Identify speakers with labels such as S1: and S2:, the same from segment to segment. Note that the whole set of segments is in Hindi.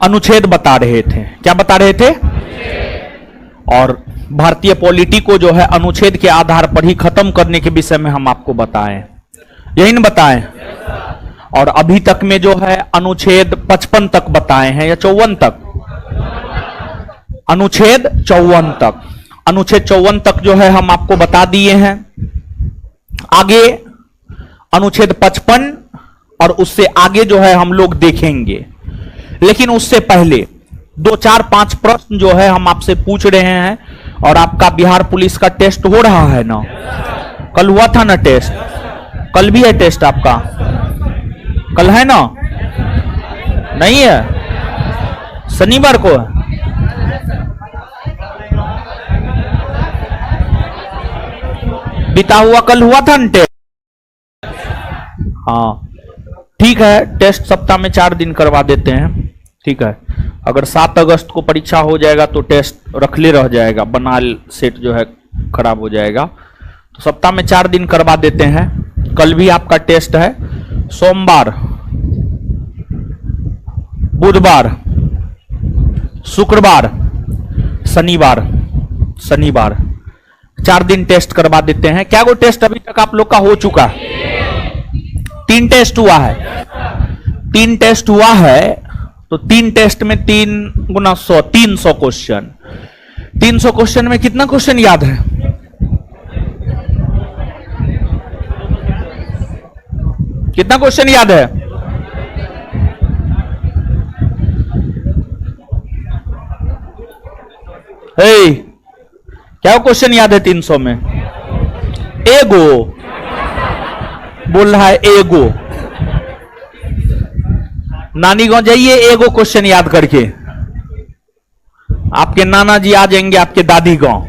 S1: अनुच्छेद बता रहे थे। क्या बता रहे थे? और भारतीय पॉलिटी को जो है अनुच्छेद के आधार पर ही खत्म करने के विषय में हम आपको बताएं, यही न बताएं। और अभी तक में जो है अनुच्छेद 55 तक बताए हैं या 54 तक? अनुच्छेद 54 तक, अनुच्छेद 54 तक जो है हम आपको बता दिए हैं। आगे अनुच्छेद 55 और उससे आगे जो है हम लोग देखेंगे, लेकिन उससे पहले 2, 4, 5 प्रश्न जो है हम आपसे पूछ रहे हैं। और आपका बिहार पुलिस का टेस्ट हो रहा है ना? कल हुआ था ना टेस्ट? कल भी है टेस्ट आपका? कल है ना? नहीं है? शनिवार को है? बीता हुआ कल हुआ था ना टेस्ट? हाँ ठीक है, टेस्ट सप्ताह में 4 दिन करवा देते हैं। ठीक है, अगर 7 अगस्त को परीक्षा हो जाएगा तो टेस्ट रखले रह जाएगा, बनाल सेट जो है खराब हो जाएगा। तो सप्ताह में 4 दिन करवा देते हैं। कल भी आपका टेस्ट है, सोमवार, बुधवार, शुक्रवार, शनिवार 4 दिन टेस्ट करवा देते हैं। क्या वो टेस्ट अभी तक आप लोग का हो चुका है? 3 टेस्ट हुआ है। 3 टेस्ट हुआ है तो 3 टेस्ट में 3 गुना 100, 300 क्वेश्चन। 300 क्वेश्चन में कितना क्वेश्चन याद है? कितना क्वेश्चन याद है? हे, क्या क्वेश्चन याद है 300 में? एगो बोल रहा है, एगो। नानी गांव जाइए, एगो क्वेश्चन याद करके। आपके नाना जी आ जाएंगे आपके दादी गांव।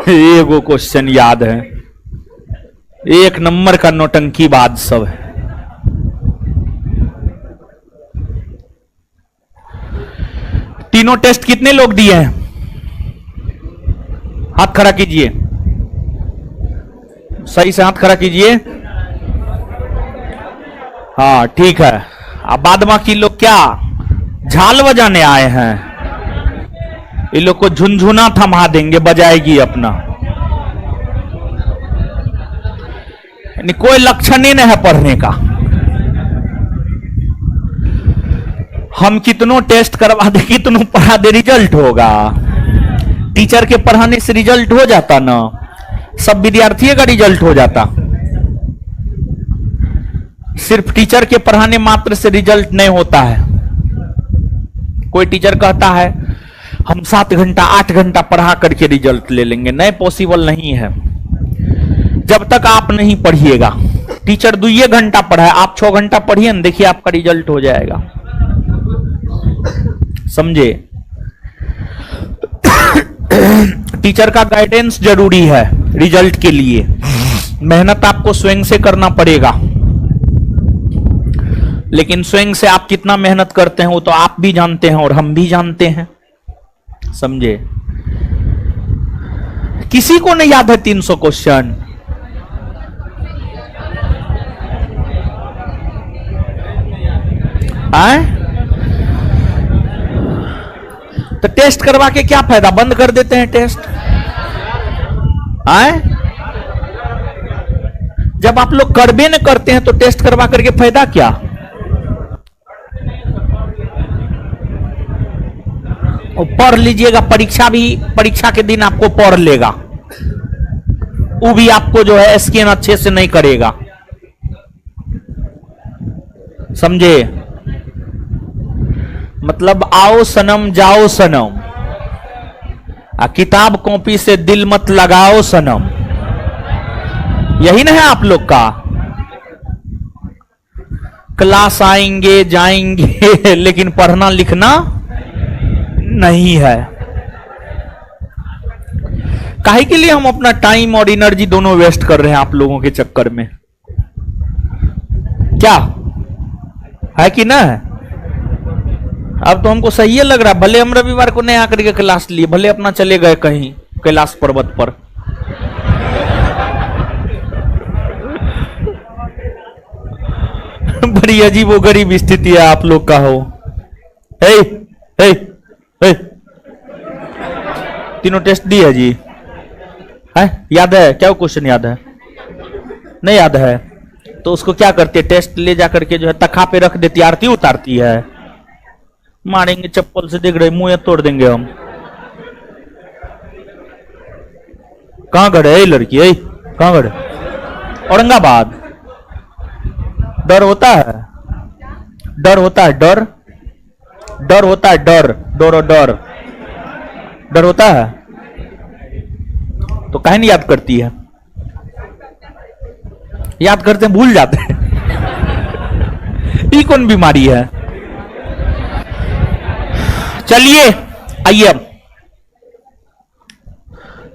S1: एगो क्वेश्चन याद है। 1 नंबर का नौटंकी बात सब है। तीनों टेस्ट कितने लोग दिए हैं? हाथ खड़ा कीजिए, सही से हाथ खड़ा कीजिए। हाँ ठीक है। अब बाद बाकी लोग क्या झाल बजाने आए हैं? ये लोग को झुनझुना थमा देंगे, बजाएगी अपना। कोई लक्षण ही नहीं है पढ़ने का। हम कितनों टेस्ट करवा दे, कितनों पढ़ा दे, रिजल्ट होगा? टीचर के पढ़ाने से रिजल्ट हो जाता ना? सब विद्यार्थियों का रिजल्ट हो जाता। सिर्फ टीचर के पढ़ाने मात्र से रिजल्ट नहीं होता है। कोई टीचर कहता है हम 7 घंटा 8 घंटा पढ़ा करके रिजल्ट ले लेंगे, नहीं, पॉसिबल नहीं है। जब तक आप नहीं पढ़िएगा, टीचर 2 घंटा पढ़ाए, आप 6 घंटा पढ़िए ना, देखिए आपका रिजल्ट हो जाएगा। समझे? टीचर का गाइडेंस जरूरी है रिजल्ट के लिए। मेहनत आपको स्वयं से करना पड़ेगा, लेकिन स्वयं से आप कितना मेहनत करते हैं वो तो आप भी जानते हैं और हम भी जानते हैं। समझे? किसी को नहीं याद है 300 क्वेश्चन? आए? तो टेस्ट करवा के क्या फायदा? बंद कर देते हैं टेस्ट। आए? जब आप लोग करबे न करते हैं तो टेस्ट करवा करके फायदा क्या? पढ़ लीजिएगा, परीक्षा के दिन आपको पढ़ लेगा, वो भी आपको जो है स्कैन अच्छे से नहीं करेगा। समझे? मतलब आओ सनम जाओ सनम, किताब कॉपी से दिल मत लगाओ सनम, यही ना है आप लोग का। क्लास आएंगे जाएंगे लेकिन पढ़ना लिखना नहीं है। काहे के लिए हम अपना टाइम और एनर्जी दोनों वेस्ट कर रहे हैं आप लोगों के चक्कर में? क्या है कि ना है? अब तो हमको सही है लग रहा, भले हम रविवार को नहीं आकर के क्लास लिए, भले अपना चले गए कहीं कैलाश पर्वत पर। बड़ी अजीब वो गरीब स्थिति है आप लोग का हो। हे, हे, हे। तीनों टेस्ट दी है जी, है याद है क्या? वो क्वेश्चन याद है? नहीं याद है तो उसको क्या करती है, टेस्ट ले जाकर के जो है तखा पे रख देती, आरती उतारती है। मारेंगे चप्पल से, देख रहे मुंह तोड़ देंगे हम। कहां गए है लड़की? है कहां गए? औरंगाबाद। डर होता है, डर होता है, डर डर होता है, डर डर डर डर होता है तो काहे नहीं याद करती है? याद करते हैं भूल जाते हैं। ये कौन बीमारी है? चलिए आइए अब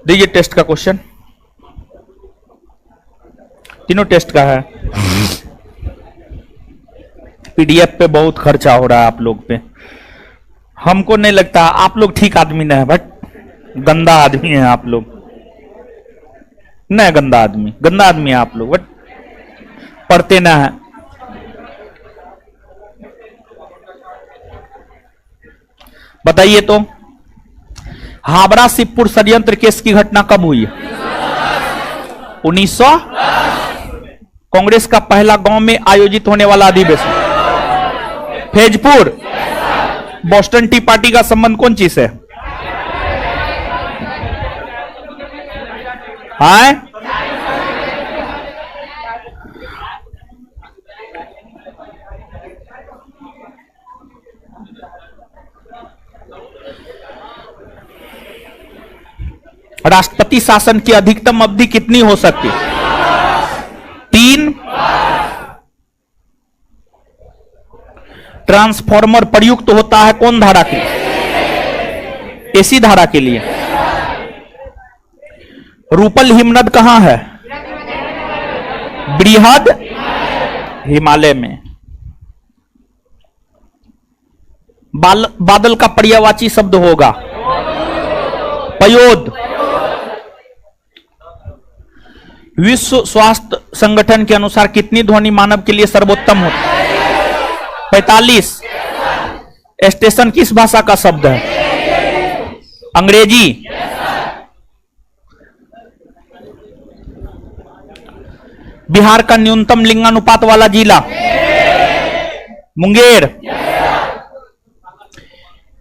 S1: देखिए टेस्ट का क्वेश्चन, तीनों टेस्ट का है। पीडीएफ पे बहुत खर्चा हो रहा है आप लोग पे। हमको नहीं लगता आप लोग ठीक आदमी नहीं है, बट गंदा आदमी है आप लोग। नहीं गंदा आदमी है आप लोग, बट पढ़ते ना है। बताइए तो हावड़ा शिवपुर षड्यंत्र केस की घटना कब हुई? 1900। कांग्रेस का पहला गांव में आयोजित होने वाला अधिवेशन फैजपुर। बोस्टन टी पार्टी का संबंध कौन चीज से? हाय राष्ट्रपति शासन की अधिकतम अवधि कितनी हो सकती? 3। ट्रांसफॉर्मर प्रयुक्त होता है कौन धारा के लिए? एसी धारा के लिए। रूपल हिमनद कहां है? बृहद हिमालय में। बादल का पर्यायवाची शब्द होगा पयोद। विश्व स्वास्थ्य संगठन के अनुसार कितनी ध्वनि मानव के लिए सर्वोत्तम होती है? 45। स्टेशन किस भाषा का शब्द है? अंग्रेजी। बिहार का न्यूनतम लिंगानुपात वाला जिला? मुंगेर।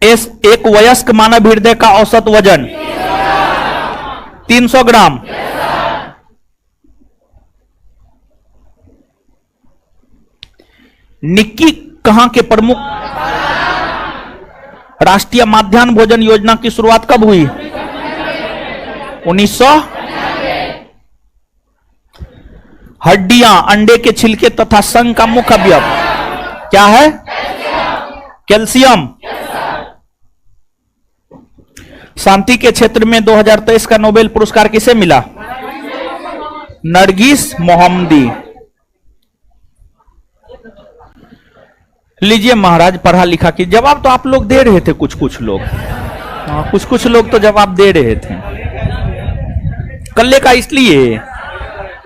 S1: एक वयस्क मानव हृदय का औसत वजन 300 ग्राम। निक्की कहां के प्रमुख? राष्ट्रीय माध्याह्न भोजन योजना की शुरुआत कब हुई? 1900। हड्डियां, अंडे के छिलके तथा संघ का मुख्य अवयव क्या है? कैल्शियम। शांति के क्षेत्र में 2023 का नोबेल पुरस्कार किसे मिला? नरगिस मोहम्मदी। लीजिए महाराज पढ़ा लिखा की जवाब तो आप लोग दे रहे थे, कुछ लोग, कुछ लोग तो जवाब दे रहे थे। कल्ले का इसलिए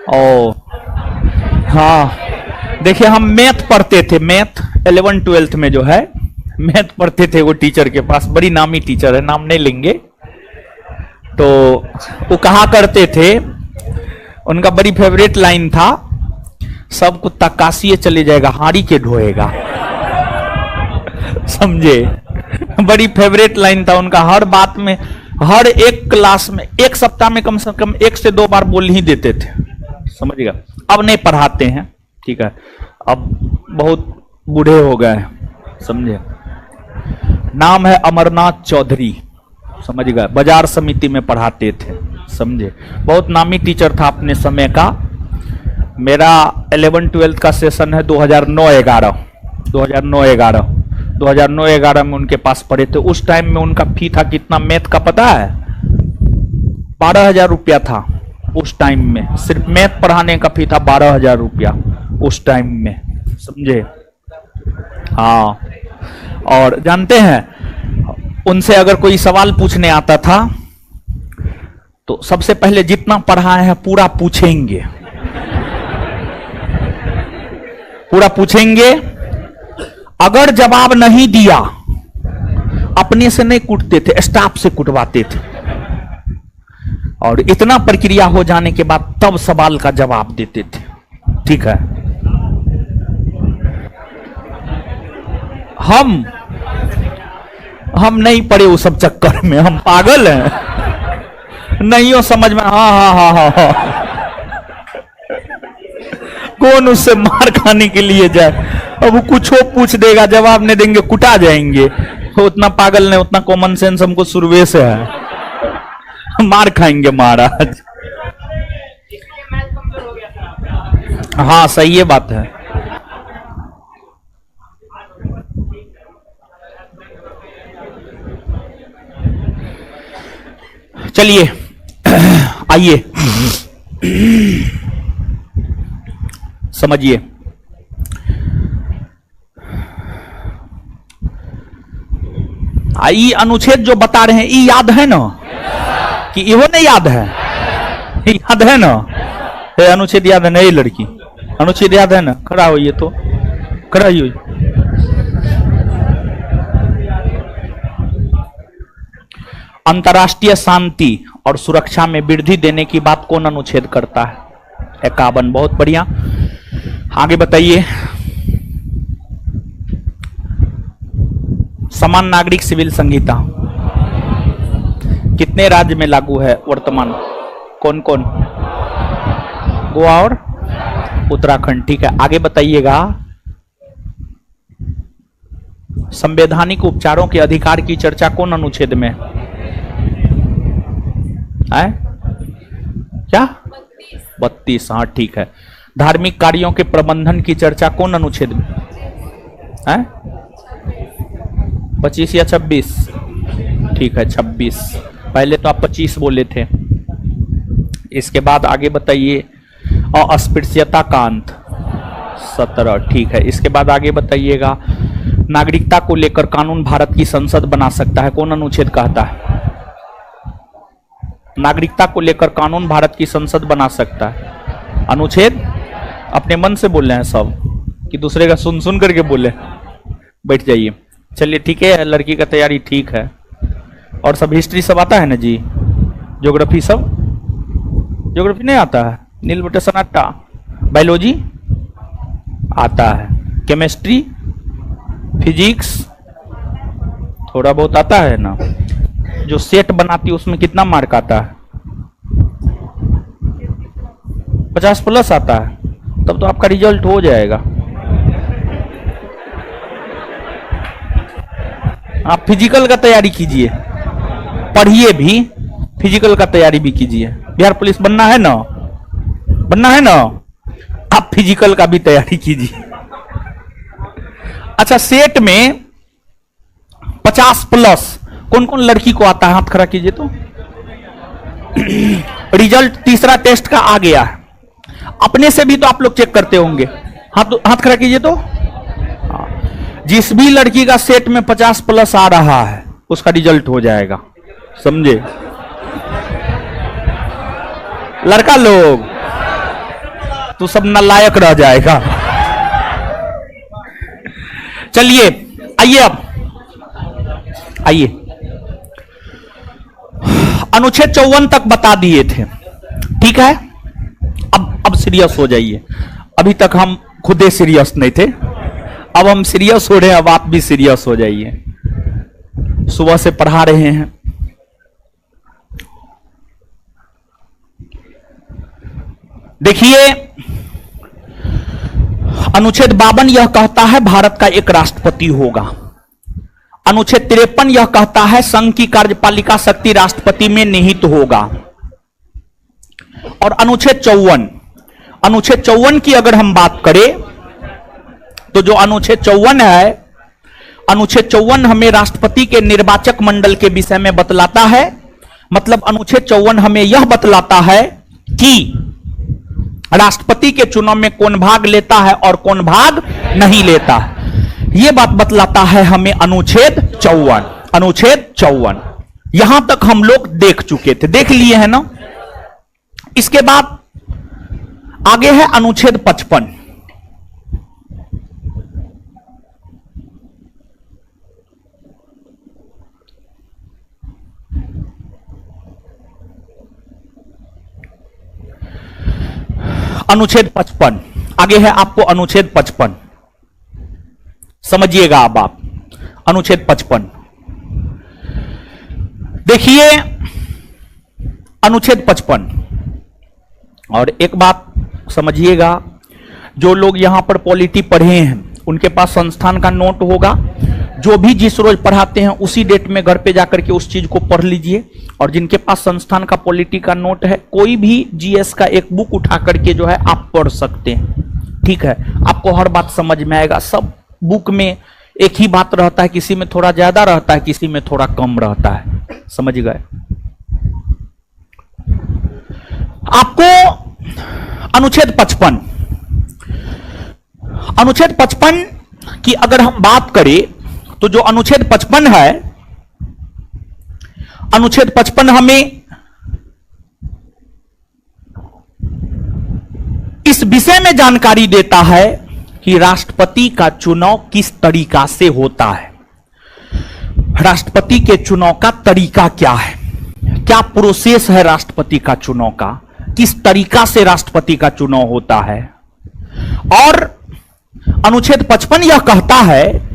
S1: ओ हाँ देखिए हम मैथ पढ़ते थे, मैथ 11-12 में जो है मैथ पढ़ते थे वो टीचर के पास, बड़ी नामी टीचर है, नाम नहीं लेंगे। तो वो कहा करते थे, उनका बड़ी फेवरेट लाइन था, सब कुत्ता काशिए चले जाएगा हाड़ी के ढोएगा। समझे? बड़ी फेवरेट लाइन था उनका, हर बात में, हर एक क्लास में, एक सप्ताह में कम से कम 1 से 2 बार बोल ही देते थे। समझिएगा। अब नहीं पढ़ाते हैं, ठीक है, अब बहुत बूढ़े हो गए हैं। समझे? नाम है अमरनाथ चौधरी। समझ गए? बाजार समिति में पढ़ाते थे। समझे? बहुत नामी टीचर था अपने समय का। मेरा 11-12 का सेशन है 2009-11 2009-11 में उनके पास पढ़े थे। उस टाइम में उनका फी था कितना मैथ का पता है? 12,000 रुपया था उस टाइम में। सिर्फ मैथ पढ़ाने का फी था 12,000 रुपया उस टाइम में। समझे? हाँ। और जानते हैं उनसे अगर कोई सवाल पूछने आता था तो सबसे पहले जितना पढ़ाए हैं पूरा पूछेंगे। पूरा पूछेंगे। अगर जवाब नहीं दिया, अपने से नहीं कूटते थे, स्टाफ से कुटवाते थे, और इतना प्रक्रिया हो जाने के बाद तब सवाल का जवाब देते थे। ठीक है, हम नहीं पड़े उस सब चक्कर में, हम पागल हैं, नहीं हो समझ में। हाँ, कौन उससे मार खाने के लिए जाए? अब वो कुछ हो पूछ देगा, जवाब नहीं देंगे, कुटा जाएंगे। उतना पागल नहीं, उतना कॉमन सेंस हमको शुरुए से है। मार खाएंगे महाराज। हाँ सही है, बात है। चलिए आइए समझिए। ई अनुच्छेद जो बता रहे हैं, ई याद है ना? कि इहो नहीं याद है? याद है ना? अनुच्छेद याद है ना? ये लड़की अनुच्छेद याद है ना? खड़ा होइए तो, खड़ा ही होइए। अंतर्राष्ट्रीय शांति और सुरक्षा में वृद्धि देने की बात कौन अनुच्छेद करता है? 51। बहुत बढ़िया, आगे बताइए। समान नागरिक सिविल संहिता कितने राज्य में लागू है वर्तमान? कौन कौन? गोवा और उत्तराखंड। ठीक है, आगे बताइएगा। संवैधानिक उपचारों के अधिकार की चर्चा कौन अनुच्छेद में है? क्या? 32। हाँ ठीक है। धार्मिक कार्यों के प्रबंधन की चर्चा कौन अनुच्छेद में है? 25 या 26? ठीक है 26। पहले तो आप 25 बोले थे। इसके बाद आगे बताइए। अस्पृश्यता का अंत 17। ठीक है, इसके बाद आगे बताइएगा। नागरिकता को लेकर कानून भारत की संसद बना सकता है, कौन अनुच्छेद कहता है? नागरिकता को लेकर कानून भारत की संसद बना सकता है, अनुच्छेद? अपने मन से बोल रहे हैं सब कि दूसरे का सुन सुन करके बोले? बैठ जाइए। चलिए ठीक है, लड़की का तैयारी ठीक है। और सब हिस्ट्री सब आता है ना जी? ज्योग्राफी सब? ज्योग्राफी नहीं आता है? नील बटे सन्नाटा। बायोलॉजी आता है। केमिस्ट्री, फिजिक्स थोड़ा बहुत आता है ना? जो सेट बनाती है उसमें कितना मार्क आता है? 50+ आता है। तब तो आपका रिजल्ट हो जाएगा। आप फिजिकल का तैयारी कीजिए, पढ़िए भी, फिजिकल का तैयारी भी कीजिए। बिहार पुलिस बनना है ना? बनना है ना? आप फिजिकल का भी तैयारी कीजिए। अच्छा, सेट में 50+ कौन कौन लड़की को आता है? हाथ खड़ा कीजिए तो। रिजल्ट तीसरा टेस्ट का आ गया है। अपने से भी तो आप लोग चेक करते होंगे। हाथ खड़ा कीजिए तो। जिस भी लड़की का सेट में 50+ आ रहा है उसका रिजल्ट हो जाएगा, समझे? लड़का लोग तो सब नालायक रह जाएगा। चलिए आइए, अब आइए। अनुच्छेद 54 तक बता दिए थे, ठीक है? अब सीरियस हो जाइए। अभी तक हम खुदे सीरियस नहीं थे, अब हम सीरियस हो रहे हैं। अब आप भी सीरियस हो जाइए। सुबह से पढ़ा रहे हैं। देखिए, अनुच्छेद 52 यह कहता है भारत का एक राष्ट्रपति होगा। अनुच्छेद 53 यह कहता है संघ की कार्यपालिका शक्ति राष्ट्रपति में निहित होगा। और अनुच्छेद 54 की अगर हम बात करें तो जो अनुच्छेद 54 है, अनुच्छेद 54 हमें राष्ट्रपति के निर्वाचक मंडल के विषय में बतलाता है। मतलब अनुच्छेद 54 हमें यह बतलाता है कि राष्ट्रपति के चुनाव में कौन भाग लेता है और कौन भाग नहीं लेता है। यह बात बतलाता है हमें अनुच्छेद 54। अनुच्छेद 54 यहां तक हम लोग देख चुके थे, देख लिए हैं ना? इसके बाद आगे है अनुच्छेद 55। अनुच्छेद 55 आगे है आपको अनुच्छेद 55 समझिएगा अब आप अनुच्छेद 55 देखिए अनुच्छेद 55 और एक बात समझिएगा जो लोग यहां पर पॉलिटी पढ़े हैं उनके पास संस्थान का नोट होगा जो भी जिस रोज पढ़ाते हैं उसी डेट में घर पे जाकर के उस चीज को पढ़ लीजिए और जिनके पास संस्थान का पॉलिटी का नोट है कोई भी जीएस का एक बुक उठा करके जो है आप पढ़ सकते हैं ठीक है आपको हर बात समझ में आएगा सब बुक में एक ही बात रहता है किसी में थोड़ा ज्यादा रहता है किसी में थोड़ा कम रहता है समझ गए आपको अनुच्छेद 55 की अगर हम बात करें तो जो अनुच्छेद 55 है अनुच्छेद 55 हमें इस विषय में जानकारी देता है कि राष्ट्रपति का चुनाव किस तरीका से होता है राष्ट्रपति के चुनाव का तरीका क्या है क्या प्रोसेस है राष्ट्रपति का चुनाव का किस तरीका से राष्ट्रपति का चुनाव होता है और अनुच्छेद 55 यह कहता है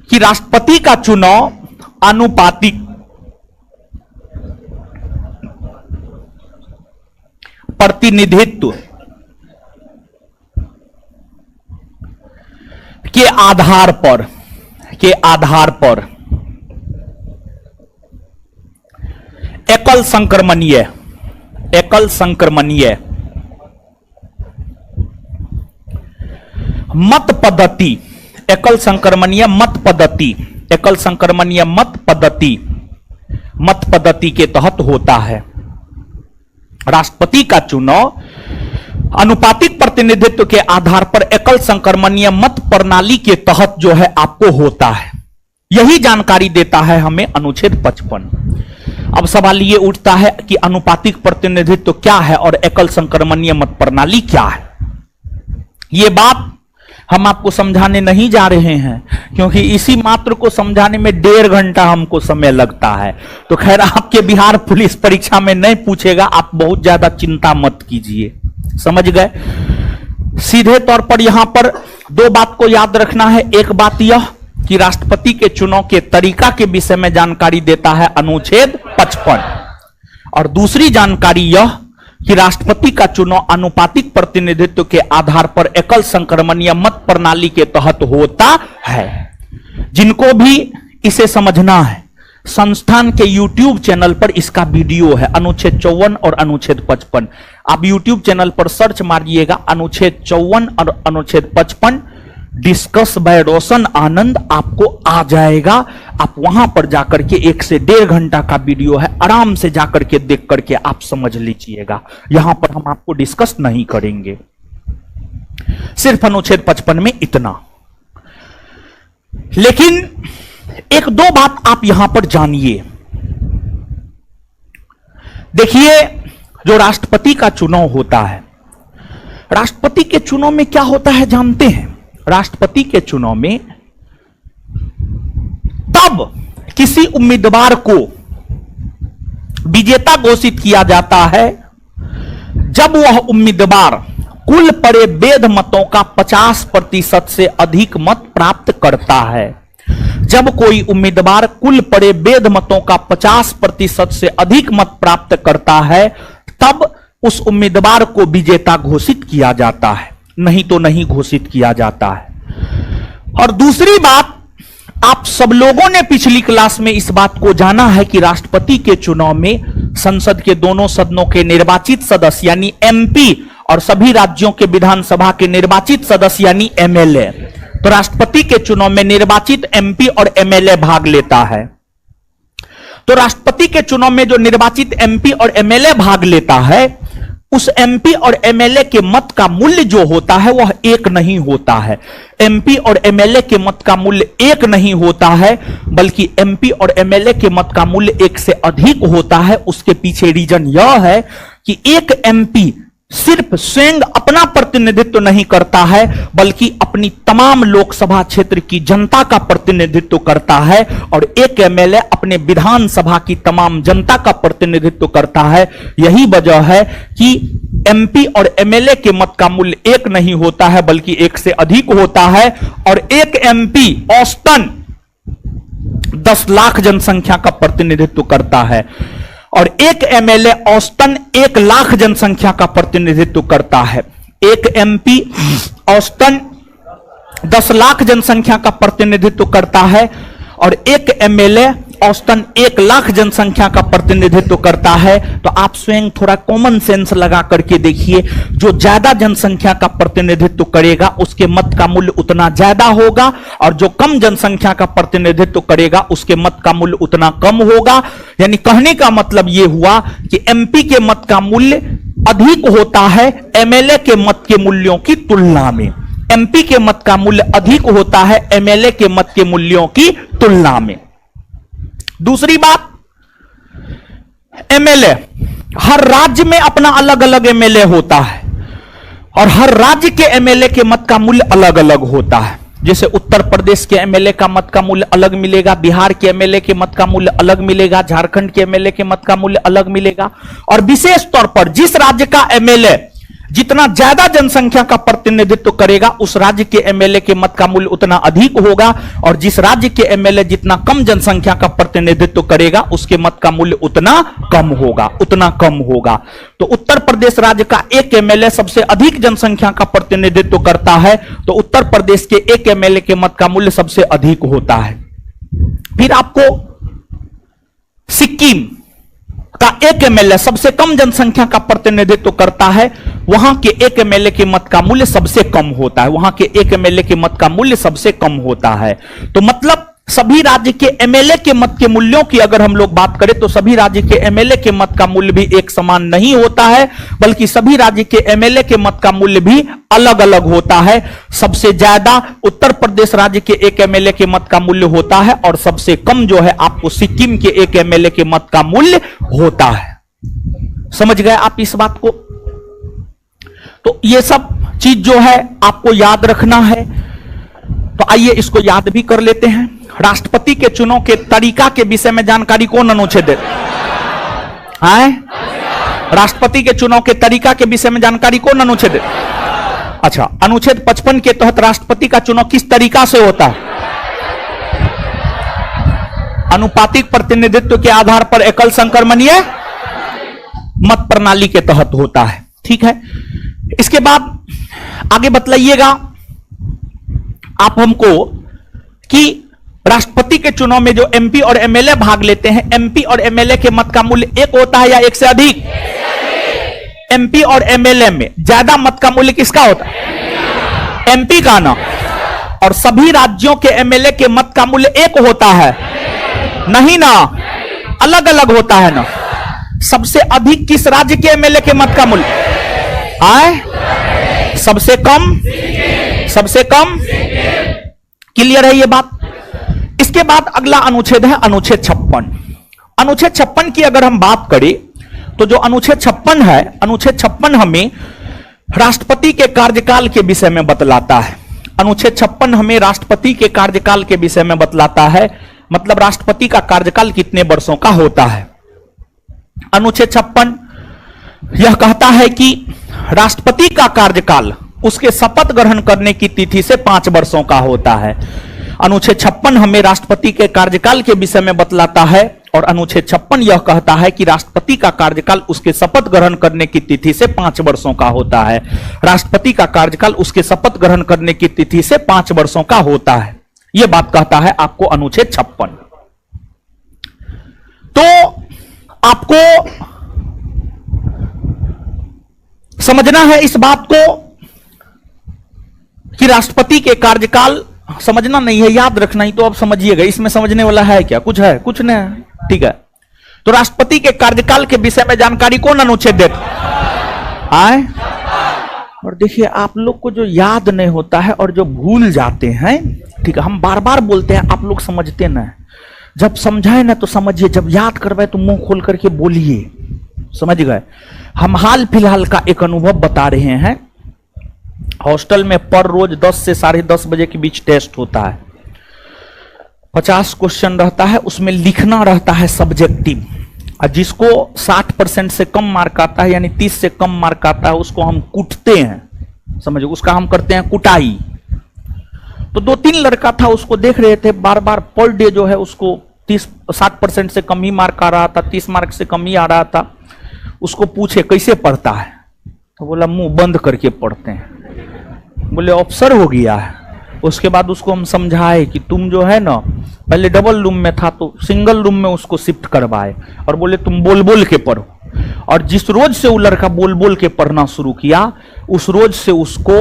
S1: कि राष्ट्रपति का चुनाव आनुपातिक प्रतिनिधित्व के आधार पर एकल संक्रमणीय मत पद्धति एकल संक्रमणीय मत पद्धति के तहत होता है राष्ट्रपति का चुनाव अनुपातिक प्रतिनिधित्व के आधार पर एकल संक्रमणीय मत प्रणाली के तहत जो है आपको होता है यही जानकारी देता है हमें अनुच्छेद 55 अब सवाल ये उठता है कि अनुपातिक प्रतिनिधित्व क्या है और एकल संक्रमणीय मत प्रणाली क्या है ये बात हम आपको समझाने नहीं जा रहे हैं क्योंकि इसी मात्र को समझाने में 1.5 घंटा हमको समय लगता है तो खैर आपके बिहार पुलिस परीक्षा में नहीं पूछेगा आप बहुत ज्यादा चिंता मत कीजिए समझ गए सीधे तौर पर यहां पर दो बात को याद रखना है एक बात यह कि राष्ट्रपति के चुनाव के तरीका के विषय में जानकारी देता है अनुच्छेद 55 और दूसरी जानकारी यह कि राष्ट्रपति का चुनाव आनुपातिक प्रतिनिधित्व के आधार पर एकल संक्रमणीय मत प्रणाली के तहत होता है जिनको भी इसे समझना है संस्थान के YouTube चैनल पर इसका वीडियो है अनुच्छेद 54 और अनुच्छेद 55 आप YouTube चैनल पर सर्च मारिएगा अनुच्छेद 54 और अनुच्छेद 55 डिस्कस बाय रोशन आनंद आपको आ जाएगा आप वहां पर जाकर के 1 से 1.5 घंटा का वीडियो है आराम से जाकर के देख करके आप समझ लीजिएगा यहां पर हम आपको डिस्कस नहीं करेंगे सिर्फ अनुच्छेद 55 में इतना लेकिन एक दो बात आप यहां पर जानिए देखिए जो राष्ट्रपति का चुनाव होता है राष्ट्रपति के चुनाव में क्या होता है जानते हैं राष्ट्रपति के चुनाव में तब किसी उम्मीदवार को विजेता घोषित किया जाता है जब वह उम्मीदवार कुल पड़े वैध मतों का 50% से अधिक मत प्राप्त करता है जब कोई उम्मीदवार कुल पड़े वैध मतों का 50% से अधिक मत प्राप्त करता है तब उस उम्मीदवार को विजेता घोषित किया जाता है नहीं तो नहीं घोषित किया जाता है और दूसरी बात आप सब लोगों ने पिछली क्लास में इस बात को जाना है कि राष्ट्रपति के चुनाव में संसद के दोनों सदनों के निर्वाचित सदस्य यानी एमपी और सभी राज्यों के विधानसभा के निर्वाचित सदस्य यानी एमएलए तो राष्ट्रपति के चुनाव में निर्वाचित एमपी और एमएलए भाग लेता है तो राष्ट्रपति के चुनाव में जो निर्वाचित एमपी और एमएलए भाग लेता है उस एमपी और एमएलए के मत का मूल्य जो होता है वह एक नहीं होता है एमपी और एमएलए के मत का मूल्य एक नहीं होता है बल्कि एमपी और एमएलए के मत का मूल्य एक से अधिक होता है उसके पीछे रीजन यह है कि एक एमपी सिर्फ स्वयं अपना प्रतिनिधित्व नहीं करता है, बल्कि अपनी तमाम लोकसभा क्षेत्र की जनता का प्रतिनिधित्व करता है, और एक एमएलए अपने विधानसभा की तमाम जनता का प्रतिनिधित्व करता है। यही वजह है कि एमपी और एमएलए के मत का मूल्य एक नहीं होता है, बल्कि एक से अधिक होता है। और एक एमपी औसतन 10 लाख जनसंख्या का प्रतिनिधित्व करता है, और एक एमएलए औसतन 1 लाख जनसंख्या का प्रतिनिधित्व करता है। एक एमपी औसतन 10 लाख जनसंख्या का प्रतिनिधित्व करता है, और एक एमएलए औसतन 1 लाख जनसंख्या का प्रतिनिधित्व करता है। तो आप स्वयं थोड़ा कॉमन सेंस लगा करके देखिए, जो ज्यादा जनसंख्या का प्रतिनिधित्व करेगा उसके मत का मूल्य उतना ज्यादा होगा, और जो कम जनसंख्या का प्रतिनिधित्व करेगा उसके मत का मूल्य उतना कम होगा। यानी कहने का मतलब यह हुआ कि एमपी के मत का मूल्य अधिक होता है एमएलए के मत के मूल्यों की तुलना में। एमपी के मत का मूल्य अधिक होता है एमएलए के मत के मूल्यों की तुलना में। दूसरी बात, एमएलए, हर राज्य में अपना अलग अलग एमएलए होता है, और हर राज्य के एमएलए के मत का मूल्य अलग अलग होता है। जैसे उत्तर प्रदेश के एमएलए का मत का मूल्य अलग मिलेगा, बिहार के एमएलए के मत का मूल्य अलग मिलेगा, झारखंड के एमएलए के मत का मूल्य अलग मिलेगा। और विशेष तौर पर जिस राज्य का एमएलए जितना ज्यादा जनसंख्या का प्रतिनिधित्व करेगा उस राज्य के एमएलए के मत का मूल्य उतना अधिक होगा, और जिस राज्य के एमएलए जितना कम जनसंख्या का प्रतिनिधित्व करेगा उसके मत का मूल्य उतना कम होगा। तो उत्तर प्रदेश राज्य का एक एमएलए सबसे अधिक जनसंख्या का प्रतिनिधित्व करता है, तो उत्तर प्रदेश के एक एमएलए के मत का मूल्य सबसे अधिक होता है। फिर आपको सिक्किम का एक एमएलए सबसे कम जनसंख्या का प्रतिनिधित्व करता है, वहां के एक एमएलए के मत का मूल्य सबसे कम होता है, वहां के एक एमएलए के मत का मूल्य सबसे कम होता है। तो मतलब सभी राज्य के एमएलए के मत के मूल्यों की अगर हम लोग बात करें तो सभी राज्य के एमएलए के मत का मूल्य भी एक समान नहीं होता है, बल्कि सभी राज्य के एमएलए के मत का मूल्य भी अलग अलग होता है। सबसे ज्यादा उत्तर प्रदेश राज्य के एक एमएलए के मत का मूल्य होता है, और सबसे कम जो है आपको सिक्किम के एक एमएलए के मत का मूल्य होता है। समझ गए आप इस बात को? तो ये सब चीज जो है आपको याद रखना है। तो आइए इसको याद भी कर लेते हैं। राष्ट्रपति के चुनाव के तरीका के विषय में जानकारी कौन अनुच्छेद है? राष्ट्रपति के चुनाव के तरीका के विषय में जानकारी कौन अनुच्छेद? अच्छा, अनुच्छेद 55 के तहत राष्ट्रपति का चुनाव किस तरीका से होता है? अनुपातिक प्रतिनिधित्व के आधार पर एकल संक्रमणीय मत प्रणाली के तहत होता है। ठीक है, इसके बाद आगे बतलाइएगा आप हमको कि राष्ट्रपति के चुनाव में जो एमपी और एमएलए भाग लेते हैं, एमपी और एमएलए के मत का मूल्य एक होता है या एक से अधिक? एमपी और एमएलए में ज्यादा मत का मूल्य किसका होता है? एमपी का ना। और सभी राज्यों के एमएलए के मत का मूल्य एक होता है? नहीं ना, अलग अलग होता है ना। सबसे अधिक किस राज्य के एमएलए के मत का मूल्य आए? सबसे कम? सबसे कम? क्लियर है ये बात? इसके बाद अगला अनुच्छेद है अनुच्छेद 56। अनुच्छेद 56 की अगर हम बात करें तो जो अनुच्छेद 56 है, अनुच्छेद 56 हमें राष्ट्रपति के कार्यकाल के विषय में बतलाता है। अनुच्छेद 56 हमें राष्ट्रपति के कार्यकाल के विषय में बतलाता है, मतलब राष्ट्रपति का कार्यकाल कितने वर्षों का होता है। अनुच्छेद 56 यह कहता है कि राष्ट्रपति का कार्यकाल उसके शपथ ग्रहण करने की तिथि से 5 वर्षों का होता है। अनुच्छेद 56 हमें राष्ट्रपति के कार्यकाल के विषय में बतलाता है, और अनुच्छेद 56 यह कहता है कि राष्ट्रपति का कार्यकाल उसके शपथ ग्रहण करने की तिथि से 5 वर्षों का होता है। राष्ट्रपति का कार्यकाल उसके शपथ ग्रहण करने की तिथि से 5 वर्षों का होता है। यह बात कहता है आपको अनुच्छेद 56। तो आपको समझना है इस बात को कि राष्ट्रपति के कार्यकाल, समझना नहीं है, याद रखना ही। तो अब समझिएगा, इसमें समझने वाला है क्या? कुछ है? कुछ नहीं है। ठीक है, तो राष्ट्रपति के कार्यकाल के विषय में जानकारी कौन अनुच्छेद देता आए? और देखिए, आप लोग को जो याद नहीं होता है और जो भूल जाते हैं, ठीक है, हम बार बार बोलते हैं, आप लोग समझते ना। जब समझाए ना तो समझिए, जब याद करवाए तो मुंह खोल करके बोलिए। समझ गए। हम हाल फिलहाल का एक अनुभव बता रहे हैं। हॉस्टल में पर रोज 10 से 10:30 बजे के बीच टेस्ट होता है। 50 क्वेश्चन रहता है, उसमें लिखना रहता है सब्जेक्टिव, और जिसको 60% से कम मार्क आता है, यानी 30 से कम मार्क आता है, उसको हम कूटते हैं, समझो, उसका हम करते हैं कुटाई। तो 2-3 लड़का था, उसको देख रहे थे, बार बार पर डे जो है उसको 60% से कम ही मार्क आ रहा था, 30 मार्क से कम ही आ रहा था। उसको पूछे कैसे पढ़ता है, तो बोला मुंह बंद करके पढ़ते हैं। बोले अफसर हो गया है। उसके बाद उसको हम समझाए कि तुम जो है ना, पहले डबल रूम में था तो सिंगल रूम में उसको शिफ्ट करवाए, और बोले तुम बोल बोल के पढ़ो। और जिस रोज से वो लड़का बोल बोल के पढ़ना शुरू किया, उस रोज से उसको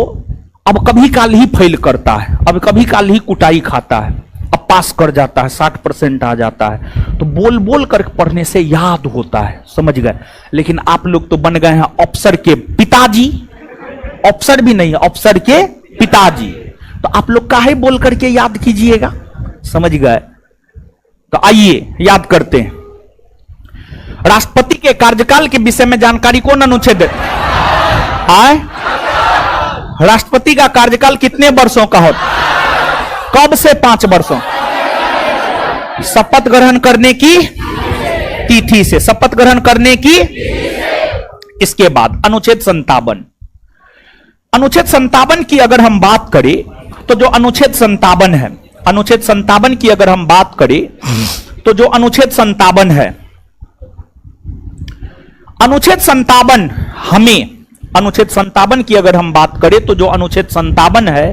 S1: अब कभी काल ही फेल करता है, अब कभी काल ही कुटाई खाता है, अब पास कर जाता है, 60% आ जाता है। तो बोल बोल कर पढ़ने से याद होता है, समझ गए। लेकिन आप लोग तो बन गए हैं अफसर के पिताजी, अफसर भी नहीं, अफसर के पिताजी। तो आप लोग काहे बोल करके याद कीजिएगा, समझ गए। तो आइए याद करते हैं। राष्ट्रपति के कार्यकाल के विषय में जानकारी कौन अनुच्छेद आए? राष्ट्रपति का कार्यकाल कितने वर्षों का होता? कब से 5 वर्षों? शपथ ग्रहण करने की तिथि से, शपथ ग्रहण करने की। इसके बाद अनुच्छेद 57। अनुच्छेद 57 की अगर हम बात करें तो जो अनुच्छेद 57 है, अनुच्छेद 57 की अगर हम बात करें तो जो अनुच्छेद 57 है, अनुच्छेद 57 हमें, अनुच्छेद 57 की अगर हम बात करें तो जो अनुच्छेद 57 है,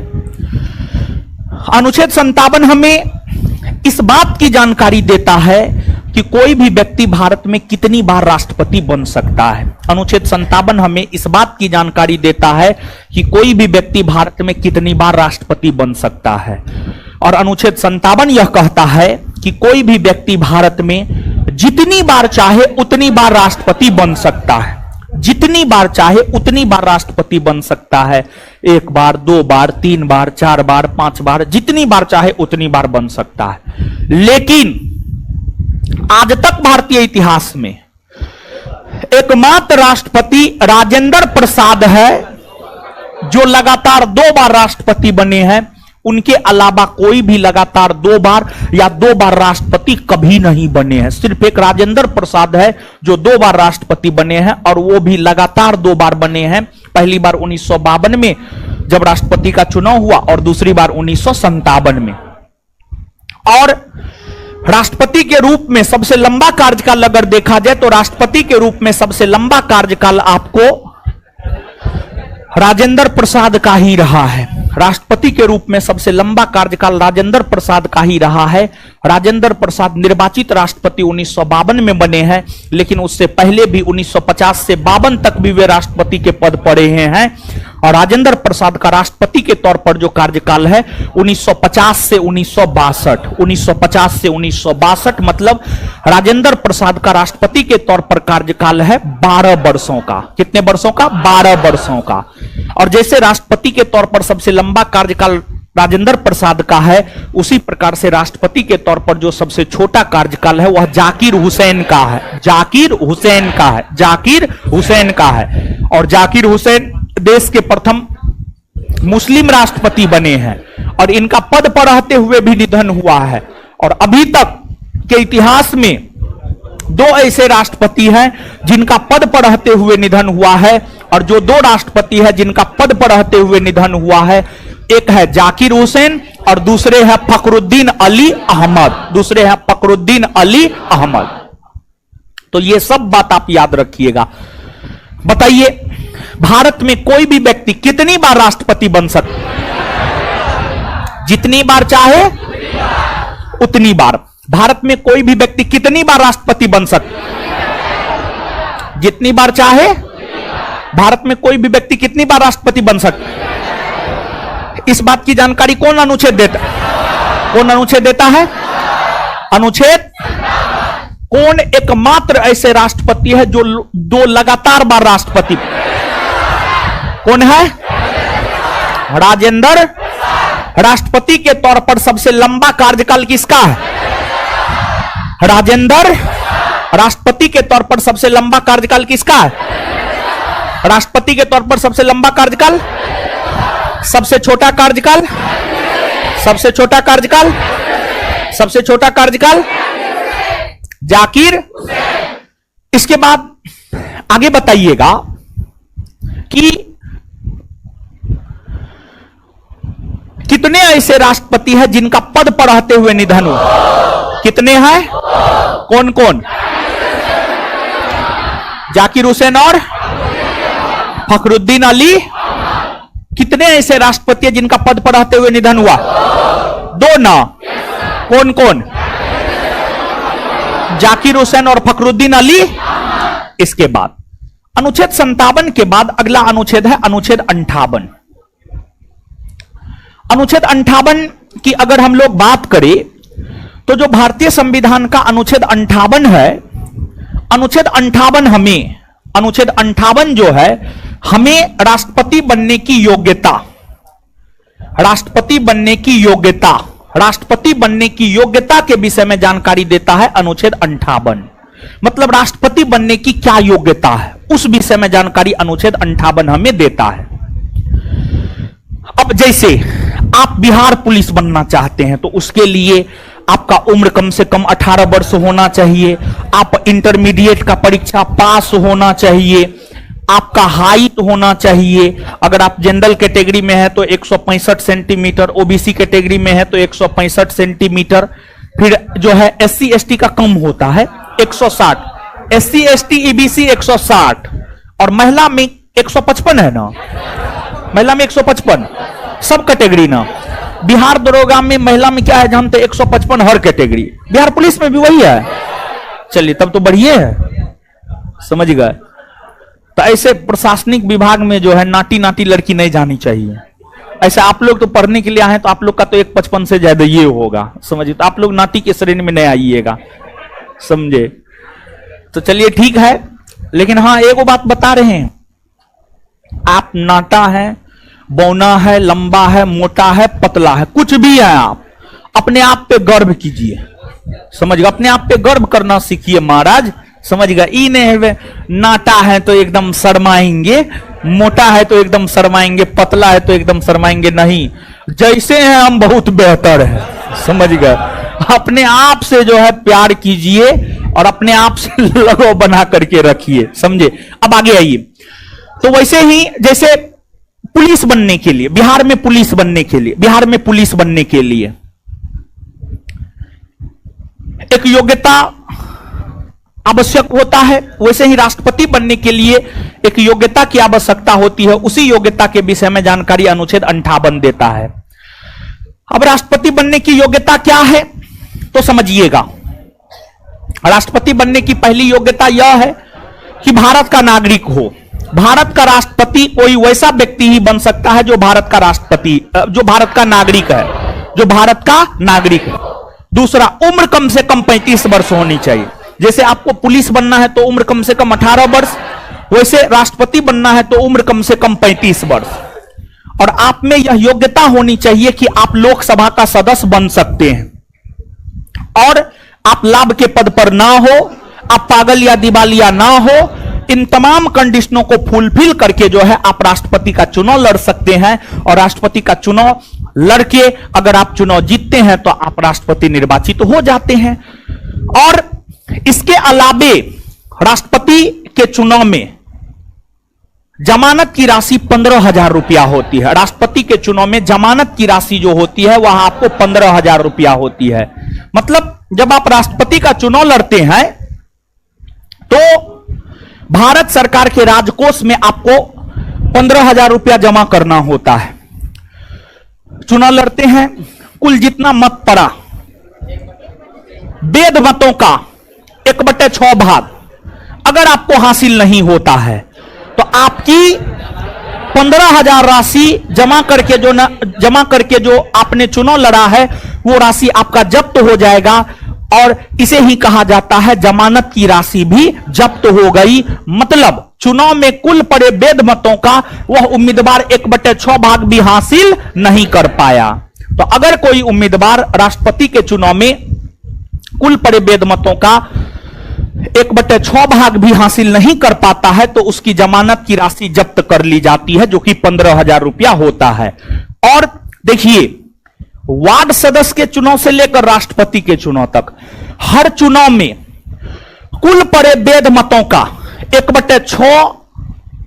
S1: अनुच्छेद 57 हमें इस बात की जानकारी देता है कि कोई भी व्यक्ति भारत में कितनी बार राष्ट्रपति बन सकता है। अनुच्छेद 57 हमें इस बात की जानकारी देता है कि कोई भी व्यक्ति भारत में कितनी बार राष्ट्रपति बन सकता है। और अनुच्छेद 57 यह कहता है कि कोई भी व्यक्ति भारत में जितनी बार चाहे उतनी बार राष्ट्रपति बन सकता है, जितनी बार चाहे उतनी बार राष्ट्रपति बन सकता है। 1 बार, 2 बार, 3 बार, 4 बार, 5 बार, जितनी बार चाहे उतनी बार बन सकता है। लेकिन आज तक भारतीय इतिहास में एकमात्र राष्ट्रपति राजेंद्र प्रसाद है जो लगातार 2 बार राष्ट्रपति बने हैं। उनके अलावा कोई भी लगातार 2 बार या 2 बार राष्ट्रपति कभी नहीं बने हैं। सिर्फ एक राजेंद्र प्रसाद है जो 2 बार राष्ट्रपति बने हैं, और वो भी लगातार 2 बार बने हैं। पहली बार 1952 में जब राष्ट्रपति का चुनाव हुआ, और दूसरी बार 1957 में। और राष्ट्रपति के रूप में सबसे लंबा कार्यकाल अगर देखा जाए तो राष्ट्रपति के रूप में सबसे लंबा कार्यकाल आपको राजेंद्र प्रसाद का ही रहा है। राष्ट्रपति के रूप में सबसे लंबा कार्यकाल राजेंद्र प्रसाद का ही रहा है। राजेंद्र प्रसाद निर्वाचित राष्ट्रपति 1952 में बने हैं, लेकिन उससे पहले भी 1950 से 52 तक भी वे राष्ट्रपति के पद पर रहे हैं। और राजेंद्र प्रसाद का राष्ट्रपति के तौर पर जो कार्यकाल है 1950 से 1962, 1950 से 1962, मतलब राजेंद्र प्रसाद का राष्ट्रपति के तौर पर कार्यकाल है 12 वर्षों का। कितने वर्षों का? 12 वर्षों का। और जैसे राष्ट्रपति के तौर पर सबसे लंबा कार्यकाल राजेंद्र प्रसाद का है, उसी प्रकार से राष्ट्रपति के तौर पर जो सबसे छोटा कार्यकाल है वह जाकिर हुसैन का है। जाकिर हुसैन का है, जाकिर हुसैन का है। और जाकिर हुसैन देश के प्रथम मुस्लिम राष्ट्रपति बने हैं, और इनका पद पर रहते हुए भी निधन हुआ है। और अभी तक के इतिहास में 2 ऐसे राष्ट्रपति हैं जिनका पद पर रहते हुए निधन हुआ है, और जो 2 राष्ट्रपति हैं जिनका पद पर रहते हुए निधन हुआ है, एक है जाकिर हुसैन और दूसरे हैं फखरुद्दीन अली अहमद। दूसरे हैं फखरुद्दीन अली अहमद। तो ये सब बात आप याद रखिएगा। बताइए, भारत में कोई भी व्यक्ति कितनी बार राष्ट्रपति बन सकता? जितनी बार चाहे उतनी बार। भारत में कोई भी व्यक्ति कितनी बार राष्ट्रपति बन सकता? जितनी बार चाहे। भारत में कोई भी व्यक्ति कितनी बार राष्ट्रपति बन सकता? इस बात की जानकारी कौन अनुच्छेद देता? कौन अनुच्छेद देता है? अनुच्छेद। कौन एकमात्र ऐसे राष्ट्रपति है जो 2 लगातार बार राष्ट्रपति? कौन है? राजेंद्र। राष्ट्रपति के तौर पर सबसे लंबा कार्यकाल किसका है? राजेंद्र राष्ट्रपति के तौर पर सबसे लंबा कार्यकाल किसका है? राष्ट्रपति के तौर पर सबसे लंबा कार्यकाल, सबसे छोटा कार्यकाल, सबसे छोटा कार्यकाल, सबसे छोटा कार्यकाल जाकिर। इसके बाद आगे बताइएगा कि कितने ऐसे राष्ट्रपति हैं जिनका पद पर रहते हुए निधन हुआ? कितने हैं? कौन कौन? जाकिर हुसैन और फखरुद्दीन अली। कितने ऐसे राष्ट्रपति हैं जिनका पद पर रहते हुए निधन हुआ? दो ना। कौन कौन? जाकिर हुसैन और फखरुद्दीन अली। इसके बाद अनुच्छेद 57 के बाद अगला अनुच्छेद है अनुच्छेद 58। अनुच्छेद 58 की अगर हम लोग बात करें तो जो भारतीय संविधान का अनुच्छेद 58 है, अनुच्छेद 58 जो है हमें राष्ट्रपति बनने की योग्यता, राष्ट्रपति बनने की योग्यता, राष्ट्रपति बनने की योग्यता के विषय में जानकारी देता है अनुच्छेद 58। मतलब राष्ट्रपति बनने की क्या योग्यता है उस विषय में जानकारी अनुच्छेद 58 हमें देता है। अब जैसे आप बिहार पुलिस बनना चाहते हैं तो उसके लिए आपका उम्र कम से कम 18 वर्ष होना चाहिए, आप इंटरमीडिएट का परीक्षा पास होना चाहिए, आपका हाइट होना चाहिए। अगर आप जनरल कैटेगरी में है तो 165 सेंटीमीटर, ओबीसी कैटेगरी में है तो 165 सेंटीमीटर, फिर जो है एससी एसटी का कम होता है 160, एससी एसटी ईबीसी 160 और महिला में 155 है ना, महिला में 155 सब कैटेगरी ना। बिहार दरोगा में महिला में क्या है जानते? 155 हर कैटेगरी। बिहार पुलिस में भी वही है। चलिए तब तो बढ़िया है, समझ गए। तो ऐसे प्रशासनिक विभाग में जो है नाटी नाटी लड़की नहीं जानी चाहिए। ऐसे आप लोग तो पढ़ने के लिए आए तो आप लोग का तो 155 से ज्यादा ये होगा, समझिए। तो आप लोग नाटी के श्रेणी में नहीं आइएगा, समझे। तो चलिए ठीक है, लेकिन हाँ एगो बात बता रहे हैं, आप नाटा है, बौना है, लंबा है, मोटा है, पतला है, कुछ भी है, आप अपने आप पे गर्व कीजिए, समझ गए। अपने आप पे गर्व करना सीखिए महाराज, समझ गए। ई नहीं नाटा है तो एकदम शर्माएंगे, मोटा है तो एकदम शर्माएंगे, पतला है तो एकदम शर्माएंगे, नहीं। जैसे हैं हम बहुत बेहतर है, समझ गए। अपने आप से जो है प्यार कीजिए और अपने आप से लगाव बना करके रखिए, समझे। अब आगे आइए। तो वैसे ही जैसे पुलिस बनने के लिए, बिहार में पुलिस बनने के लिए, बिहार में पुलिस बनने के लिए एक योग्यता आवश्यक होता है, वैसे ही राष्ट्रपति बनने के लिए एक योग्यता की आवश्यकता होती है। उसी योग्यता के विषय में जानकारी अनुच्छेद 58 देता है। अब राष्ट्रपति बनने की योग्यता क्या है तो समझिएगा। राष्ट्रपति बनने की पहली योग्यता यह है कि भारत का नागरिक हो। भारत का राष्ट्रपति कोई वैसा व्यक्ति ही बन सकता है जो भारत का राष्ट्रपति, जो भारत का नागरिक है, जो भारत का नागरिक है। दूसरा, उम्र कम से कम 35 वर्ष होनी चाहिए। जैसे आपको पुलिस बनना है तो उम्र कम से कम 18 वर्ष, वैसे राष्ट्रपति बनना है तो उम्र कम से कम 35 वर्ष। और आप में यह योग्यता होनी चाहिए कि आप लोकसभा का सदस्य बन सकते हैं और आप लाभ के पद पर ना हो, आप पागल या दिवालिया ना हो। इन तमाम कंडीशनों को फुलफिल करके जो है आप राष्ट्रपति का चुनाव लड़ सकते हैं और राष्ट्रपति का चुनाव लड़के अगर आप चुनाव जीतते हैं तो आप राष्ट्रपति निर्वाचित हो जाते हैं। और इसके अलावे राष्ट्रपति के चुनाव में जमानत की राशि 15,000 रुपया होती है। राष्ट्रपति के चुनाव में जमानत की राशि जो होती है वह आपको 15,000 रुपया होती है। मतलब जब आप राष्ट्रपति का चुनाव लड़ते हैं तो भारत सरकार के राजकोष में आपको 15,000 रुपया जमा करना होता है। चुनाव लड़ते हैं, कुल जितना मत पड़ा वेद मतों का 1/6 भाग अगर आपको हासिल नहीं होता है तो आपकी 15,000 राशि जमा करके जो आपने चुनाव लड़ा है वो राशि आपका जब्त हो जाएगा और इसे ही कहा जाता है जमानत की राशि भी जब्त हो गई। मतलब चुनाव में कुल पड़े वेद मतों का वह उम्मीदवार 1/6 भाग भी हासिल नहीं कर पाया। तो अगर कोई उम्मीदवार राष्ट्रपति के चुनाव में कुल पड़े वेद मतों का 1/6 भाग भी हासिल नहीं कर पाता है तो उसकी जमानत की राशि जब्त कर ली जाती है, जो कि 15,000 रुपया होता है। और देखिए, वार्ड सदस्य के चुनाव से लेकर राष्ट्रपति के चुनाव तक हर चुनाव में कुल पड़े वैध मतों का 1/6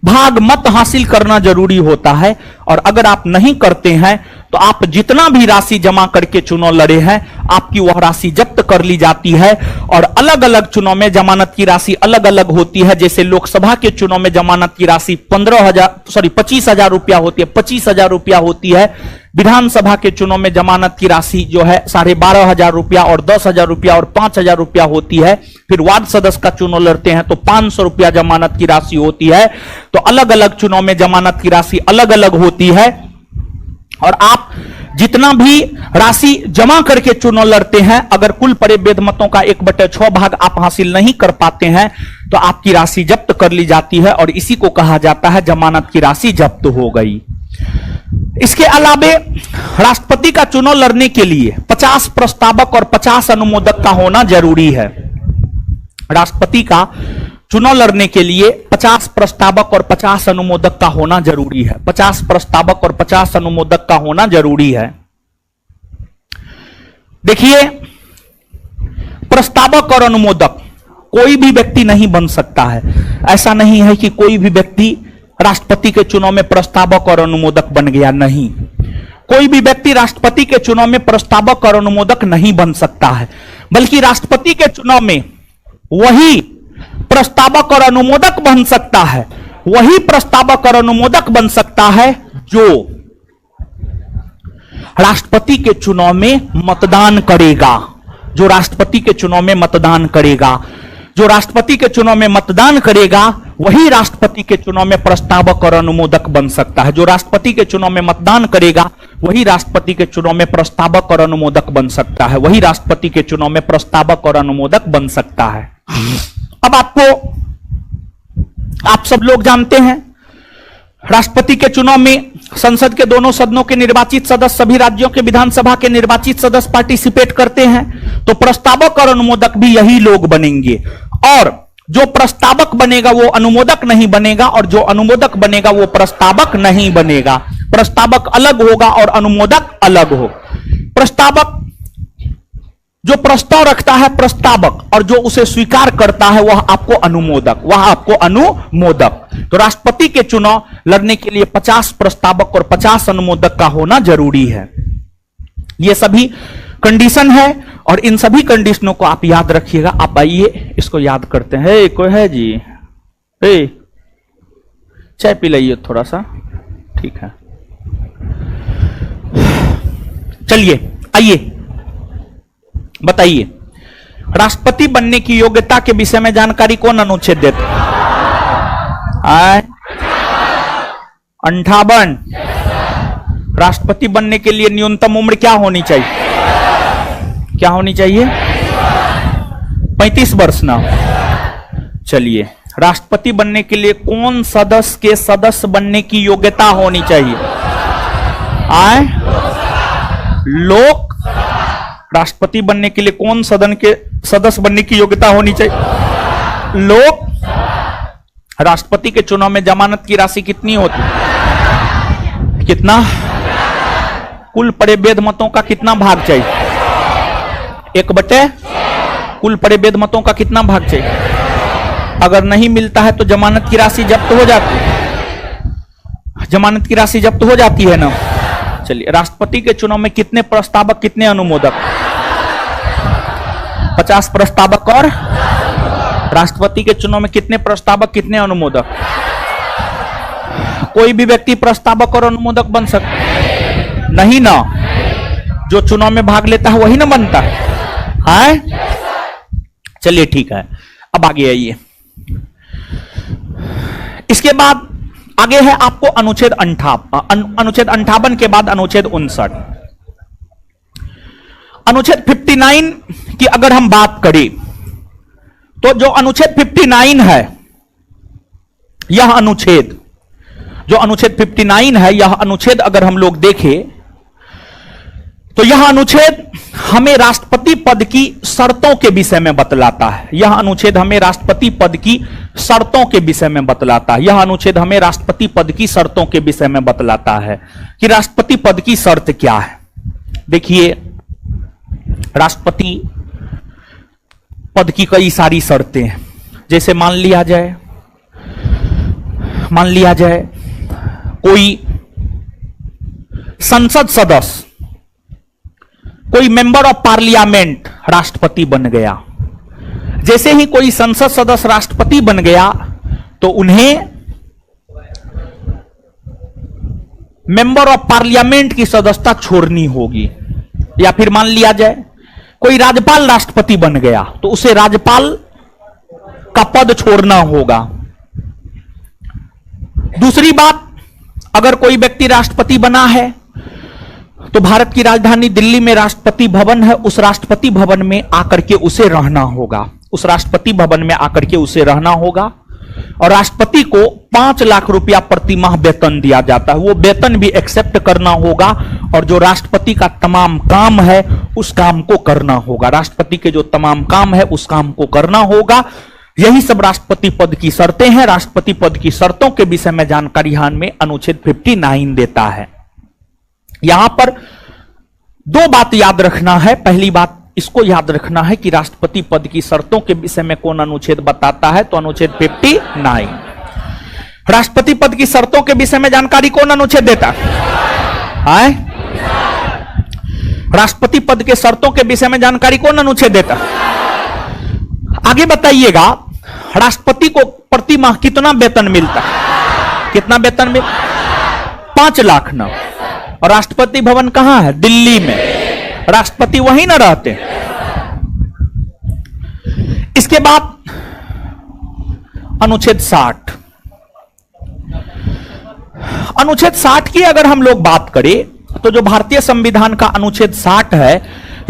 S1: भाग मत हासिल करना जरूरी होता है। और अगर आप नहीं करते हैं तो आप जितना भी राशि जमा करके चुनाव लड़े हैं, आपकी वह राशि जब्त कर ली जाती है। और अलग अलग चुनाव में जमानत की राशि अलग अलग होती है। जैसे लोकसभा के चुनाव में जमानत की राशि 25,000 रुपया होती है, 25,000 रुपया होती है। विधानसभा के चुनाव में जमानत की राशि जो है 12,500 रुपया और 10,000 रुपया और 5,000 रुपया होती है। फिर वार्ड सदस्य का चुनाव लड़ते हैं तो 500 रुपया जमानत की राशि होती है। तो अलग अलग चुनाव में जमानत की राशि अलग अलग होती है। और आप जितना भी राशि जमा करके चुनाव लड़ते हैं, अगर कुल पड़े वैध मतों का 1/6 भाग आप हासिल नहीं कर पाते हैं तो आपकी राशि जब्त कर ली जाती है। और इसी को कहा जाता है जमानत की राशि जब्त हो गई। इसके अलावे राष्ट्रपति का चुनाव लड़ने के लिए 50 प्रस्तावक और 50 अनुमोदक का होना जरूरी है। राष्ट्रपति का चुनाव लड़ने के लिए 50 प्रस्तावक और 50 अनुमोदक का होना जरूरी है। 50 प्रस्तावक और 50 अनुमोदक का होना जरूरी है। देखिए, प्रस्तावक और अनुमोदक कोई भी व्यक्ति नहीं बन सकता है। ऐसा नहीं है कि कोई भी व्यक्ति राष्ट्रपति के चुनाव में प्रस्तावक और अनुमोदक बन गया, नहीं। कोई भी व्यक्ति राष्ट्रपति के चुनाव में प्रस्तावक और अनुमोदक नहीं बन सकता है, बल्कि राष्ट्रपति के चुनाव में वही प्रस्तावक और अनुमोदक बन सकता है। वही प्रस्तावक और अनुमोदक बन सकता है जो राष्ट्रपति के चुनाव में मतदान करेगा। जो राष्ट्रपति के चुनाव में मतदान करेगा, जो राष्ट्रपति के चुनाव में मतदान करेगा, वही राष्ट्रपति के चुनाव में प्रस्तावक और अनुमोदक बन सकता है। जो राष्ट्रपति के चुनाव में मतदान करेगा, वही राष्ट्रपति के चुनाव में प्रस्तावक और अनुमोदक बन सकता है। वही राष्ट्रपति के चुनाव में प्रस्तावक और अनुमोदक बन सकता है। अब आप सब लोग जानते हैं, राष्ट्रपति के चुनाव में संसद के दोनों सदनों के निर्वाचित सदस्य, सभी राज्यों के विधानसभा के निर्वाचित सदस्य पार्टिसिपेट करते हैं। तो प्रस्तावक और अनुमोदक भी यही लोग बनेंगे। और जो प्रस्तावक बनेगा वो अनुमोदक नहीं बनेगा, और जो अनुमोदक बनेगा वो प्रस्तावक नहीं बनेगा। प्रस्तावक अलग होगा और अनुमोदक अलग हो। प्रस्तावक जो प्रस्ताव रखता है प्रस्तावक, और जो उसे स्वीकार करता है वह आपको अनुमोदक। तो राष्ट्रपति के चुनाव लड़ने के लिए 50 प्रस्तावक और 50 अनुमोदक का होना जरूरी है। ये सभी कंडीशन है और इन सभी कंडीशनों को आप याद रखिएगा। आप आइए इसको याद करते हैं। कोई है जी? चाय पी लाइए थोड़ा सा, ठीक है। चलिए आइए बताइए, राष्ट्रपति बनने की योग्यता के विषय में जानकारी कौन अनुच्छेद देता है? 58। राष्ट्रपति बनने के लिए न्यूनतम उम्र क्या होनी चाहिए? क्या होनी चाहिए? 35 वर्ष ना। चलिए, राष्ट्रपति बनने के लिए कौन सदस्य के सदस्य बनने की योग्यता होनी चाहिए? लोक राष्ट्रपति बनने के लिए कौन सदन के सदस्य बनने की योग्यता होनी चाहिए? लोक। राष्ट्रपति के चुनाव में जमानत की राशि कितनी होती है? कितना? कुल पड़े वैध मतों का कितना भाग चाहिए? 1/, कुल पड़े वैध मतों का कितना भाग चाहिए? अगर नहीं मिलता है तो जमानत की राशि जब्त हो जाती है। जमानत की राशि जब्त हो जाती है ना। चलिए, राष्ट्रपति के चुनाव में कितने प्रस्तावक कितने अनुमोदक? 50 प्रस्तावक। और राष्ट्रपति के चुनाव में कितने प्रस्तावक कितने अनुमोदक? कोई भी व्यक्ति प्रस्तावक और अनुमोदक बन सकता नहीं ना। जो चुनाव में भाग लेता है वही ना बनता है। चलिए ठीक है, अब आगे आइए। इसके बाद आगे है आपको अनुच्छेद 58 के बाद अनुच्छेद 59। अनुच्छेद 59 की अगर हम बात करें तो जो अनुच्छेद 59 है, यह अनुच्छेद जो अनुच्छेद 59 है, यह अनुच्छेद अगर हम लोग देखें तो यह अनुच्छेद हमें राष्ट्रपति पद की शर्तों के विषय में बतलाता है। यह अनुच्छेद हमें राष्ट्रपति पद की शर्तों के विषय में बतलाता है। यह अनुच्छेद हमें राष्ट्रपति पद की शर्तों के विषय में बतलाता है कि राष्ट्रपति पद की शर्त क्या है। देखिए, राष्ट्रपति पद की कई सारी शर्तें हैं। जैसे मान लिया जाए कोई संसद सदस्य, कोई मेंबर ऑफ पार्लियामेंट राष्ट्रपति बन गया। जैसे ही कोई संसद सदस्य राष्ट्रपति बन गया तो उन्हें मेंबर ऑफ पार्लियामेंट की सदस्यता छोड़नी होगी। या फिर मान लिया जाए कोई राज्यपाल राष्ट्रपति बन गया तो उसे राज्यपाल का पद छोड़ना होगा। दूसरी बात, अगर कोई व्यक्ति राष्ट्रपति बना है तो भारत की राजधानी दिल्ली में राष्ट्रपति भवन है, उस राष्ट्रपति भवन में आकर के उसे रहना होगा। उस राष्ट्रपति भवन में आकर के उसे रहना होगा और राष्ट्रपति को 5 लाख रुपया प्रति माह वेतन दिया जाता है। वो वेतन भी एक्सेप्ट करना होगा और जो राष्ट्रपति का तमाम काम है उस काम को करना होगा। राष्ट्रपति के जो तमाम काम है उस काम को करना होगा। यही सब राष्ट्रपति पद की शर्तें हैं। राष्ट्रपति पद की शर्तों के विषय में जानकारी यहाँ में अनुच्छेद 59 देता है। यहां पर 2 बात याद रखना है। पहली बात इसको याद रखना है कि राष्ट्रपति पद की शर्तों के विषय में कौन अनुच्छेद बताता है, तो अनुच्छेद 59। राष्ट्रपति पद की शर्तों के विषय में जानकारी कौन अनुच्छेद देता है? राष्ट्रपति पद के शर्तों के विषय में जानकारी कौन अनुच्छेद देता है? आगे बताइएगा, राष्ट्रपति को प्रति माह कितना वेतन मिलता है? कितना वेतन मिलता? 5 लाख ना। और राष्ट्रपति भवन कहां है? दिल्ली में। राष्ट्रपति वहीं ना रहते। इसके बाद अनुच्छेद 60। अनुच्छेद 60 की अगर हम लोग बात करें तो जो भारतीय संविधान का अनुच्छेद 60 है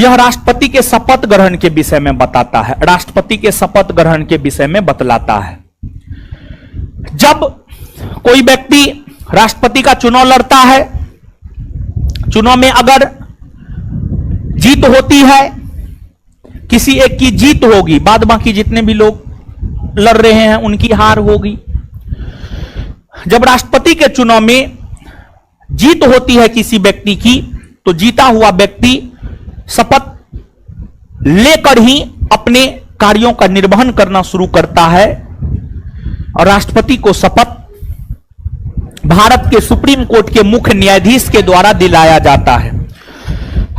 S1: यह राष्ट्रपति के शपथ ग्रहण के विषय में बताता है। राष्ट्रपति के शपथ ग्रहण के विषय में बतलाता है। जब कोई व्यक्ति राष्ट्रपति का चुनाव लड़ता है, चुनाव में अगर जीत होती है, किसी एक की जीत होगी, बाद बाकी जितने भी लोग लड़ रहे हैं उनकी हार होगी। जब राष्ट्रपति के चुनाव में जीत होती है किसी व्यक्ति की, तो जीता हुआ व्यक्ति शपथ लेकर ही अपने कार्यों का निर्वहन करना शुरू करता है और राष्ट्रपति को शपथ भारत के सुप्रीम कोर्ट के मुख्य न्यायाधीश के द्वारा दिलाया जाता है।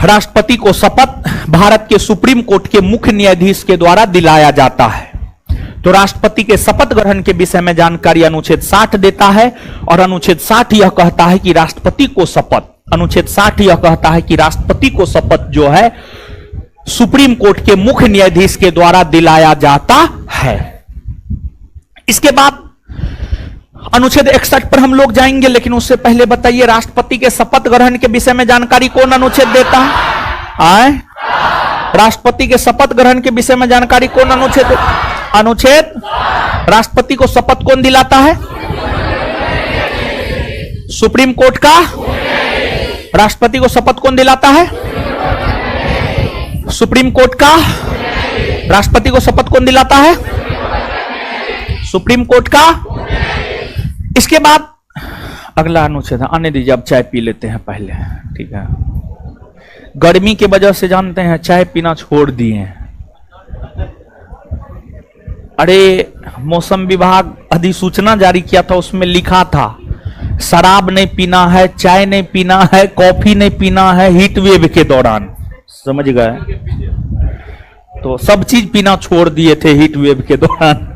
S1: राष्ट्रपति को शपथ भारत के सुप्रीम कोर्ट के मुख्य न्यायाधीश के द्वारा दिलाया जाता है। तो राष्ट्रपति के शपथ ग्रहण के विषय में जानकारी अनुच्छेद 60 देता है और अनुच्छेद 60 यह कहता है कि राष्ट्रपति को शपथ, अनुच्छेद 60 यह कहता है कि राष्ट्रपति को शपथ जो है सुप्रीम कोर्ट के मुख्य न्यायाधीश के द्वारा दिलाया जाता है। इसके बाद अनुच्छेद 61 पर हम लोग जाएंगे, लेकिन उससे पहले बताइए राष्ट्रपति के शपथ ग्रहण के विषय में जानकारी कौन अनुच्छेद देता है? राष्ट्रपति के शपथ ग्रहण के विषय में जानकारी कौन अनुच्छेद देता है? अनुच्छेद, राष्ट्रपति को शपथ कौन दिलाता है? सुप्रीम कोर्ट का। राष्ट्रपति को शपथ कौन दिलाता है? सुप्रीम कोर्ट का। राष्ट्रपति को शपथ कौन दिलाता है? सुप्रीम कोर्ट का। इसके बाद अगला अनुच्छेद, आने दीजिए, अब चाय पी लेते हैं पहले, ठीक है। गर्मी की वजह से जानते हैं चाय पीना छोड़ दिए हैं। अरे मौसम विभाग अधिसूचना जारी किया था, उसमें लिखा था शराब नहीं पीना है, चाय नहीं पीना है, कॉफी नहीं पीना है हीट वेव के दौरान, समझ गए? तो सब चीज पीना छोड़ दिए थे हीट वेव के दौरान।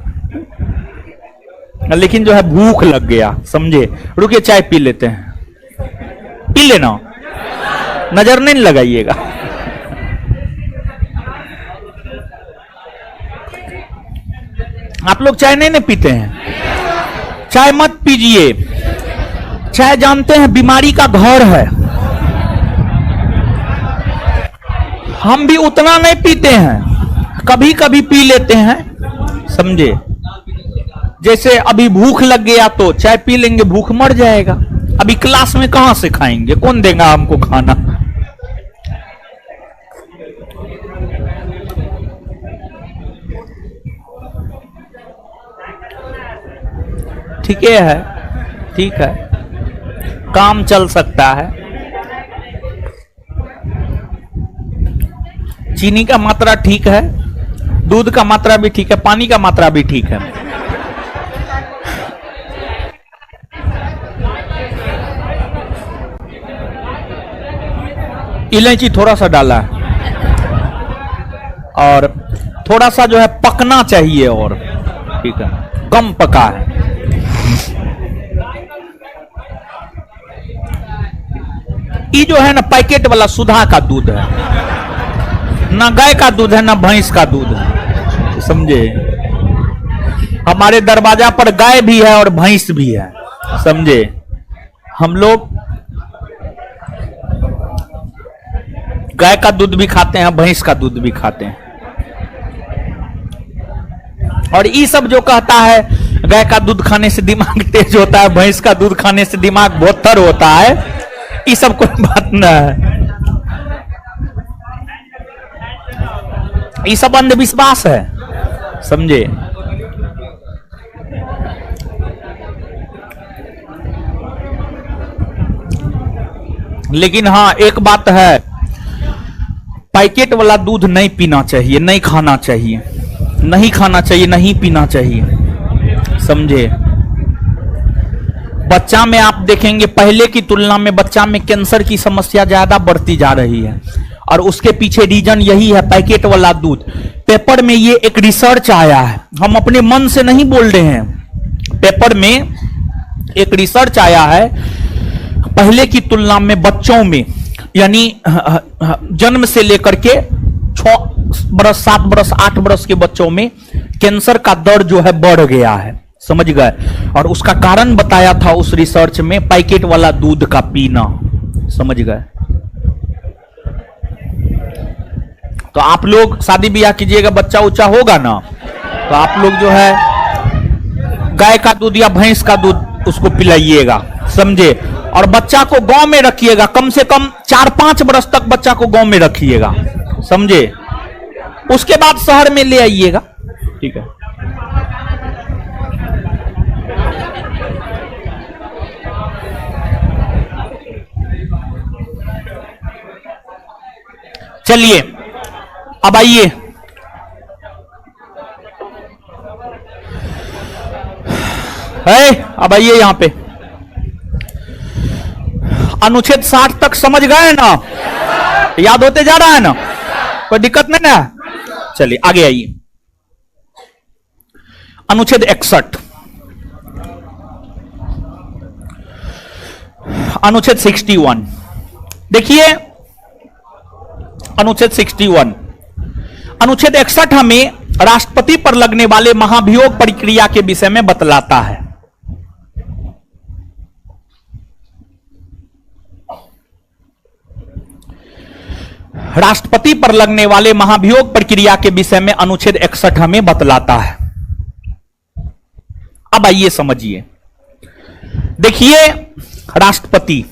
S1: लेकिन जो है भूख लग गया, समझे? रुकिए चाय पी लेते हैं, पी लेना, नजर नहीं लगाइएगा। आप लोग चाय नहीं पीते हैं? चाय मत पीजिए। चाय जानते हैं बीमारी का घर है। हम भी उतना नहीं पीते हैं, कभी कभी पी लेते हैं, समझे? जैसे अभी भूख लग गया तो चाय पी लेंगे, भूख मर जाएगा। अभी क्लास में कहां से खाएंगे, कौन देगा हमको खाना? ठीक है, ठीक है, काम चल सकता है। चीनी का मात्रा ठीक है, दूध का मात्रा भी ठीक है, पानी का मात्रा भी ठीक है। इलायची थोड़ा सा डाला है और थोड़ा सा जो है पकना चाहिए, और ठीक है, कम पका है। ये जो है ना पैकेट वाला सुधा का दूध है, ना गाय का दूध है ना भैंस का दूध है, समझे। हमारे दरवाजा पर गाय भी है और भैंस भी है, समझे। हम लोग गाय का दूध भी खाते हैं, भैंस का दूध भी खाते हैं। और ये सब जो कहता है गाय का दूध खाने से दिमाग तेज होता है, भैंस का दूध खाने से दिमाग बोथर होता है, ये सब कोई बात ना है, ये सब अंधविश्वास है, समझे। लेकिन हाँ एक बात है, पैकेट वाला दूध नहीं पीना चाहिए, नहीं खाना चाहिए, नहीं खाना चाहिए, नहीं पीना चाहिए, समझे। बच्चा में आप देखेंगे पहले की तुलना में बच्चा में कैंसर की समस्या ज्यादा बढ़ती जा रही है, और उसके पीछे रीजन यही है, पैकेट वाला दूध। पेपर में ये एक रिसर्च आया है, हम अपने मन से नहीं बोल रहे हैं, पेपर में एक रिसर्च आया है, पहले की तुलना में बच्चों में, यानी जन्म से लेकर के 6 बरस 7 बरस 8 बरस के बच्चों में कैंसर का दर जो है बढ़ गया है, समझ गए। और उसका कारण बताया था उस रिसर्च में, पैकेट वाला दूध का पीना, समझ गए। तो आप लोग शादी ब्याह कीजिएगा, बच्चा उच्चा होगा ना, तो आप लोग जो है गाय का दूध या भैंस का दूध उसको पिलाइएगा, समझे। और बच्चा को गांव में रखिएगा, कम से कम 4-5 बरस तक बच्चा को गांव में रखिएगा, समझे। उसके बाद शहर में ले आइएगा, ठीक है। चलिए अब आइए, अब आइए यहां पे। अनुच्छेद 60 तक समझ गए ना, याद होते जा रहा है ना, कोई दिक्कत नहीं ना। चलिए आगे आइए, अनुच्छेद 61, अनुच्छेद 61 देखिए। अनुच्छेद 61, अनुच्छेद 61 हमें राष्ट्रपति पर लगने वाले महाभियोग प्रक्रिया के विषय में बतलाता है। राष्ट्रपति पर लगने वाले महाभियोग प्रक्रिया के विषय में अनुच्छेद 61 हमें बतलाता है। अब आइए समझिए, देखिए राष्ट्रपति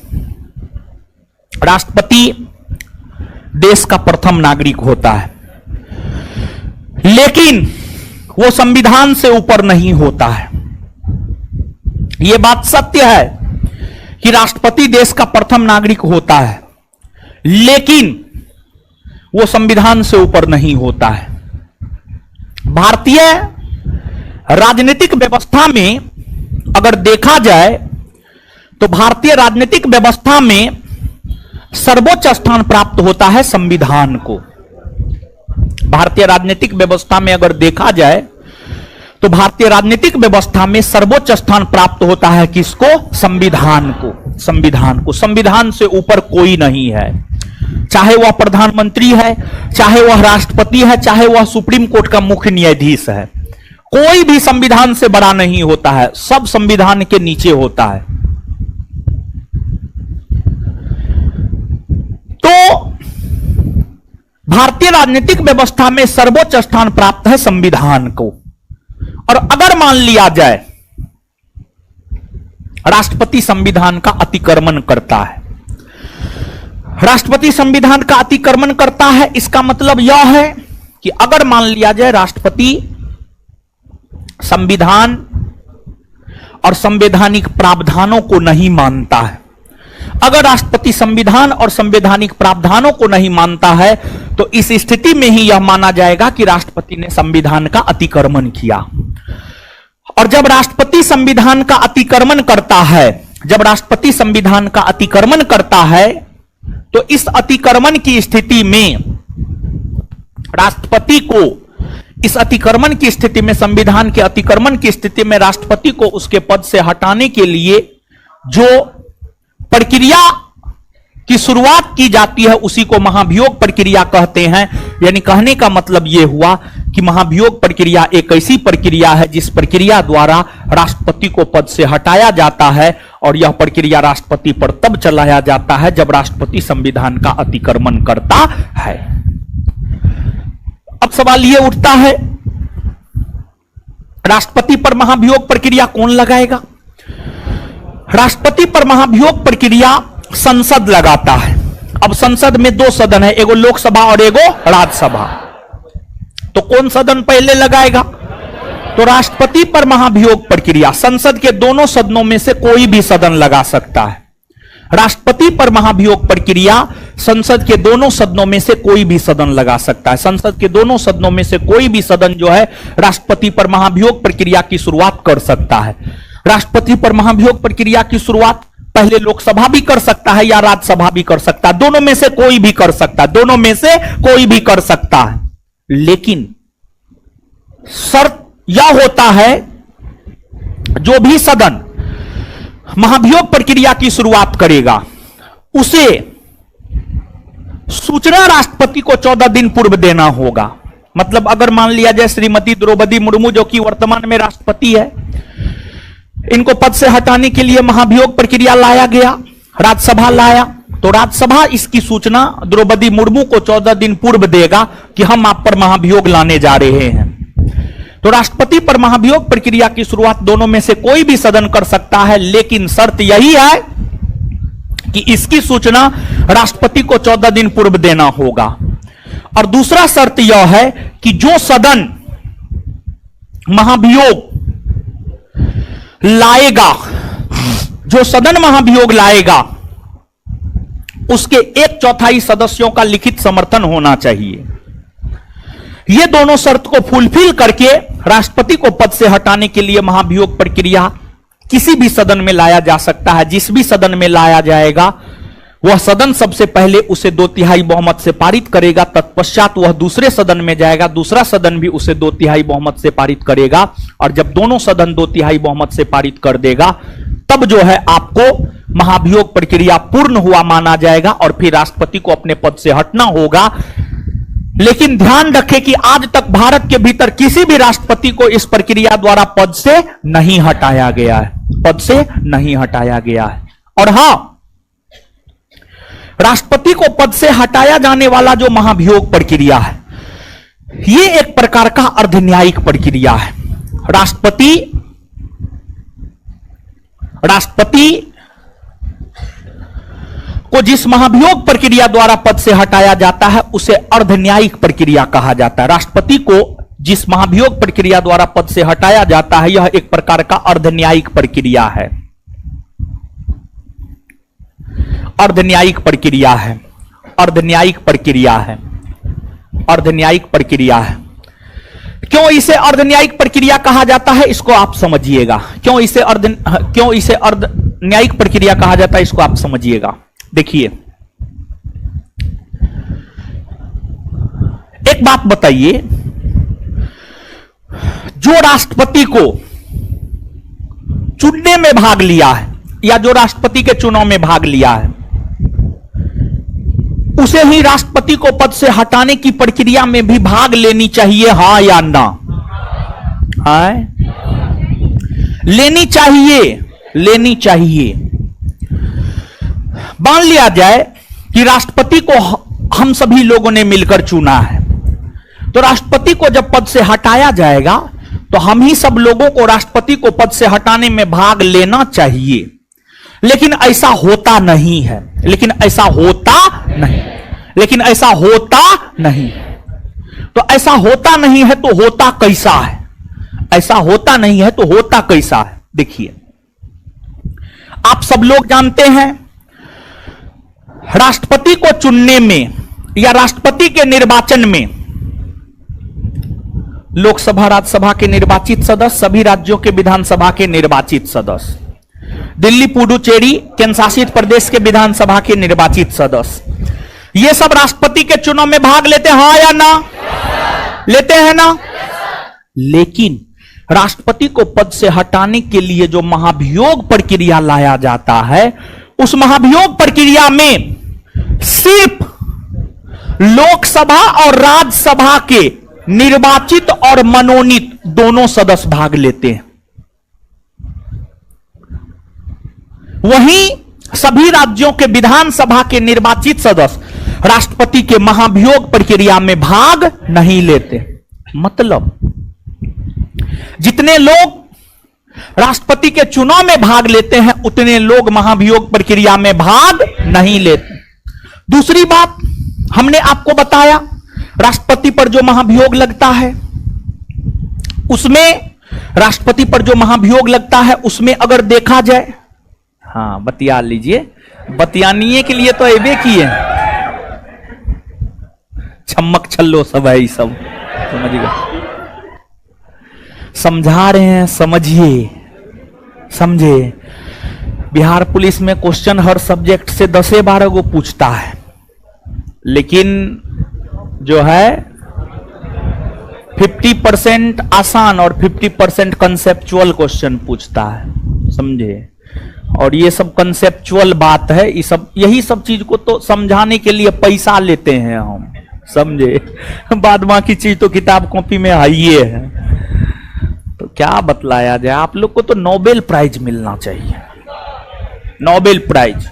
S1: देश का प्रथम नागरिक होता है, लेकिन वो संविधान से ऊपर नहीं होता है। यह बात सत्य है कि राष्ट्रपति देश का प्रथम नागरिक होता है, लेकिन वो संविधान से ऊपर नहीं होता है। भारतीय राजनीतिक व्यवस्था में अगर देखा जाए तो भारतीय राजनीतिक व्यवस्था में सर्वोच्च स्थान प्राप्त होता है संविधान को। भारतीय राजनीतिक व्यवस्था में अगर देखा जाए तो भारतीय राजनीतिक व्यवस्था में सर्वोच्च स्थान प्राप्त होता है किसको? संविधान को। संविधान को, संविधान से ऊपर कोई नहीं है, चाहे वह प्रधानमंत्री है, चाहे वह राष्ट्रपति है, चाहे वह सुप्रीम कोर्ट का मुख्य न्यायाधीश है, कोई भी संविधान से बड़ा नहीं होता है, सब संविधान के नीचे होता है। तो भारतीय राजनीतिक व्यवस्था में सर्वोच्च स्थान प्राप्त है संविधान को। और अगर मान लिया जाए राष्ट्रपति संविधान का अतिक्रमण करता है, राष्ट्रपति संविधान का अतिक्रमण करता है, इसका मतलब यह है कि अगर मान लिया जाए राष्ट्रपति संविधान और संवैधानिक प्रावधानों को नहीं मानता है, अगर राष्ट्रपति संविधान और संवैधानिक प्रावधानों को नहीं मानता है, तो इस स्थिति में ही यह माना जाएगा कि राष्ट्रपति ने संविधान का अतिक्रमण किया। और जब राष्ट्रपति संविधान का अतिक्रमण करता है, जब राष्ट्रपति संविधान का अतिक्रमण करता है, तो इस अतिक्रमण की स्थिति में राष्ट्रपति को, इस अतिक्रमण की स्थिति में, संविधान के अतिक्रमण की स्थिति में राष्ट्रपति को उसके पद से हटाने के लिए जो प्रक्रिया की शुरुआत की जाती है उसी को महाभियोग प्रक्रिया कहते हैं। यानी कहने का मतलब यह हुआ कि महाभियोग प्रक्रिया एक ऐसी प्रक्रिया है जिस प्रक्रिया द्वारा राष्ट्रपति को पद से हटाया जाता है, और यह प्रक्रिया राष्ट्रपति पर तब चलाया जाता है जब राष्ट्रपति संविधान का अतिक्रमण करता है। अब सवाल यह उठता है, राष्ट्रपति पर महाभियोग प्रक्रिया कौन लगाएगा? राष्ट्रपति पर महाभियोग प्रक्रिया संसद लगाता है। अब संसद में दो सदन है, एगो लोकसभा और एगो राज्यसभा। तो कौन सदन पहले लगाएगा? तो राष्ट्रपति पर महाभियोग प्रक्रिया संसद के दोनों सदनों में से कोई भी सदन लगा सकता है। राष्ट्रपति पर महाभियोग प्रक्रिया संसद के दोनों सदनों में से कोई भी सदन लगा सकता है। संसद के दोनों सदनों में से कोई भी सदन जो है राष्ट्रपति पर महाभियोग प्रक्रिया की शुरुआत कर सकता है। राष्ट्रपति पर महाभियोग प्रक्रिया की शुरुआत पहले लोकसभा भी कर सकता है या राज्यसभा भी कर सकता है, दोनों में से कोई भी कर सकता है, दोनों में से कोई भी कर सकता है। लेकिन शर्त यह होता है, जो भी सदन महाभियोग प्रक्रिया की शुरुआत करेगा उसे सूचना राष्ट्रपति को 14 दिन पूर्व देना होगा। मतलब अगर मान लिया जाए श्रीमती द्रौपदी मुर्मू जो कि वर्तमान में राष्ट्रपति है, इनको पद से हटाने के लिए महाभियोग प्रक्रिया लाया गया, राज्यसभा लाया, तो राज्यसभा इसकी सूचना द्रौपदी मुर्मू को 14 दिन पूर्व देगा कि हम आप पर महाभियोग लाने जा रहे हैं। तो राष्ट्रपति पर महाभियोग प्रक्रिया की शुरुआत दोनों में से कोई भी सदन कर सकता है, लेकिन शर्त यही है कि इसकी सूचना राष्ट्रपति को 14 दिन पूर्व देना होगा। और दूसरा शर्त यह है कि जो सदन महाभियोग लाएगा, जो सदन महाभियोग लाएगा, उसके 1/4 सदस्यों का लिखित समर्थन होना चाहिए। ये दोनों शर्त को फुलफिल करके राष्ट्रपति को पद से हटाने के लिए महाभियोग प्रक्रिया किसी भी सदन में लाया जा सकता है। जिस भी सदन में लाया जाएगा वह सदन सबसे पहले उसे 2/3 बहुमत से पारित करेगा, तत्पश्चात वह दूसरे सदन में जाएगा, दूसरा सदन भी उसे 2/3 बहुमत से पारित करेगा, और जब दोनों सदन 2/3 बहुमत से पारित कर देगा तब जो है आपको महाभियोग प्रक्रिया पूर्ण हुआ माना जाएगा और फिर राष्ट्रपति को अपने पद से हटना होगा। लेकिन ध्यान रखें कि आज तक भारत के भीतर किसी भी राष्ट्रपति को इस प्रक्रिया द्वारा पद से नहीं हटाया गया है, पद से नहीं हटाया गया है। और हां, राष्ट्रपति को पद से हटाया जाने वाला जो महाभियोग प्रक्रिया है, यह एक प्रकार का अर्धन्यायिक प्रक्रिया है। राष्ट्रपति को जिस महाभियोग प्रक्रिया द्वारा पद से हटाया जाता है उसे अर्धन्यायिक प्रक्रिया कहा जाता है। राष्ट्रपति को जिस महाभियोग प्रक्रिया द्वारा पद से हटाया जाता है यह एक प्रकार का अर्धन्यायिक प्रक्रिया है, अर्धन्यायिक प्रक्रिया है, अर्धन्यायिक प्रक्रिया है, अर्धन्यायिक प्रक्रिया है। क्यों इसे अर्धन्यायिक प्रक्रिया कहा जाता है इसको आप समझिएगा। क्यों इसे अर्धन्यायिक प्रक्रिया कहा जाता है इसको आप समझिएगा। देखिए, एक बात बताइए, जो राष्ट्रपति को चुनने में भाग लिया है या जो राष्ट्रपति के चुनाव में भाग लिया है उसे ही राष्ट्रपति को पद से हटाने की प्रक्रिया में भी भाग लेनी चाहिए, हां या ना? हां, लेनी चाहिए, लेनी चाहिए। मान लिया जाए कि राष्ट्रपति को हम सभी लोगों ने मिलकर चुना है, तो राष्ट्रपति को जब पद से हटाया जाएगा तो हम ही सब लोगों को राष्ट्रपति को पद से हटाने में भाग लेना चाहिए। लेकिन ऐसा होता नहीं है, लेकिन ऐसा होता नहीं, लेकिन ऐसा होता नहीं। तो ऐसा होता नहीं है तो होता कैसा है? ऐसा होता नहीं है तो होता कैसा है? देखिए, आप सब लोग जानते हैं राष्ट्रपति को चुनने में या राष्ट्रपति के निर्वाचन में लोकसभा राज्यसभा के निर्वाचित सदस्य, सभी राज्यों के विधानसभा के निर्वाचित सदस्य, दिल्ली पुडुचेरी केंद्र शासित प्रदेश के विधानसभा के निर्वाचित सदस्य, ये सब राष्ट्रपति के चुनाव में भाग लेते हैं, हाँ या ना? लेते हैं ना? लेकिन राष्ट्रपति को पद से हटाने के लिए जो महाभियोग प्रक्रिया लाया जाता है, उस महाभियोग प्रक्रिया में सिर्फ लोकसभा और राज्यसभा के निर्वाचित और मनोनीत दोनों सदस्य भाग लेते हैं। वहीं सभी राज्यों के विधानसभा के निर्वाचित सदस्य राष्ट्रपति के महाभियोग प्रक्रिया में भाग नहीं लेते। मतलब जितने लोग राष्ट्रपति के चुनाव में भाग लेते हैं, उतने लोग महाभियोग प्रक्रिया में भाग नहीं लेते। दूसरी बात, हमने आपको बताया राष्ट्रपति पर जो महाभियोग लगता है, उसमें राष्ट्रपति पर जो महाभियोग लगता है उसमें अगर देखा जाए, हाँ बतिया लीजिए, बतियानिए के लिए तो ऐबे किए, छम्मक छल्लो सब है, सब समझिएगा, समझा रहे हैं, समझिए, समझे। बिहार पुलिस में क्वेश्चन हर सब्जेक्ट से 10-12 गो पूछता है, लेकिन जो है 50% आसान और 50% कंसेप्चुअल क्वेश्चन पूछता है, समझे। और ये सब कंसेप्चुअल बात है, ये सब, यही सब चीज को तो समझाने के लिए पैसा लेते हैं हम, समझे। बाद बाकी चीज तो किताब कॉपी में आइए है। तो क्या बतलाया जाए, आप लोग को तो नोबेल प्राइज मिलना चाहिए, नोबेल प्राइज।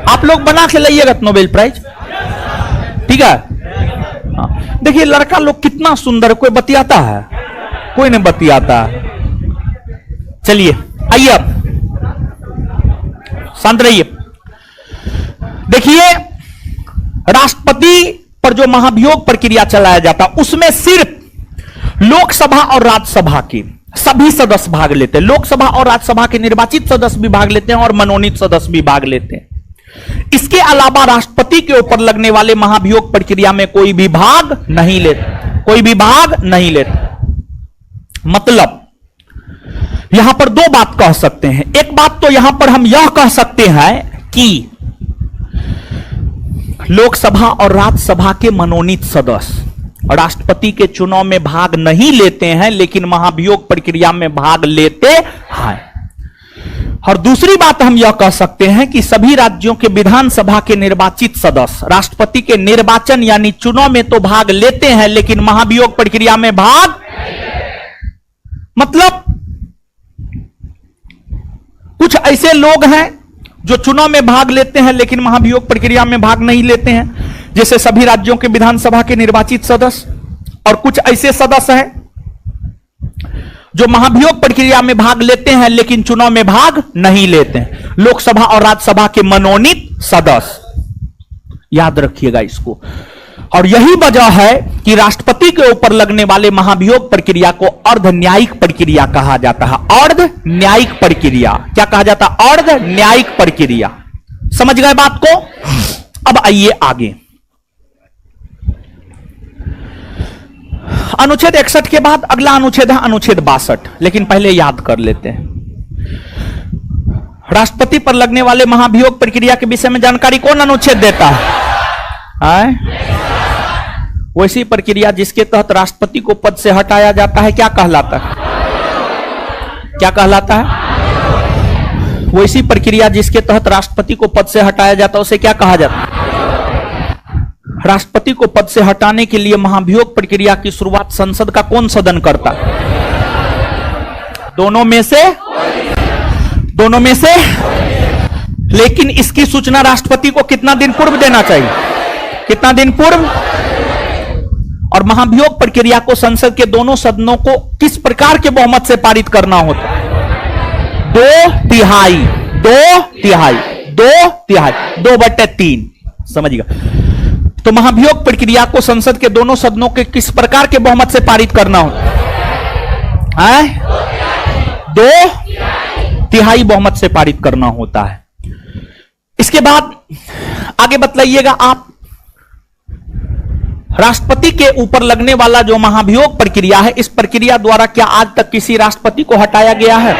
S1: आप लोग बना के लाइएगा नोबेल प्राइज, ठीक है। हाँ। देखिए लड़का लोग कितना सुंदर, कोई बतियाता है? कोई नहीं बतियाता। चलिए आइए, अब शांत रहिए। देखिए राष्ट्रपति पर जो महाभियोग प्रक्रिया चलाया जाता, उसमें सिर्फ लोकसभा और राज्यसभा के सभी सदस्य भाग लेते हैं। लोकसभा और राज्यसभा के निर्वाचित सदस्य भी भाग लेते हैं और मनोनीत सदस्य भी भाग लेते हैं। इसके अलावा राष्ट्रपति के ऊपर लगने वाले महाभियोग प्रक्रिया में कोई भी भाग नहीं लेता, कोई भी भाग नहीं लेता। मतलब यहां पर दो बात कह सकते हैं। एक बात तो यहां पर हम यह कह सकते हैं कि लोकसभा और राज्यसभा के मनोनीत सदस्य राष्ट्रपति के चुनाव में भाग नहीं लेते हैं, लेकिन महाभियोग प्रक्रिया में भाग लेते हैं। और दूसरी बात हम यह कह सकते हैं कि सभी राज्यों के विधानसभा के निर्वाचित सदस्य राष्ट्रपति के निर्वाचन यानी चुनाव में तो भाग लेते हैं, लेकिन महाभियोग प्रक्रिया में भाग, मतलब कुछ ऐसे लोग हैं जो चुनाव में भाग लेते हैं लेकिन महाभियोग प्रक्रिया में भाग नहीं लेते हैं, जैसे सभी राज्यों के विधानसभा के निर्वाचित सदस्य। और कुछ ऐसे सदस्य हैं जो महाभियोग प्रक्रिया में भाग लेते हैं लेकिन चुनाव में भाग नहीं लेते हैं, लोकसभा और राज्यसभा के मनोनीत सदस्य। याद रखिएगा इसको। और यही वजह है कि राष्ट्रपति के ऊपर लगने वाले महाभियोग प्रक्रिया को अर्ध न्यायिक प्रक्रिया कहा जाता है। अर्ध न्यायिक प्रक्रिया क्या कहा जाता है? अर्ध न्यायिक प्रक्रिया। समझ गए बात को? अब आइए आगे। अनुच्छेद 61 के बाद अगला अनुच्छेद है अनुच्छेद 62, लेकिन पहले याद कर लेते हैं। राष्ट्रपति पर लगने वाले महाभियोग प्रक्रिया के विषय में जानकारी कौन अनुच्छेद देता है? वैसी प्रक्रिया जिसके तहत राष्ट्रपति को पद से हटाया जाता है क्या कहलाता है? क्या कहलाता है? वैसी प्रक्रिया जिसके तहत राष्ट्रपति को पद से हटाया जाता है उसे क्या कहा जाता है? राष्ट्रपति को पद से हटाने के लिए महाभियोग प्रक्रिया की शुरुआत संसद का कौन सदन करता है? दोनों में से, दोनों में से। लेकिन इसकी सूचना राष्ट्रपति को कितना दिन पूर्व देना चाहिए? कितना दिन पूर्व? और महाभियोग प्रक्रिया को संसद के दोनों सदनों को किस प्रकार के बहुमत से पारित करना होता है? 2/3, 2/3, 2/3, 2/3। समझिएगा। तो महाभियोग प्रक्रिया को संसद के दोनों सदनों के किस प्रकार के बहुमत से पारित करना हो? 2/3 बहुमत से पारित करना होता है। इसके बाद आगे बतलाइएगा आप, राष्ट्रपति के ऊपर लगने वाला जो महाभियोग प्रक्रिया है, इस प्रक्रिया द्वारा क्या आज तक किसी राष्ट्रपति को हटाया गया है?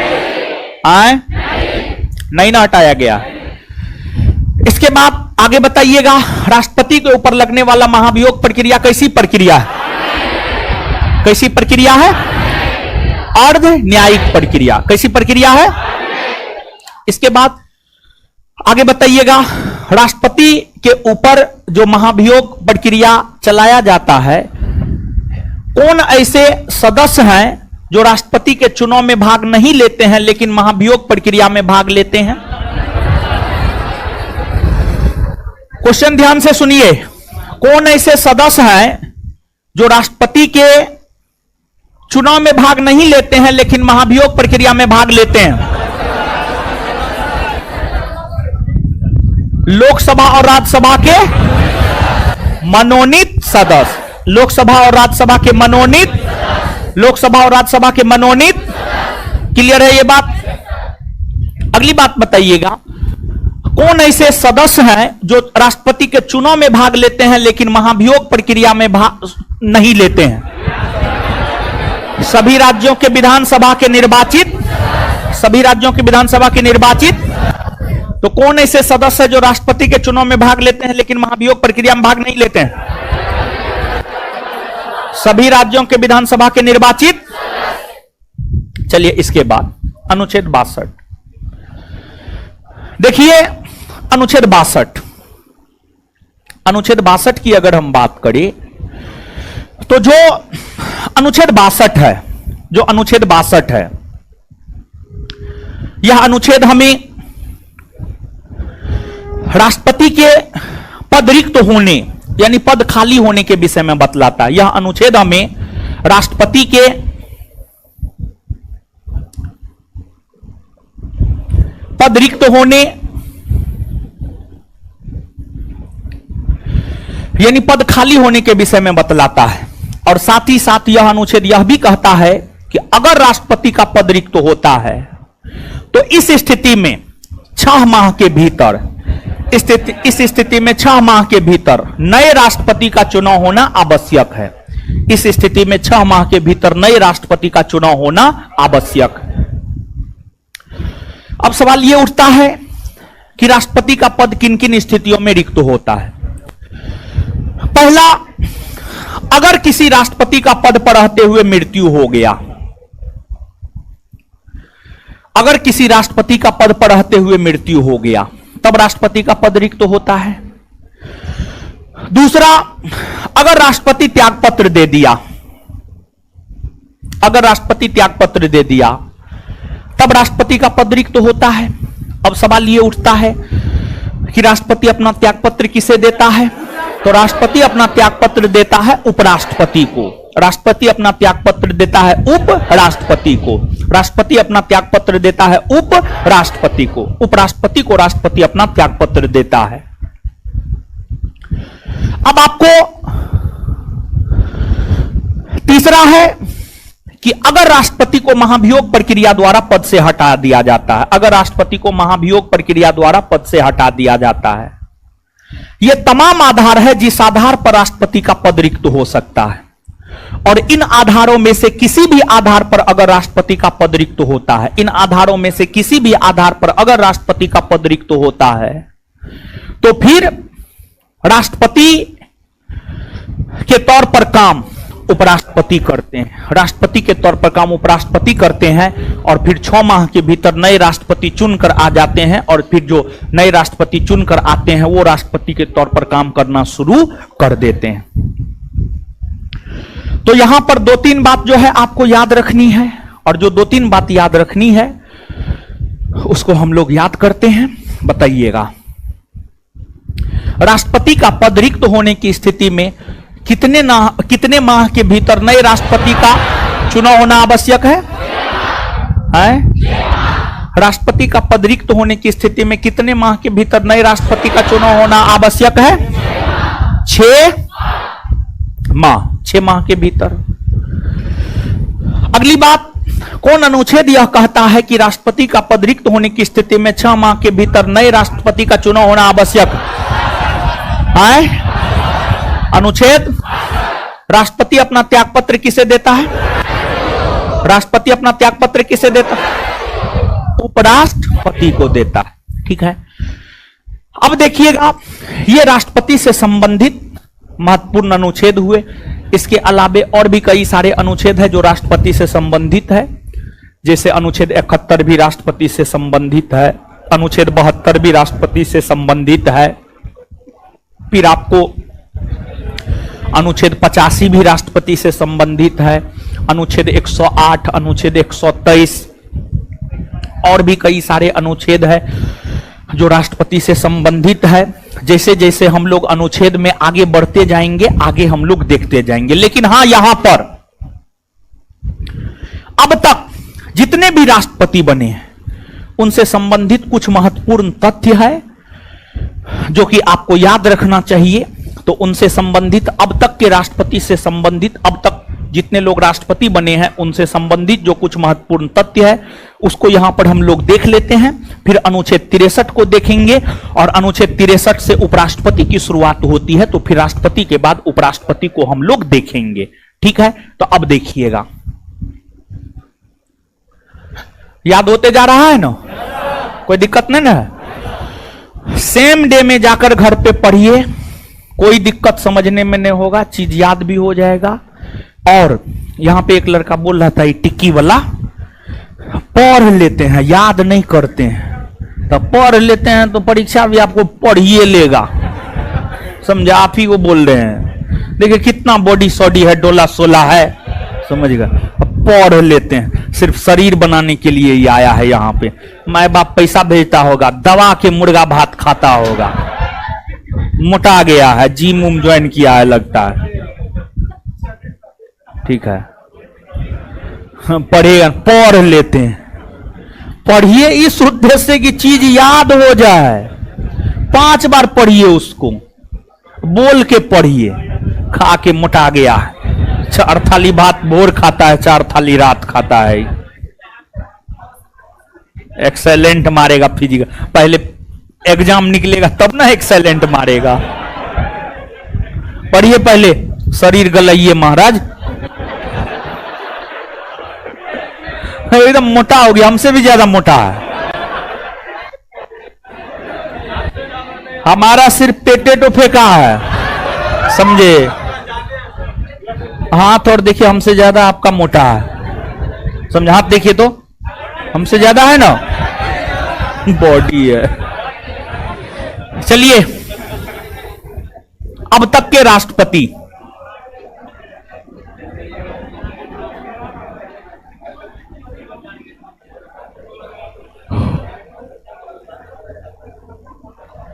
S1: नहीं ना हटाया गया। इसके बाद आगे बताइएगा, राष्ट्रपति के ऊपर लगने वाला महाभियोग प्रक्रिया कैसी प्रक्रिया है? कैसी प्रक्रिया है? अर्ध न्यायिक प्रक्रिया। कैसी प्रक्रिया है? इसके बाद आगे बताइएगा, राष्ट्रपति के ऊपर जो महाभियोग प्रक्रिया चलाया जाता है, कौन ऐसे सदस्य हैं जो राष्ट्रपति के चुनाव में भाग नहीं लेते हैं लेकिन महाभियोग प्रक्रिया में भाग लेते हैं? क्वेश्चन ध्यान से सुनिए। कौन ऐसे सदस्य हैं जो राष्ट्रपति के चुनाव में भाग नहीं लेते हैं लेकिन महाभियोग प्रक्रिया में भाग लेते हैं? लोकसभा और राज्यसभा के मनोनीत सदस्य। लोकसभा और राज्यसभा के मनोनीत, लोकसभा और राज्यसभा के मनोनीत। क्लियर है ये बात? अगली बात बताइएगा, कौन ऐसे सदस्य हैं जो राष्ट्रपति के चुनाव में भाग लेते हैं लेकिन महाभियोग प्रक्रिया में भाग नहीं लेते हैं? सभी राज्यों के विधानसभा के निर्वाचित, सभी राज्यों की विधानसभा के निर्वाचित। तो कौन ऐसे सदस्य जो राष्ट्रपति के चुनाव में भाग लेते हैं लेकिन महाभियोग प्रक्रिया में भाग नहीं लेते हैं? सभी राज्यों के विधानसभा के निर्वाचित। चलिए इसके बाद अनुच्छेद 62 देखिए। अनुच्छेद 62, अनुच्छेद 62 की अगर हम बात करें तो जो अनुच्छेद 62 है, जो अनुच्छेद 62 है, यह अनुच्छेद हमें राष्ट्रपति के पद रिक्त होने यानी पद खाली होने के विषय में बतलाता है। यह अनुच्छेद हमें राष्ट्रपति के पद रिक्त होने यानी पद खाली होने के विषय में बतलाता है। और साथ ही साथ यह अनुच्छेद यह भी कहता है कि अगर राष्ट्रपति का पद रिक्त होता है तो इस स्थिति में 6 माह के भीतर, इस स्थिति में 6 माह के भीतर नए राष्ट्रपति का चुनाव होना आवश्यक है। इस स्थिति में 6 माह के भीतर नए राष्ट्रपति का चुनाव होना आवश्यक है। अब सवाल यह उठता है कि राष्ट्रपति का पद किन किन स्थितियों में रिक्त होता है। पहला, अगर किसी राष्ट्रपति का पद पर रहते हुए मृत्यु हो गया, अगर किसी राष्ट्रपति का पद पर रहते हुए मृत्यु हो गया तब राष्ट्रपति का पद रिक्त होता है। दूसरा, अगर राष्ट्रपति त्यागपत्र दे दिया, अगर राष्ट्रपति त्यागपत्र दे दिया तब राष्ट्रपति का पद रिक्त होता है। अब सवाल यह उठता है कि राष्ट्रपति अपना त्यागपत्र किसे देता है? तो राष्ट्रपति अपना त्यागपत्र देता है उपराष्ट्रपति को। राष्ट्रपति अपना त्यागपत्र देता है उपराष्ट्रपति को। राष्ट्रपति अपना त्यागपत्र देता है उपराष्ट्रपति को। उपराष्ट्रपति को राष्ट्रपति अपना त्यागपत्र देता है। अब आपको तीसरा है कि अगर राष्ट्रपति को महाभियोग प्रक्रिया द्वारा पद से हटा दिया जाता है, अगर राष्ट्रपति को महाभियोग प्रक्रिया द्वारा पद से हटा दिया जाता है, ये तमाम आधार है जिस आधार पर राष्ट्रपति का पद रिक्त हो सकता है। और इन आधारों में से किसी भी आधार पर अगर राष्ट्रपति का पद रिक्त होता है, इन आधारों में से किसी भी आधार पर अगर राष्ट्रपति का पद रिक्त होता है तो फिर राष्ट्रपति के तौर पर काम उपराष्ट्रपति करते हैं। राष्ट्रपति के तौर पर काम उपराष्ट्रपति करते हैं और फिर 6 माह के भीतर नए राष्ट्रपति चुनकर आ जाते हैं और फिर जो नए राष्ट्रपति चुनकर आते हैं वो राष्ट्रपति के तौर पर काम करना शुरू कर देते हैं। तो यहां पर 2-3 बात जो है आपको याद रखनी है और जो 2-3 बात याद रखनी है उसको हम लोग याद करते हैं। बताइएगा, राष्ट्रपति का पद रिक्त होने की स्थिति में कितने माह के भीतर नए राष्ट्रपति का चुनाव होना आवश्यक है? राष्ट्रपति का पद रिक्त होने की स्थिति में कितने माह के भीतर नए राष्ट्रपति का चुनाव होना आवश्यक है? 6 माह। 6 माह के भीतर। अगली बात, कौन अनुच्छेद यह कहता है कि राष्ट्रपति का पद रिक्त होने की स्थिति में 6 माह के भीतर नए राष्ट्रपति का चुनाव होना आवश्यक है? अनुच्छेद। राष्ट्रपति अपना त्यागपत्र किसे देता है? राष्ट्रपति अपना त्यागपत्र किसे देता है? उपराष्ट्रपति को देता है। ठीक है। अब देखिएगा, ये राष्ट्रपति से संबंधित महत्वपूर्ण अनुच्छेद हुए। इसके अलावे और भी कई सारे अनुच्छेद हैं जो राष्ट्रपति से संबंधित है। जैसे अनुच्छेद 71 भी राष्ट्रपति से संबंधित है, अनुच्छेद 72 भी राष्ट्रपति से संबंधित है, फिर आपको अनुच्छेद 85 भी राष्ट्रपति से संबंधित है, अनुच्छेद 108, अनुच्छेद 123 और भी कई सारे अनुच्छेद है जो राष्ट्रपति से संबंधित है। जैसे जैसे हम लोग अनुच्छेद में आगे बढ़ते जाएंगे, आगे हम लोग देखते जाएंगे। लेकिन हां, यहां पर अब तक जितने भी राष्ट्रपति बने हैं उनसे संबंधित कुछ महत्वपूर्ण तथ्य है जो कि आपको याद रखना चाहिए। तो उनसे संबंधित, अब तक के राष्ट्रपति से संबंधित, अब तक जितने लोग राष्ट्रपति बने हैं उनसे संबंधित जो कुछ महत्वपूर्ण तथ्य है उसको यहां पर हम लोग देख लेते हैं। फिर अनुच्छेद 63 को देखेंगे और अनुच्छेद 63 से उपराष्ट्रपति की शुरुआत होती है, तो फिर राष्ट्रपति के बाद उपराष्ट्रपति को हम लोग देखेंगे। ठीक है। तो अब देखिएगा, याद होते जा रहा है ना, कोई दिक्कत नहीं ना? सेम डे में जाकर घर पे पढ़िए, कोई दिक्कत समझने में नहीं होगा, चीज याद भी हो जाएगा। और यहां पे एक लड़का बोल रहा था, ये टिक्की वाला, पढ़ लेते हैं, याद नहीं करते हैं। तो पढ़ लेते हैं तो परीक्षा भी आपको पढ़िए लेगा, समझा? आप ही वो बोल रहे हैं। देखिए कितना बॉडी सॉडी है, डोला सोला है, समझिएगा। पढ़ लेते हैं, सिर्फ शरीर बनाने के लिए ही आया है यहाँ पे। माँ बाप पैसा भेजता होगा, दवा के मुर्गा भात खाता होगा, मोटा गया है, जिम उम ज्वाइन किया है लगता है। ठीक है, पढ़ेगा, पढ़ लेते हैं। पढ़िए इस उद्देश्य की चीज याद हो जाए। 5 बार पढ़िए उसको, बोल के पढ़िए। खा के मोटा गया है, 4 थाली भात भोर खाता है, 4 थाली रात खाता है। एक्सेलेंट मारेगा फिजिकल, पहले एग्जाम निकलेगा तब ना एक्सेलेंट मारेगा। पढ़िए पहले, शरीर गलाइए महाराज। एकदम मोटा हो गया, हमसे भी ज्यादा मोटा है। हमारा सिर्फ पेटे तो फेंका है, समझे? हाथ और देखिए, हमसे ज्यादा आपका मोटा है, समझे? हाथ देखिए तो हमसे ज्यादा है ना, बॉडी है। चलिए, अब तक के राष्ट्रपति,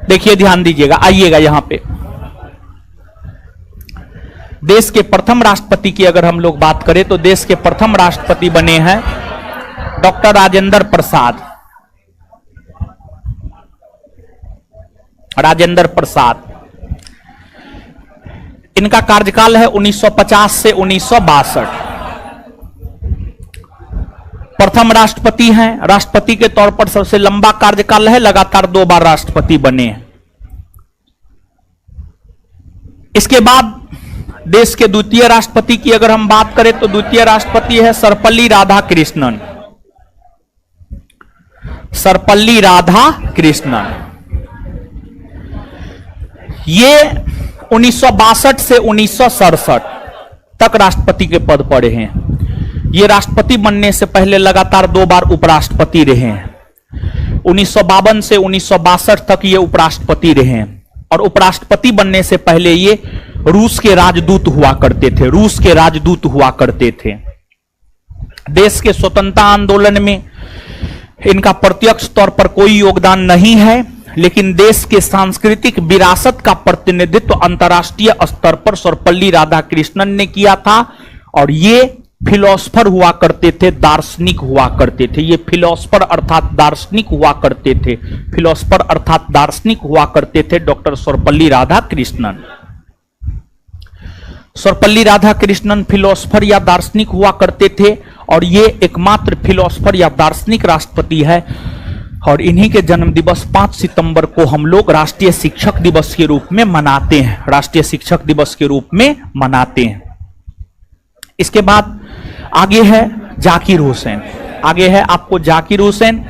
S1: देखिए ध्यान दीजिएगा, आइएगा यहां पे। देश के प्रथम राष्ट्रपति की अगर हम लोग बात करें तो देश के प्रथम राष्ट्रपति बने हैं डॉक्टर राजेंद्र प्रसाद। राजेंद्र प्रसाद, इनका कार्यकाल है 1950 से 1962। प्रथम राष्ट्रपति हैं, राष्ट्रपति के तौर पर सबसे लंबा कार्यकाल है, लगातार 2 बार राष्ट्रपति बने हैं। इसके बाद देश के द्वितीय राष्ट्रपति की अगर हम बात करें तो द्वितीय राष्ट्रपति है सर्वपल्ली राधाकृष्णन। सर्वपल्ली राधाकृष्णन, ये 1962 से 1967 तक राष्ट्रपति के पद पर रहे हैं। ये राष्ट्रपति बनने से पहले लगातार 2 बार उपराष्ट्रपति रहे हैं। 1952 से 1962 तक ये उपराष्ट्रपति रहे हैं और उपराष्ट्रपति बनने से पहले ये रूस के राजदूत हुआ करते थे। रूस के राजदूत हुआ करते थे। देश के स्वतंत्रता आंदोलन में इनका प्रत्यक्ष तौर पर कोई योगदान नहीं है, लेकिन देश के सांस्कृतिक विरासत का प्रतिनिधित्व अंतर्राष्ट्रीय स्तर पर सर्वपल्ली राधाकृष्णन ने किया था और ये फिलोसफर हुआ करते थे, दार्शनिक हुआ करते थे। ये फिलोसफर अर्थात दार्शनिक हुआ करते थे, फिलोसफर अर्थात दार्शनिक हुआ करते थे डॉक्टर सर्वपल्ली राधाकृष्णन। सर्वपल्ली राधाकृष्णन फिलोसफर या दार्शनिक हुआ करते थे और ये एकमात्र फिलोसफर या दार्शनिक राष्ट्रपति है। और इन्हीं के जन्म दिवस 5 सितंबर को हम लोग राष्ट्रीय शिक्षक दिवस के रूप में मनाते हैं, राष्ट्रीय शिक्षक दिवस के रूप में मनाते हैं। इसके बाद आगे है जाकिर हुसैन, आगे है आपको जाकिर हुसैन।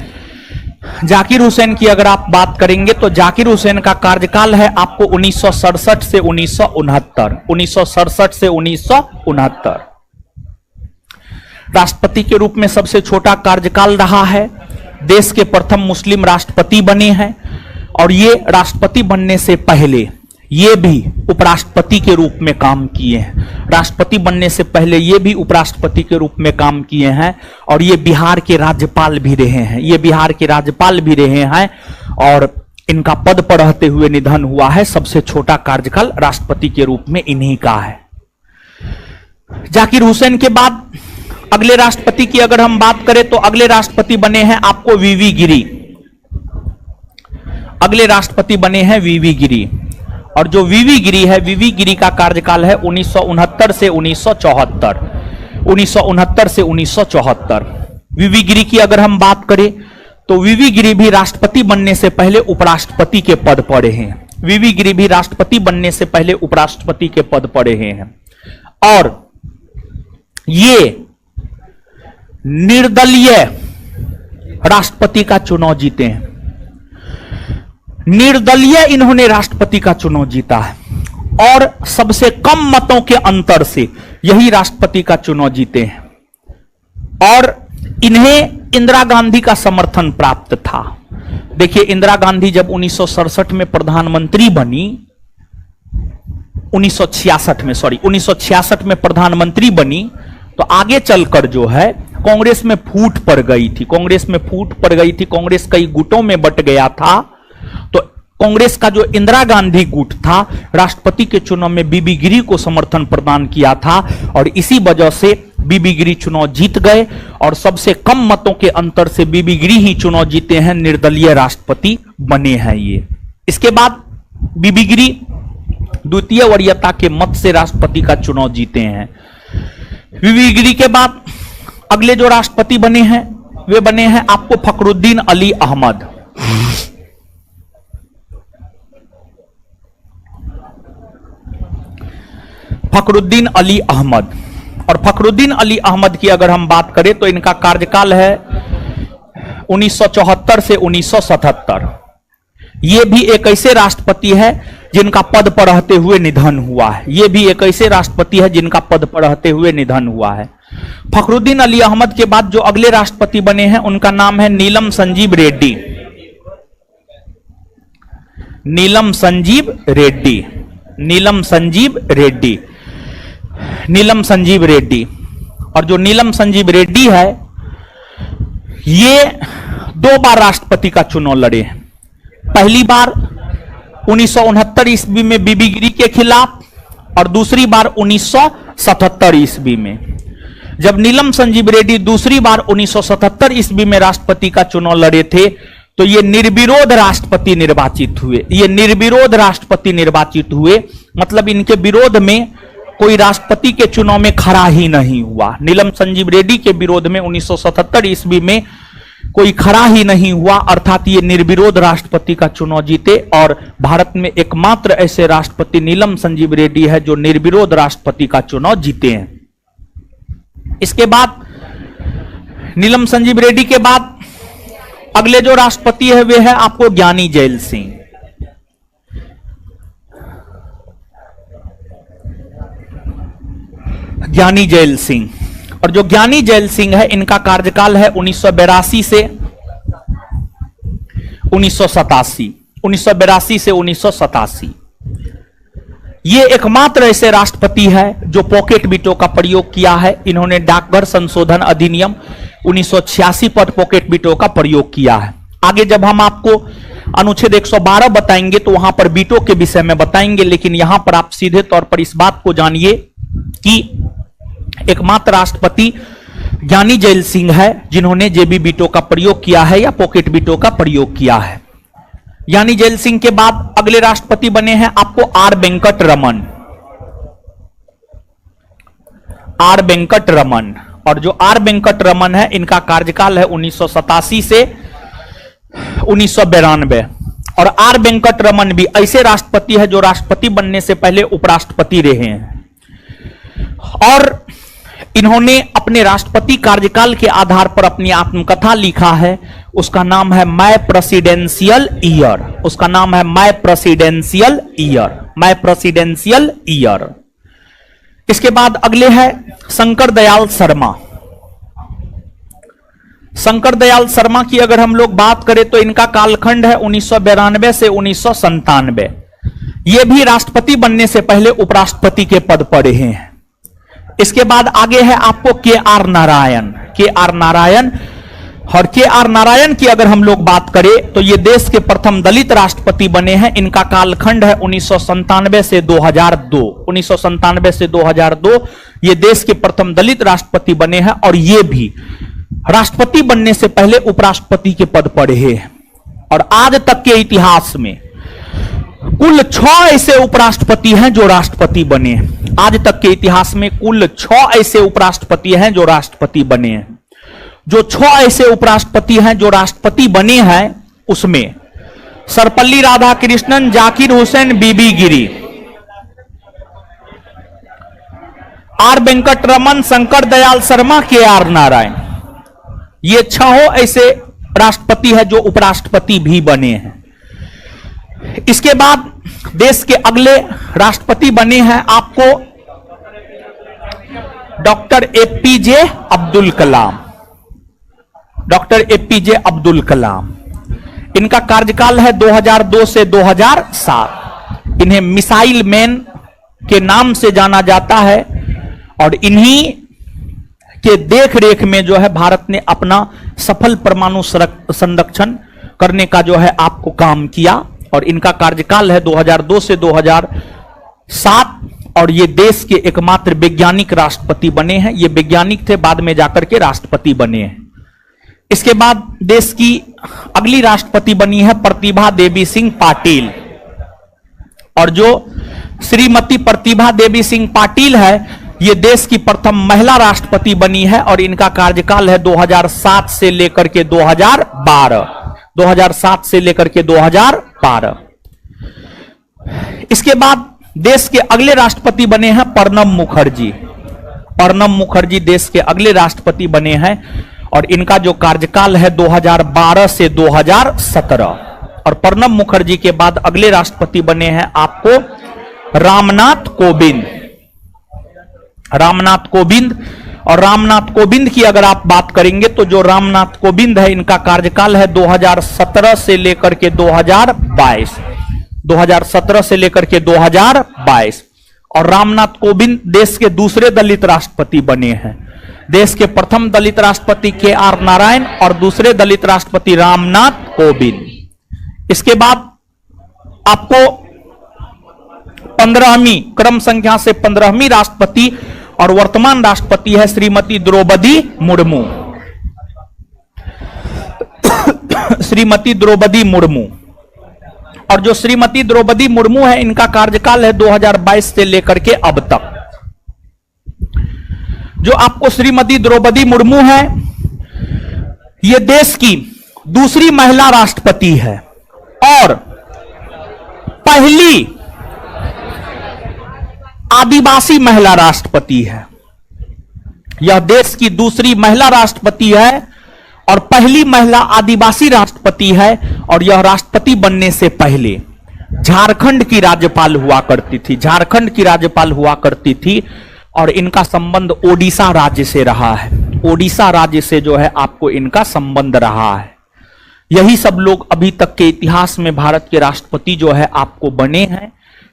S1: जाकिर हुसैन की अगर आप बात करेंगे तो जाकिर हुसैन का कार्यकाल है आपको 1967 से 1969, 1967 से 1969। राष्ट्रपति के रूप में सबसे छोटा कार्यकाल रहा है, देश के प्रथम मुस्लिम राष्ट्रपति बने हैं और ये राष्ट्रपति बनने से पहले ये भी उपराष्ट्रपति के रूप में काम किए हैं। राष्ट्रपति बनने से पहले ये भी उपराष्ट्रपति के रूप में काम किए हैं और ये बिहार के राज्यपाल भी रहे हैं, ये बिहार के राज्यपाल भी रहे हैं और इनका पद पर रहते हुए निधन हुआ है। सबसे छोटा कार्यकाल राष्ट्रपति के रूप में इन्हीं का है। जाकिर हुसैन के बाद अगले राष्ट्रपति की अगर हम बात करें तो अगले राष्ट्रपति बने हैं आपको वीवी गिरी। अगले राष्ट्रपति बने हैं वीवी गिरी और जो वीवी गिरी है, वीवी गिरी का कार्यकाल है 1969 से 1974, 1969 से 1974। वीवी गिरी की अगर हम बात करें तो वीवी गिरी भी राष्ट्रपति बनने से पहले उपराष्ट्रपति के पद पर रहे हैं। वीवी गिरी भी राष्ट्रपति बनने से पहले उपराष्ट्रपति के पद पर रहे हैं और ये निर्दलीय राष्ट्रपति का चुनाव जीते हैं। निर्दलीय इन्होंने राष्ट्रपति का चुनाव जीता है और सबसे कम मतों के अंतर से यही राष्ट्रपति का चुनाव जीते हैं और इन्हें इंदिरा गांधी का समर्थन प्राप्त था। देखिए, इंदिरा गांधी जब 1967 में प्रधानमंत्री बनी, 1966 में प्रधानमंत्री बनी तो आगे चलकर जो है कांग्रेस में फूट पड़ गई थी, कांग्रेस में फूट पड़ गई थी, कांग्रेस कई गुटों में बट गया था। तो कांग्रेस का जो इंदिरा गांधी गुट था राष्ट्रपति के चुनाव में बीबी गिरी को समर्थन प्रदान किया था और इसी वजह से बीबी गिरी चुनाव जीत गए और सबसे कम मतों के अंतर से बीबी गिरी ही चुनाव जीते हैं, निर्दलीय राष्ट्रपति बने हैं ये। इसके बाद बीबी गिरी द्वितीय वरीयता के मत से राष्ट्रपति का चुनाव जीते हैं। बीबी गिरी के बाद अगले जो राष्ट्रपति बने हैं वे बने हैं आपको फखरुद्दीन अली अहमद। फखरुद्दीन अली अहमद और फखरुद्दीन अली अहमद की अगर हम बात करें तो इनका कार्यकाल है 1974 से 1977। ये भी एक ऐसे राष्ट्रपति है जिनका पद पर रहते हुए निधन हुआ है। ये भी एक ऐसे राष्ट्रपति है जिनका पद पर रहते हुए निधन हुआ है। फखरुद्दीन अली अहमद के बाद जो अगले राष्ट्रपति बने हैं उनका नाम है नीलम संजीव रेड्डी। नीलम संजीव रेड्डी, नीलम संजीव रेड्डी, नीलम संजीव रेड्डी। और जो नीलम संजीव रेड्डी है ये 2 बार राष्ट्रपति का चुनाव लड़े हैं। पहली बार 1969 ईस्वी में बीबी गिरी के खिलाफ और दूसरी बार 1977 ईस्वी में। जब नीलम संजीव रेड्डी दूसरी बार 1977 ईस्वी में राष्ट्रपति का चुनाव लड़े थे तो ये निर्विरोध राष्ट्रपति निर्वाचित हुए। ये निर्विरोध राष्ट्रपति निर्वाचित हुए मतलब इनके विरोध में कोई राष्ट्रपति के चुनाव में खड़ा ही नहीं हुआ। नीलम संजीव रेड्डी के विरोध में 1977 ईस्वी में कोई खड़ा ही नहीं हुआ, अर्थात ये निर्विरोध राष्ट्रपति का चुनाव जीते और भारत में एकमात्र ऐसे राष्ट्रपति नीलम संजीव रेड्डी है जो निर्विरोध राष्ट्रपति का चुनाव जीते हैं। इसके बाद नीलम संजीव रेड्डी के बाद अगले जो राष्ट्रपति है वे है आपको ज्ञानी जैल सिंह। ज्ञानी जैल सिंह और जो ज्ञानी जैल सिंह है इनका कार्यकाल है 1982 से 1987, 1982 से 1987। ये एकमात्र ऐसे राष्ट्रपति है जो पॉकेट बिटों का प्रयोग किया है। इन्होंने डाकघर संशोधन अधिनियम 1986 पर पॉकेट बिटों का प्रयोग किया है। आगे जब हम आपको अनुच्छेद 112 बताएंगे तो वहां पर बीटो के विषय में बताएंगे, लेकिन यहां पर आप सीधे तौर पर इस बात को जानिए कि एकमात्र राष्ट्रपति ज्ञानी जैल सिंह है जिन्होंने जेबी बीटो का प्रयोग किया है या पॉकेट बीटो का प्रयोग किया है। ज्ञानी जैल सिंह के बाद अगले राष्ट्रपति बने हैं आपको आर वेंकट रमन। आर वेंकट रमन, और जो आर वेंकट रमन है इनका कार्यकाल है 1987 से 1992। और आर वेंकट रमन भी ऐसे राष्ट्रपति है जो राष्ट्रपति बनने से पहले उपराष्ट्रपति रहे हैं, और इन्होंने अपने राष्ट्रपति कार्यकाल के आधार पर अपनी आत्मकथा लिखा है। उसका नाम है माय प्रेसिडेंशियल ईयर। उसका नाम है my presidential year, my presidential year. इसके बाद अगले है शंकर दयाल शर्मा। शंकर दयाल शर्मा की अगर हम लोग बात करें तो इनका कालखंड है 1992 से 1997। ये भी राष्ट्रपति बनने से पहले उपराष्ट्रपति के पद पर रहे हैं। इसके बाद आगे है आपको के आर नारायण। के आर नारायण, और के आर नारायण की अगर हम लोग बात करें तो ये देश के प्रथम दलित राष्ट्रपति बने हैं। इनका कालखंड है 1997 से 2002। 1997 से 2002 ये देश के प्रथम दलित राष्ट्रपति बने हैं, और ये भी राष्ट्रपति बनने से पहले उपराष्ट्रपति के पद पर रहे हैं। और आज तक के इतिहास में कुल 6 ऐसे उपराष्ट्रपति हैं जो राष्ट्रपति बने हैं। आज तक के इतिहास में कुल 6 ऐसे उपराष्ट्रपति हैं जो राष्ट्रपति बने हैं। जो 6 ऐसे उपराष्ट्रपति हैं जो राष्ट्रपति बने हैं उसमें सर्वपल्ली राधाकृष्णन, जाकिर हुसैन, बीबी गिरी, आर वेंकट रमन, शंकर दयाल शर्मा, के आर नारायण, ये 6 ऐसे राष्ट्रपति हैं जो उपराष्ट्रपति भी बने हैं। इसके बाद देश के अगले राष्ट्रपति बने हैं आपको doctor APJ Abdul Kalam. Doctor APJ Abdul Kalam, इनका कार्यकाल है 2002 से 2007। इन्हें मिसाइल मैन के नाम से जाना जाता है, और इन्हीं के देख रेख में जो है भारत ने अपना सफल परमाणु संरक्षण करने का जो है आपको काम किया। और इनका कार्यकाल है 2002 से 2007, और ये देश के एकमात्र वैज्ञानिक राष्ट्रपति बने हैं। ये वैज्ञानिक थे, बाद में जाकर के राष्ट्रपति बने हैं। इसके बाद देश की अगली राष्ट्रपति बनी है प्रतिभा देवी सिंह पाटिल, और जो श्रीमती प्रतिभा देवी सिंह पाटिल है ये देश की प्रथम महिला राष्ट्रपति बनी है, और इनका कार्यकाल है 2007 से लेकर के 2012। 2007 से लेकर के 2012। इसके बाद देश के अगले राष्ट्रपति बने हैं प्रणब मुखर्जी। प्रणब मुखर्जी देश के अगले राष्ट्रपति बने हैं, और इनका जो कार्यकाल है 2012 से 2017। और प्रणब मुखर्जी के बाद अगले राष्ट्रपति बने हैं आपको रामनाथ कोविंद। रामनाथ कोविंद, और रामनाथ कोविंद की अगर आप बात करेंगे तो जो रामनाथ कोविंद है इनका कार्यकाल है 2017 से लेकर के 2022। 2017 से लेकर के 2022। और रामनाथ कोविंद देश के दूसरे दलित राष्ट्रपति बने हैं। देश के प्रथम दलित राष्ट्रपति के आर नारायण और दूसरे दलित राष्ट्रपति रामनाथ कोविंद। इसके बाद आपको 15वीं क्रम संख्या से 15वीं राष्ट्रपति और वर्तमान राष्ट्रपति है श्रीमती द्रौपदी मुर्मू। श्रीमती द्रौपदी मुर्मू, और जो श्रीमती द्रौपदी मुर्मू है इनका कार्यकाल है 2022 से लेकर के अब तक। जो आपको श्रीमती द्रौपदी मुर्मू है ये देश की दूसरी महिला राष्ट्रपति है और पहली आदिवासी महिला राष्ट्रपति है। यह देश की दूसरी महिला राष्ट्रपति है और पहली महिला आदिवासी राष्ट्रपति है, और यह राष्ट्रपति बनने से पहले झारखंड की राज्यपाल हुआ करती थी। झारखंड की राज्यपाल हुआ करती थी, और इनका संबंध ओडिशा राज्य से रहा है। ओडिशा राज्य से जो है आपको इनका संबंध रहा है। यही सब लोग अभी तक के इतिहास में भारत के राष्ट्रपति जो है आपको बने हैं।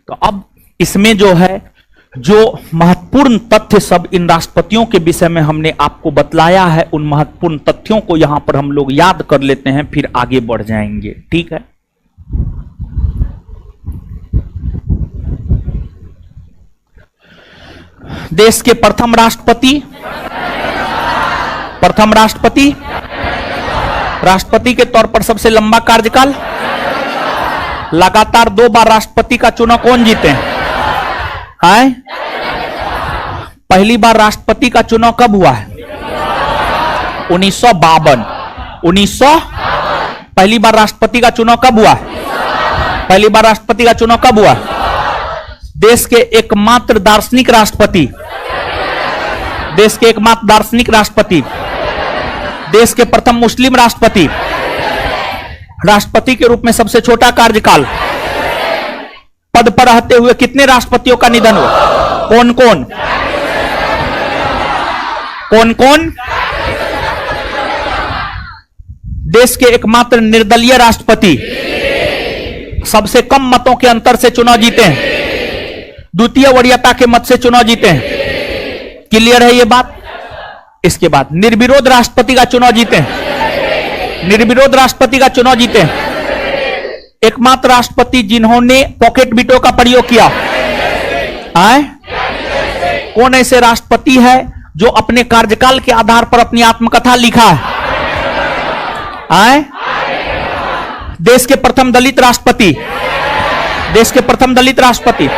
S1: तो अब इसमें जो है जो महत्वपूर्ण तथ्य सब इन राष्ट्रपतियों के विषय में हमने आपको बतलाया है, उन महत्वपूर्ण तथ्यों को यहां पर हम लोग याद कर लेते हैं, फिर आगे बढ़ जाएंगे। ठीक है। देश के प्रथम राष्ट्रपति, प्रथम राष्ट्रपति, राष्ट्रपति के तौर पर सबसे लंबा कार्यकाल, लगातार 2 बार राष्ट्रपति का चुनाव कौन जीते हैं? पहली बार राष्ट्रपति का चुनाव कब हुआ है? 1952। पहली बार राष्ट्रपति का चुनाव कब हुआ? पहली बार राष्ट्रपति का चुनाव कब हुआ? देश के एकमात्र दार्शनिक राष्ट्रपति, देश के एकमात्र दार्शनिक राष्ट्रपति, देश के प्रथम मुस्लिम राष्ट्रपति, राष्ट्रपति के रूप में सबसे छोटा कार्यकाल, पद पर रहते हुए कितने राष्ट्रपतियों का निधन हुआ? कौन कौन? कौन कौन? देश के एकमात्र निर्दलीय राष्ट्रपति, सबसे कम मतों के अंतर से चुनाव जीते हैं, द्वितीय वरीयता के मत से चुनाव जीते हैं। क्लियर है ये बात? इसके बाद निर्विरोध राष्ट्रपति का चुनाव जीते हैं, निर्विरोध राष्ट्रपति का चुनाव जीते हैं। एकमात्र राष्ट्रपति जिन्होंने पॉकेट बिटों का प्रयोग किया है, कौन ऐसे राष्ट्रपति है जो अपने कार्यकाल के आधार पर अपनी आत्मकथा लिखा है? देश के प्रथम दलित राष्ट्रपति, देश के प्रथम दलित राष्ट्रपति।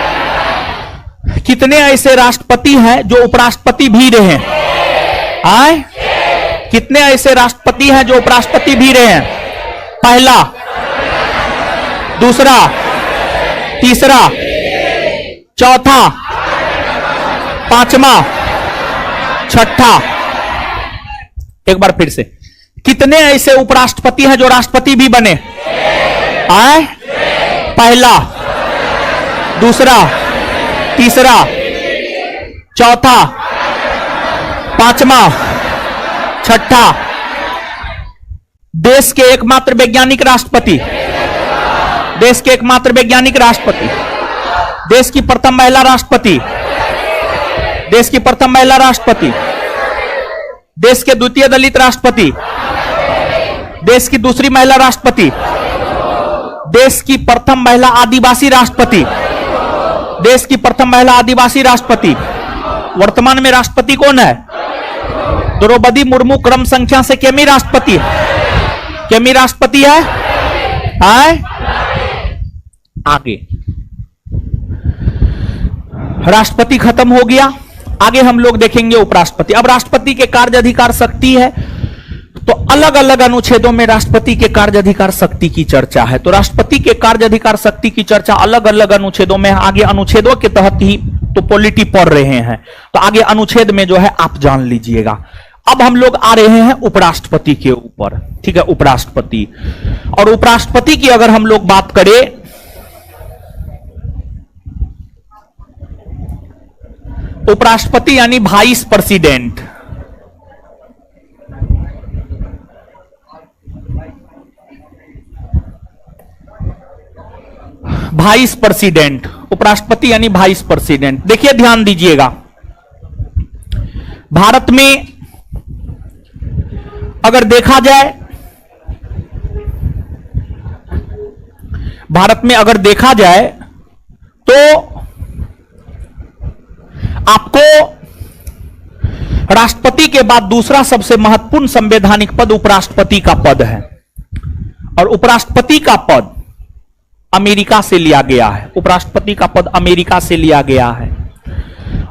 S1: कितने ऐसे राष्ट्रपति हैं जो उपराष्ट्रपति भी रहे हैं? कितने ऐसे राष्ट्रपति हैं जो उपराष्ट्रपति भी रहे हैं? पहला, दूसरा, तीसरा, चौथा, पांचवा, छठा। एक बार फिर से, कितने ऐसे उपराष्ट्रपति हैं जो राष्ट्रपति भी बने? पहला, दूसरा, तीसरा, चौथा, पांचवा, छठा। देश के एकमात्र वैज्ञानिक राष्ट्रपति, देश के एकमात्र वैज्ञानिक राष्ट्रपति, देश की प्रथम महिला राष्ट्रपति, देश की प्रथम महिला राष्ट्रपति, देश के द्वितीय दलित राष्ट्रपति, देश की दूसरी महिला राष्ट्रपति, देश की प्रथम महिला आदिवासी राष्ट्रपति, देश की प्रथम महिला आदिवासी राष्ट्रपति। वर्तमान में राष्ट्रपति कौन है? द्रौपदी मुर्मू क्रम संख्या से केमी राष्ट्रपति है, केमी राष्ट्रपति है। आगे राष्ट्रपति खत्म हो गया, आगे हम लोग देखेंगे उपराष्ट्रपति। अब राष्ट्रपति के कार्य अधिकार शक्ति है, तो अलग अलग अनुच्छेदों में राष्ट्रपति के कार्य अधिकार शक्ति की चर्चा है। तो राष्ट्रपति के कार्य अधिकार शक्ति की चर्चा अलग अलग अनुच्छेदों में, आगे अनुच्छेदों के तहत ही तो पॉलिटी पढ़ रहे हैं, तो आगे अनुच्छेद में जो है आप जान लीजिएगा। अब हम लोग आ रहे हैं उपराष्ट्रपति के ऊपर, ठीक है, उपराष्ट्रपति। और उपराष्ट्रपति की अगर हम लोग बात करें, उपराष्ट्रपति यानी वाइस प्रेसिडेंट, वाइस प्रेसिडेंट, उपराष्ट्रपति यानी वाइस प्रेसिडेंट। देखिए ध्यान दीजिएगा, भारत में अगर देखा जाए, भारत में अगर देखा जाए तो आपको राष्ट्रपति के बाद दूसरा सबसे महत्वपूर्ण संवैधानिक पद उपराष्ट्रपति का पद है। और उपराष्ट्रपति का पद अमेरिका से लिया गया है, उपराष्ट्रपति का पद अमेरिका से लिया गया है।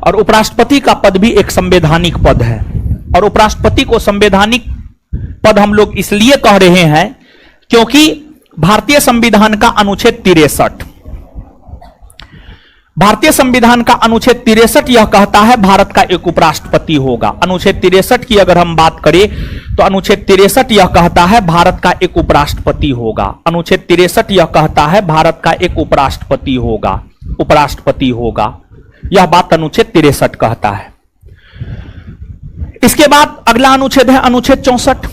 S1: और उपराष्ट्रपति का पद भी एक संवैधानिक पद है। और उपराष्ट्रपति को संवैधानिक पद हम लोग इसलिए कह रहे हैं क्योंकि भारतीय संविधान का अनुच्छेद 63, भारतीय संविधान का अनुच्छेद 63 यह कहता है भारत का एक उपराष्ट्रपति होगा। अनुच्छेद 63 की अगर हम बात करें तो अनुच्छेद 63 यह कहता है भारत का एक उपराष्ट्रपति होगा। अनुच्छेद 63 यह कहता है भारत का एक उपराष्ट्रपति होगा, उपराष्ट्रपति होगा, यह बात अनुच्छेद 63 कहता है। इसके बाद अगला अनुच्छेद है अनुच्छेद 64।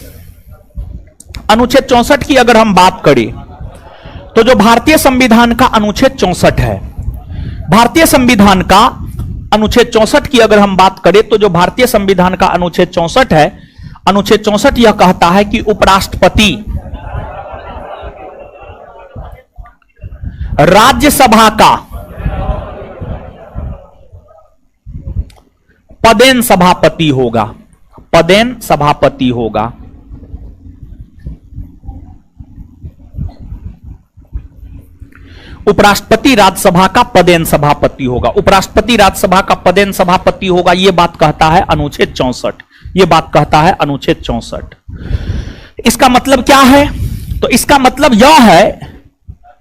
S1: अनुच्छेद 64 की अगर हम बात करें तो जो भारतीय संविधान का अनुच्छेद 64 है, भारतीय संविधान का अनुच्छेद 64 की अगर हम बात करें तो जो भारतीय संविधान का अनुच्छेद 64 है, अनुच्छेद 64 यह कहता है कि उपराष्ट्रपति राज्यसभा का पदेन सभापति होगा, पदेन सभापति होगा। उपराष्ट्रपति राज्यसभा का पदेन सभापति होगा, उपराष्ट्रपति राज्यसभा का पदेन सभापति होगा। यह बात कहता है अनुच्छेद 64, यह बात कहता है अनुच्छेद 64। इसका मतलब क्या है? तो इसका मतलब यह है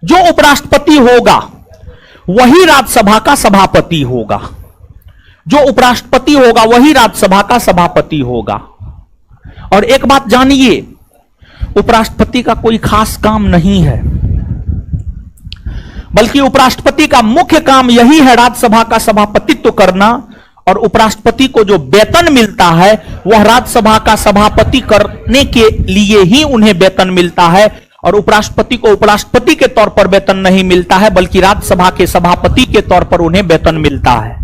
S1: जो उपराष्ट्रपति होगा वही राज्यसभा का सभापति होगा, जो उपराष्ट्रपति होगा वही राज्यसभा का सभापति होगा। और एक बात जानिए, उपराष्ट्रपति का कोई खास काम नहीं है, बल्कि उपराष्ट्रपति का मुख्य काम यही है राज्यसभा का सभापतित्व करना। और उपराष्ट्रपति को जो वेतन मिलता है वह राज्यसभा का सभापति करने के लिए ही उन्हें वेतन मिलता है। और उपराष्ट्रपति को उपराष्ट्रपति के तौर पर वेतन नहीं मिलता है, बल्कि राज्यसभा के सभापति के तौर पर उन्हें वेतन मिलता है।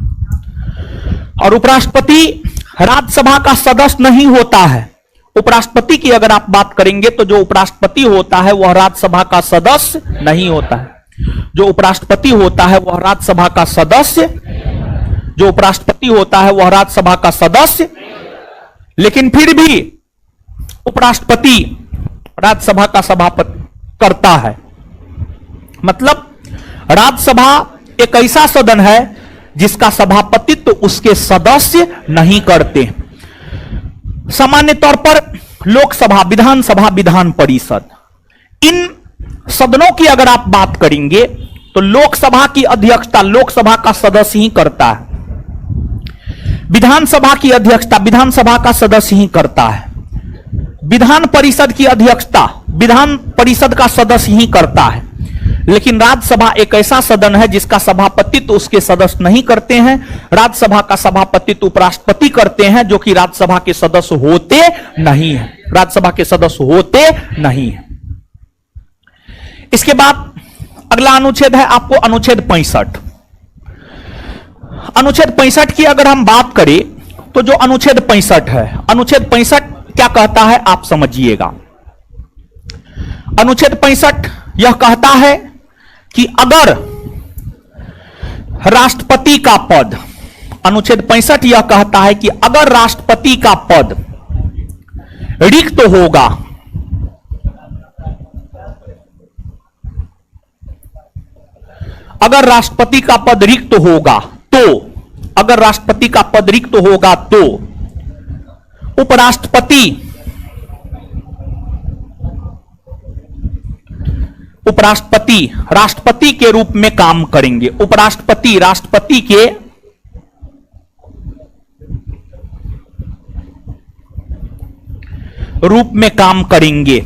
S1: और उपराष्ट्रपति राज्यसभा का सदस्य नहीं होता है। उपराष्ट्रपति की अगर आप बात करेंगे तो जो उपराष्ट्रपति होता है वह राज्यसभा का सदस्य नहीं होता है। जो उपराष्ट्रपति होता है वह राज्यसभा का सदस्य, जो उपराष्ट्रपति होता है वह राज्यसभा का सदस्य, लेकिन फिर भी उपराष्ट्रपति राज्यसभा का सभापति करता है। मतलब राज्यसभा एक ऐसा सदन है जिसका सभापतित्व उसके सदस्य नहीं करते। सामान्य तौर पर लोकसभा, विधानसभा, विधान परिषद, इन सदनों की अगर आप बात करेंगे तो लोकसभा की अध्यक्षता लोकसभा का सदस्य ही करता है, विधानसभा की अध्यक्षता विधानसभा का सदस्य ही करता है, विधान परिषद की अध्यक्षता विधान परिषद का सदस्य ही करता है। लेकिन राज्यसभा एक ऐसा सदन है जिसका सभापतित्व उसके सदस्य नहीं करते हैं। राज्यसभा का सभापतित्व उपराष्ट्रपति करते हैं, जो कि राज्यसभा के सदस्य होते नहीं है, राज्यसभा के सदस्य होते नहीं है। इसके बाद अगला अनुच्छेद है आपको अनुच्छेद 65। अनुच्छेद 65 की अगर हम बात करें तो जो अनुच्छेद 65 है, अनुच्छेद 65 क्या कहता है आप समझिएगा। अनुच्छेद 65 यह कहता है कि अगर राष्ट्रपति का पद, अनुच्छेद 65 यह कहता है कि अगर राष्ट्रपति का पद रिक्त होगा अगर राष्ट्रपति का पद रिक्त होगा तो अगर राष्ट्रपति का पद रिक्त होगा तो उपराष्ट्रपति राष्ट्रपति के रूप में काम करेंगे। उपराष्ट्रपति राष्ट्रपति के रूप में काम करेंगे।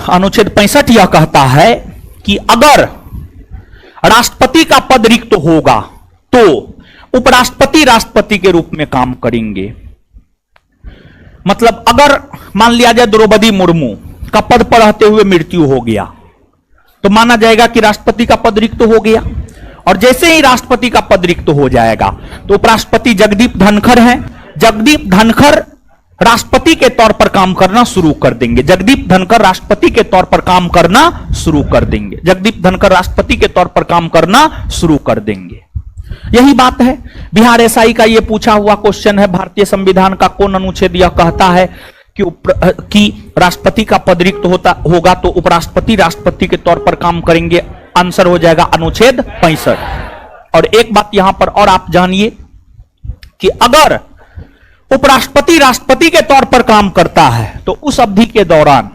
S1: अनुच्छेद 65 यह कहता है कि अगर राष्ट्रपति का पद रिक्त होगा तो उपराष्ट्रपति राष्ट्रपति के रूप में काम करेंगे। मतलब अगर मान लिया जाए द्रौपदी मुर्मू का पद पर रहते हुए मृत्यु हो गया तो माना जाएगा कि राष्ट्रपति का पद रिक्त हो गया। और जैसे ही राष्ट्रपति का पद रिक्त हो जाएगा तो उपराष्ट्रपति जगदीप धनखड़ हैं, जगदीप धनखड़ राष्ट्रपति के तौर पर काम करना शुरू कर देंगे। जगदीप धनखड़ राष्ट्रपति के तौर पर काम करना शुरू कर देंगे। जगदीप धनखड़ राष्ट्रपति के तौर पर काम करना शुरू कर देंगे। यही बात है। बिहार एसआई का यह पूछा हुआ क्वेश्चन है, भारतीय संविधान का कौन अनुच्छेद यह कहता है कि राष्ट्रपति का पद रिक्त होगा तो उपराष्ट्रपति राष्ट्रपति के तौर पर काम करेंगे। आंसर हो जाएगा अनुच्छेद 65। और एक बात यहां पर और आप जानिए कि अगर उपराष्ट्रपति राष्ट्रपति के तौर पर काम करता है तो उस अवधि के दौरान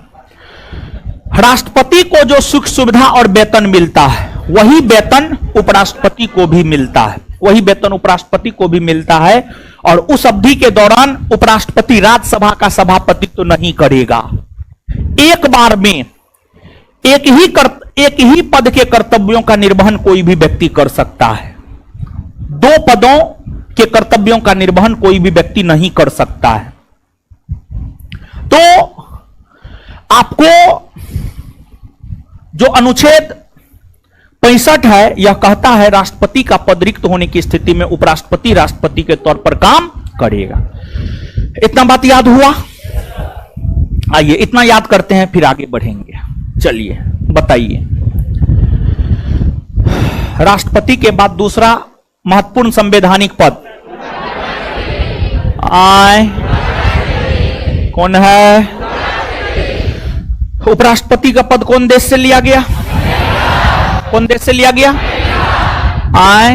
S1: राष्ट्रपति को जो सुख सुविधा और वेतन मिलता है वही वेतन उपराष्ट्रपति को भी मिलता है, वही वेतन उपराष्ट्रपति को भी मिलता है। और उस अवधि के दौरान उपराष्ट्रपति राज्यसभा का सभापतित्व तो नहीं करेगा। एक बार में एक ही पद के कर्तव्यों का निर्वहन कोई भी व्यक्ति कर सकता है। दो पदों के कर्तव्यों का निर्वहन कोई भी व्यक्ति नहीं कर सकता है। तो आपको जो अनुच्छेद 65 है यह कहता है राष्ट्रपति का पद रिक्त होने की स्थिति में उपराष्ट्रपति राष्ट्रपति के तौर पर काम करेगा। इतना बात याद हुआ? आइए इतना याद करते हैं फिर आगे बढ़ेंगे। चलिए बताइए, राष्ट्रपति के बाद दूसरा महत्वपूर्ण संवैधानिक पद? आय कौन है? उपराष्ट्रपति का पद कौन देश से लिया गया? कौन देश से लिया गया? आय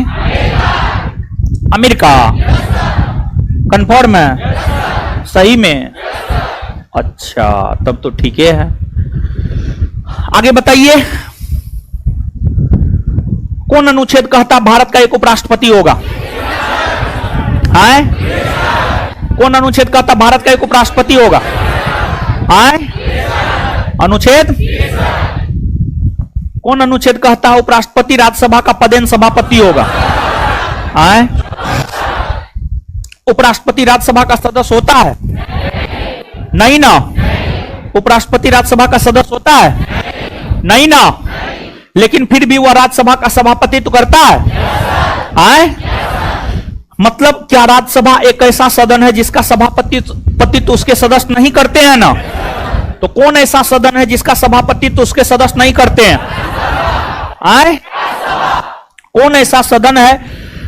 S1: अमेरिका। कंफर्म है? सही में? अच्छा, तब तो ठीक है। आगे बताइए, कौन अनुच्छेद कहता भारत का एक उपराष्ट्रपति होगा? आय कौन अनुच्छेद कहता भारत का एक उपराष्ट्रपति होगा? आय अनुच्छेद? कौन अनुच्छेद कहता है उपराष्ट्रपति राज्यसभा का पदेन सभापति होगा? आय उपराष्ट्रपति राज्यसभा का सदस्य होता है? नहीं ना। उपराष्ट्रपति राज्यसभा का सदस्य होता है? नहीं ना। लेकिन फिर भी वह राज्यसभा का सभापतित्व करता है। आय मतलब क्या राज्यसभा एक ऐसा सदन है जिसका सभापतित्व उसके सदस्य नहीं करते हैं ना? तो कौन ऐसा सदन है जिसका सभापतित्व उसके सदस्य नहीं करते हैं? आय कौन ऐसा सदन है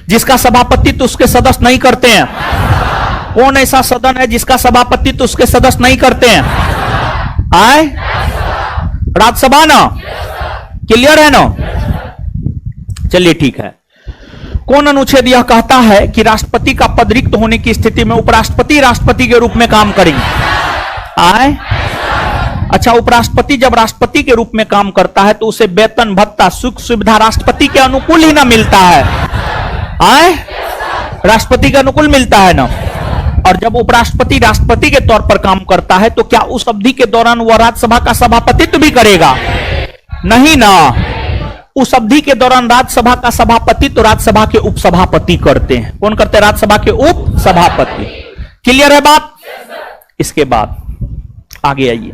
S1: जिसका सभापतित्व उसके सदस्य नहीं करते हैं? कौन ऐसा सदन है जिसका सभापतित्व उसके सदस्य नहीं करते हैं? आय राज्यसभा ना। क्लियर है ना? चलिए ठीक है। कौन अनुच्छेद यह कहता है कि राष्ट्रपति का पद रिक्त होने की स्थिति में उपराष्ट्रपति राष्ट्रपति के रूप में काम करेंगे? आय अच्छा, उपराष्ट्रपति जब राष्ट्रपति के रूप में काम करता है तो उसे वेतन भत्ता सुख सुविधा राष्ट्रपति के अनुकूल ही ना मिलता है। आय राष्ट्रपति के अनुकूल मिलता है ना। और जब उपराष्ट्रपति राष्ट्रपति के तौर पर काम करता है तो क्या उस अवधि के दौरान वह राज्यसभा का सभापतित्व भी करेगा? नहीं ना। उस अवधि के दौरान राज्यसभा का सभापतित्व राज्यसभा के उपसभापति करते हैं। कौन करते हैं? राज्यसभा के उप सभापति। क्लियर है बात? इसके बाद आगे आइए।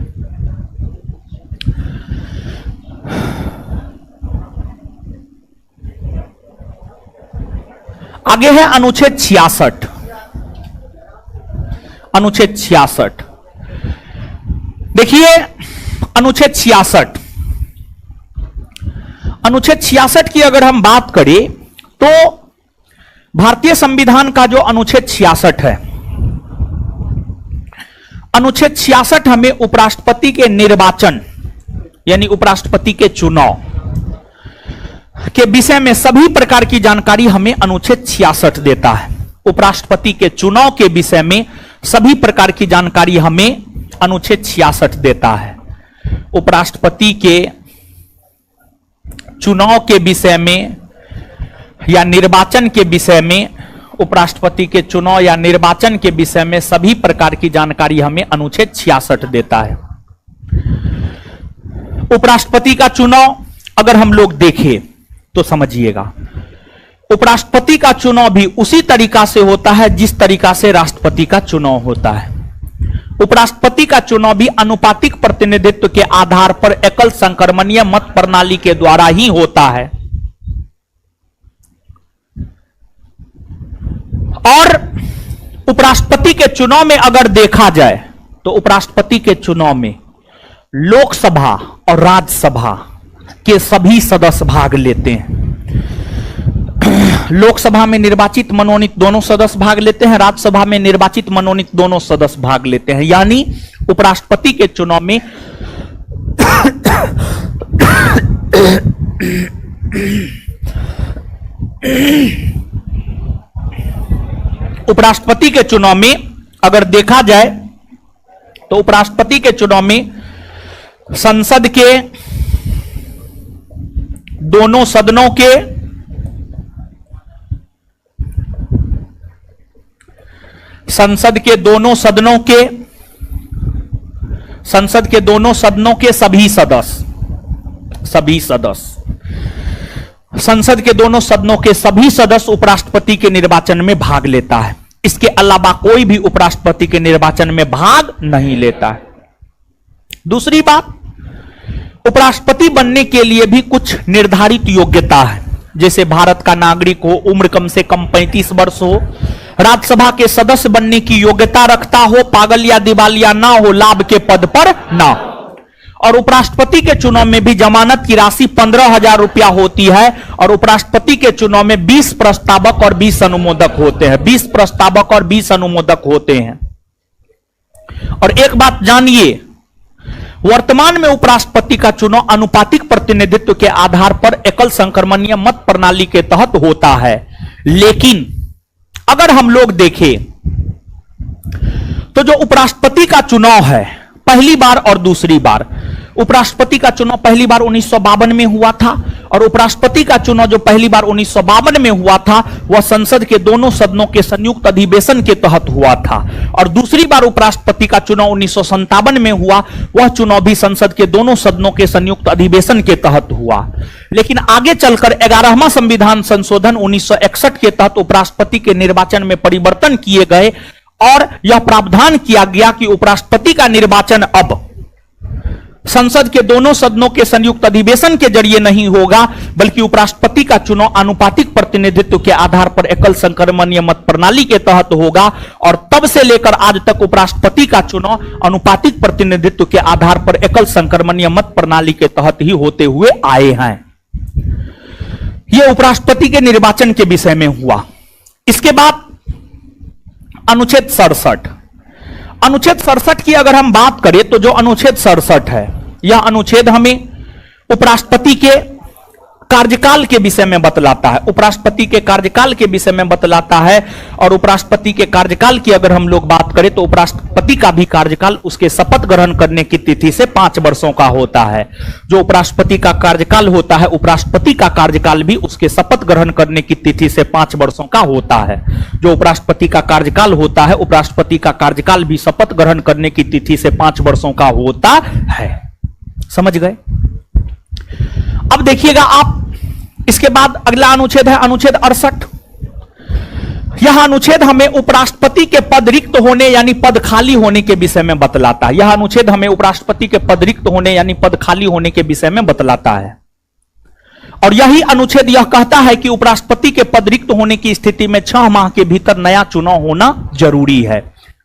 S1: आगे है अनुच्छेद 66। अनुच्छेद 66 देखिए, अनुच्छेद 66, अनुच्छेद 66 की अगर हम बात करें तो भारतीय संविधान का जो अनुच्छेद 66 है, अनुच्छेद 66 हमें उपराष्ट्रपति के निर्वाचन यानी उपराष्ट्रपति के चुनाव के विषय में सभी प्रकार की जानकारी हमें अनुच्छेद 66 देता है। उपराष्ट्रपति के चुनाव के विषय में सभी प्रकार की जानकारी हमें अनुच्छेद 66 देता है। उपराष्ट्रपति के चुनाव के विषय में या निर्वाचन के विषय में, उपराष्ट्रपति के चुनाव या निर्वाचन के विषय में सभी प्रकार की जानकारी हमें अनुच्छेद 66 देता है। उपराष्ट्रपति का चुनाव अगर हम लोग देखें तो समझिएगा, उपराष्ट्रपति का चुनाव भी उसी तरीका से होता है जिस तरीका से राष्ट्रपति का चुनाव होता है। उपराष्ट्रपति का चुनाव भी अनुपातिक प्रतिनिधित्व के आधार पर एकल संक्रमणीय मत प्रणाली के द्वारा ही होता है। और उपराष्ट्रपति के चुनाव में अगर देखा जाए तो उपराष्ट्रपति के चुनाव में लोकसभा और राज्यसभा के सभी सदस्य भाग लेते हैं। लोकसभा में निर्वाचित मनोनीत दोनों सदस्य भाग लेते हैं, राज्यसभा में निर्वाचित मनोनीत दोनों सदस्य भाग लेते हैं। यानी उपराष्ट्रपति के चुनाव में उपराष्ट्रपति के चुनाव में अगर देखा जाए तो उपराष्ट्रपति के चुनाव में संसद के दोनों सदनों के संसद के दोनों सदनों के सभी सदस्य संसद के दोनों सदनों के सभी सदस्य उपराष्ट्रपति के निर्वाचन में भाग लेता है। इसके अलावा कोई भी उपराष्ट्रपति के निर्वाचन में भाग नहीं लेता है। दूसरी बात, उपराष्ट्रपति बनने के लिए भी कुछ निर्धारित योग्यता है। जैसे भारत का नागरिक हो, उम्र कम से कम 35 वर्ष हो, राज्यसभा के सदस्य बनने की योग्यता रखता हो, पागल या दिवालिया ना हो, लाभ के पद पर ना। और उपराष्ट्रपति के चुनाव में भी जमानत की राशि 15,000 रुपया होती है और उपराष्ट्रपति के चुनाव में 20 प्रस्तावक और 20 अनुमोदक होते हैं। 20 प्रस्तावक और 20 अनुमोदक होते हैं। और एक बात जानिए, वर्तमान में उपराष्ट्रपति का चुनाव अनुपातिक प्रतिनिधित्व के आधार पर एकल संक्रमणीय मत प्रणाली के तहत होता है। लेकिन अगर हम लोग देखें तो जो उपराष्ट्रपति का चुनाव है पहली बार और दूसरी बार, उपराष्ट्रपति का चुनाव पहली बार 1952 में हुआ था और उपराष्ट्रपति का चुनाव जो पहली बार 1952 में हुआ था वह संसद के दोनों सदनों के संयुक्त अधिवेशन के तहत हुआ था। और दूसरी बार उपराष्ट्रपति का चुनाव 1957 में हुआ, वह चुनाव भी संसद के दोनों सदनों के संयुक्त अधिवेशन के तहत हुआ। लेकिन आगे चलकर 11वां संविधान संशोधन 1961 के तहत उपराष्ट्रपति के निर्वाचन में परिवर्तन किए गए और यह प्रावधान किया गया कि उपराष्ट्रपति का निर्वाचन अब संसद के दोनों सदनों के संयुक्त अधिवेशन के जरिए नहीं होगा, बल्कि उपराष्ट्रपति का चुनाव अनुपातिक प्रतिनिधित्व के आधार पर एकल संक्रमणीय मत प्रणाली के तहत होगा। और तब से लेकर आज तक उपराष्ट्रपति का चुनाव अनुपातिक प्रतिनिधित्व के आधार पर एकल संक्रमणीय मत प्रणाली के तहत ही होते हुए आए हैं। यह उपराष्ट्रपति के निर्वाचन के विषय में हुआ। इसके बाद अनुच्छेद 67। अनुच्छेद 67 की अगर हम बात करें तो जो अनुच्छेद 67 है, यह अनुच्छेद हमें उपराष्ट्रपति के कार्यकाल के विषय में बतलाता है। उपराष्ट्रपति के कार्यकाल के विषय में बतलाता है। और उपराष्ट्रपति के कार्यकाल की अगर हम लोग बात करें तो उपराष्ट्रपति का भी कार्यकाल उसके शपथ ग्रहण करने की तिथि से 5 वर्षों का होता है। जो उपराष्ट्रपति का कार्यकाल होता है, उपराष्ट्रपति का कार्यकाल भी उसके शपथ ग्रहण करने की तिथि से 5 वर्षों का होता है। जो उपराष्ट्रपति का कार्यकाल होता है, उपराष्ट्रपति का कार्यकाल भी शपथ ग्रहण करने की तिथि से 5 वर्षों का होता है। समझ गए? अब देखिएगा आप, इसके बाद अगला अनुच्छेद है अनुच्छेद 68। यह अनुच्छेद हमें उपराष्ट्रपति के पद रिक्त होने यानी पद खाली होने के विषय में बतलाता है। यह अनुच्छेद हमें उपराष्ट्रपति के पद रिक्त होने यानी पद खाली होने के विषय में बतलाता है। और यही अनुच्छेद यह कहता है कि उपराष्ट्रपति के पद रिक्त होने की स्थिति में 6 माह के भीतर नया चुनाव होना जरूरी है।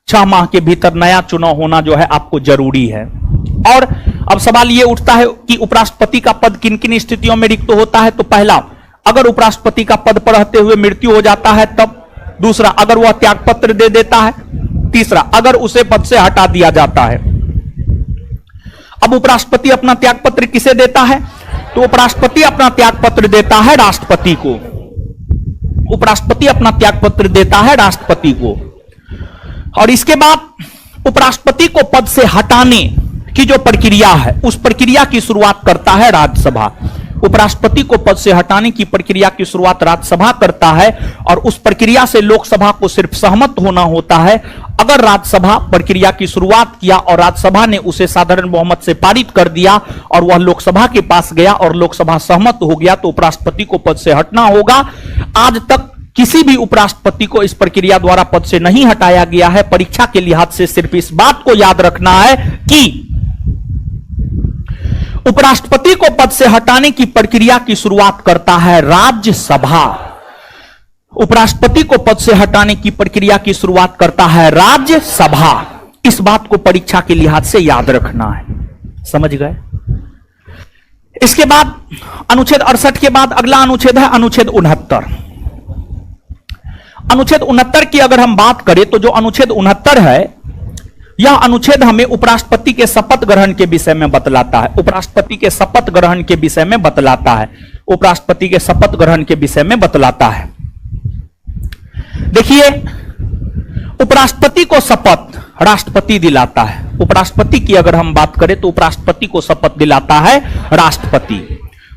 S1: 6 माह के भीतर नया चुनाव होना जो है आपको जरूरी है। और अब सवाल यह उठता है कि उपराष्ट्रपति का पद किन किन स्थितियों में रिक्त होता है। तो पहला, अगर उपराष्ट्रपति का पद पर रहते हुए मृत्यु हो जाता है तब। दूसरा, अगर वह त्यागपत्र दे देता है। तीसरा, अगर उसे पद से हटा दिया जाता है। अब उपराष्ट्रपति अपना त्यागपत्र किसे देता है? तो उपराष्ट्रपति अपना त्यागपत्र देता है राष्ट्रपति को। उपराष्ट्रपति अपना त्यागपत्र देता है राष्ट्रपति को। और इसके बाद उपराष्ट्रपति को पद से हटाने की जो प्रक्रिया है, उस प्रक्रिया की शुरुआत करता है राज्यसभा। उपराष्ट्रपति को पद से हटाने की प्रक्रिया की शुरुआत राज्यसभा करता है और उस प्रक्रिया से लोकसभा को सिर्फ सहमत होना होता है। अगर राज्यसभा प्रक्रिया की शुरुआत किया और राज्यसभा ने उसे साधारण बहुमत से पारित कर दिया और वह लोकसभा के पास गया और लोकसभा सहमत हो गया तो उपराष्ट्रपति को पद से हटना होगा। आज तक किसी भी उपराष्ट्रपति को इस प्रक्रिया द्वारा पद से नहीं हटाया गया है। परीक्षा के लिहाज से सिर्फ इस बात को याद रखना है कि उपराष्ट्रपति को पद से हटाने की प्रक्रिया की शुरुआत करता है राज्यसभा। उपराष्ट्रपति को पद से हटाने की प्रक्रिया की शुरुआत करता है राज्यसभा। इस बात को परीक्षा के लिहाज से याद रखना है। समझ गए? इसके बाद अनुच्छेद 68 के बाद अगला अनुच्छेद है अनुच्छेद 69। अनुच्छेद 69 की अगर हम बात करें तो जो अनुच्छेद 69 है, यह अनुच्छेद हमें उपराष्ट्रपति के शपथ ग्रहण के विषय में बतलाता है। उपराष्ट्रपति के शपथ ग्रहण के विषय में बतलाता है। उपराष्ट्रपति के शपथ ग्रहण के विषय में बतलाता है। देखिए, उपराष्ट्रपति को शपथ राष्ट्रपति दिलाता है। उपराष्ट्रपति की अगर हम बात करें तो उपराष्ट्रपति को शपथ दिलाता है राष्ट्रपति।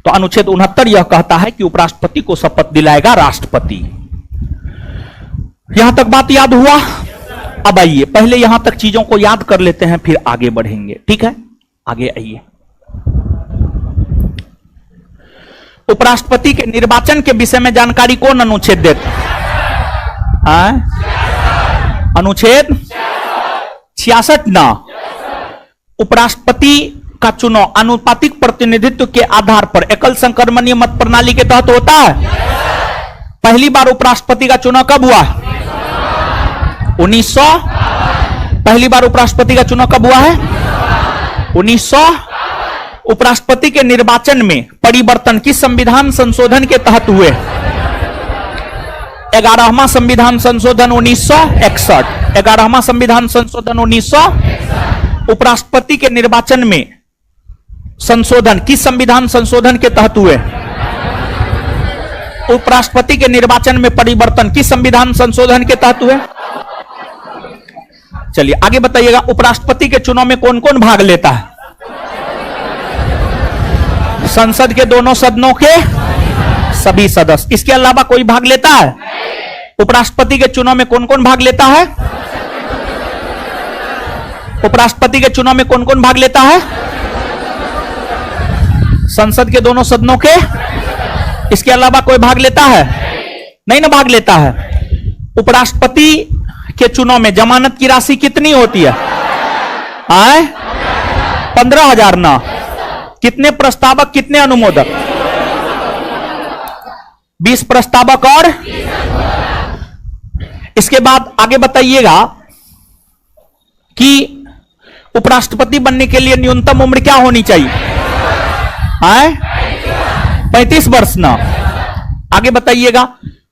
S1: तो अनुच्छेद 69 यह कहता है कि उपराष्ट्रपति को शपथ दिलाएगा राष्ट्रपति। यहां तक बात याद हुआ? अब आइए, पहले यहां तक चीजों को याद कर लेते हैं, फिर आगे बढ़ेंगे। ठीक है, आगे आइए। उपराष्ट्रपति के निर्वाचन के विषय में जानकारी कौन अनुच्छेद देता है? अनुच्छेद 66 ना। उपराष्ट्रपति का चुनाव अनुपातिक प्रतिनिधित्व के आधार पर एकल संक्रमणीय मत प्रणाली के तहत होता है। पहली बार उपराष्ट्रपति का चुनाव कब हुआ? 1900। पहली बार उपराष्ट्रपति का चुनाव कब हुआ है? 1900। उपराष्ट्रपति के निर्वाचन में परिवर्तन किस संविधान संशोधन के तहत हुए? 11वां संविधान संशोधन 1961। 11वां संविधान संशोधन 1961। उपराष्ट्रपति के निर्वाचन में संशोधन किस संविधान संशोधन के तहत हुए? उपराष्ट्रपति के निर्वाचन में परिवर्तन किस संविधान संशोधन के तहत हुए? चलिए आगे बताइएगा, उपराष्ट्रपति के चुनाव में कौन कौन भाग लेता है? संसद के दोनों सदनों के सभी सदस्य। इसके अलावा कोई भाग लेता है? उपराष्ट्रपति के चुनाव में कौन कौन भाग लेता है? उपराष्ट्रपति के चुनाव में कौन कौन भाग लेता है? संसद के दोनों सदनों के। इसके अलावा कोई भाग लेता है? नहीं ना भाग लेता है। उपराष्ट्रपति के चुनाव में जमानत की राशि कितनी होती है? 15,000 ना। कितने प्रस्तावक कितने अनुमोदक? 20 प्रस्तावक और। इसके बाद आगे बताइएगा कि उपराष्ट्रपति बनने के लिए न्यूनतम उम्र क्या होनी चाहिए? 35 वर्ष ना। आगे बताइएगा,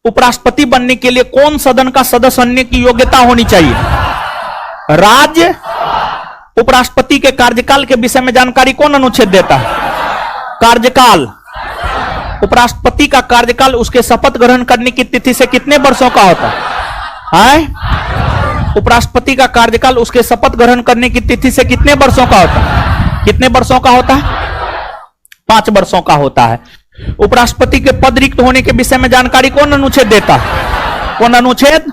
S1: उपराष्ट्रपति बनने के लिए कौन सदन का सदस्य बनने की योग्यता होनी चाहिए? राज्य। उपराष्ट्रपति के कार्यकाल के विषय में जानकारी कौन अनुच्छेद देता है? कार्यकाल। उपराष्ट्रपति का कार्यकाल उसके शपथ ग्रहण करने की तिथि से कितने वर्षों का होता है? उपराष्ट्रपति का कार्यकाल उसके शपथ ग्रहण करने की तिथि से कितने वर्षों का होता है? कितने वर्षों का होता है? 5 वर्षों का होता है। उपराष्ट्रपति के पद रिक्त होने के विषय में जानकारी कौन अनुच्छेद देता है? कौन अनुच्छेद?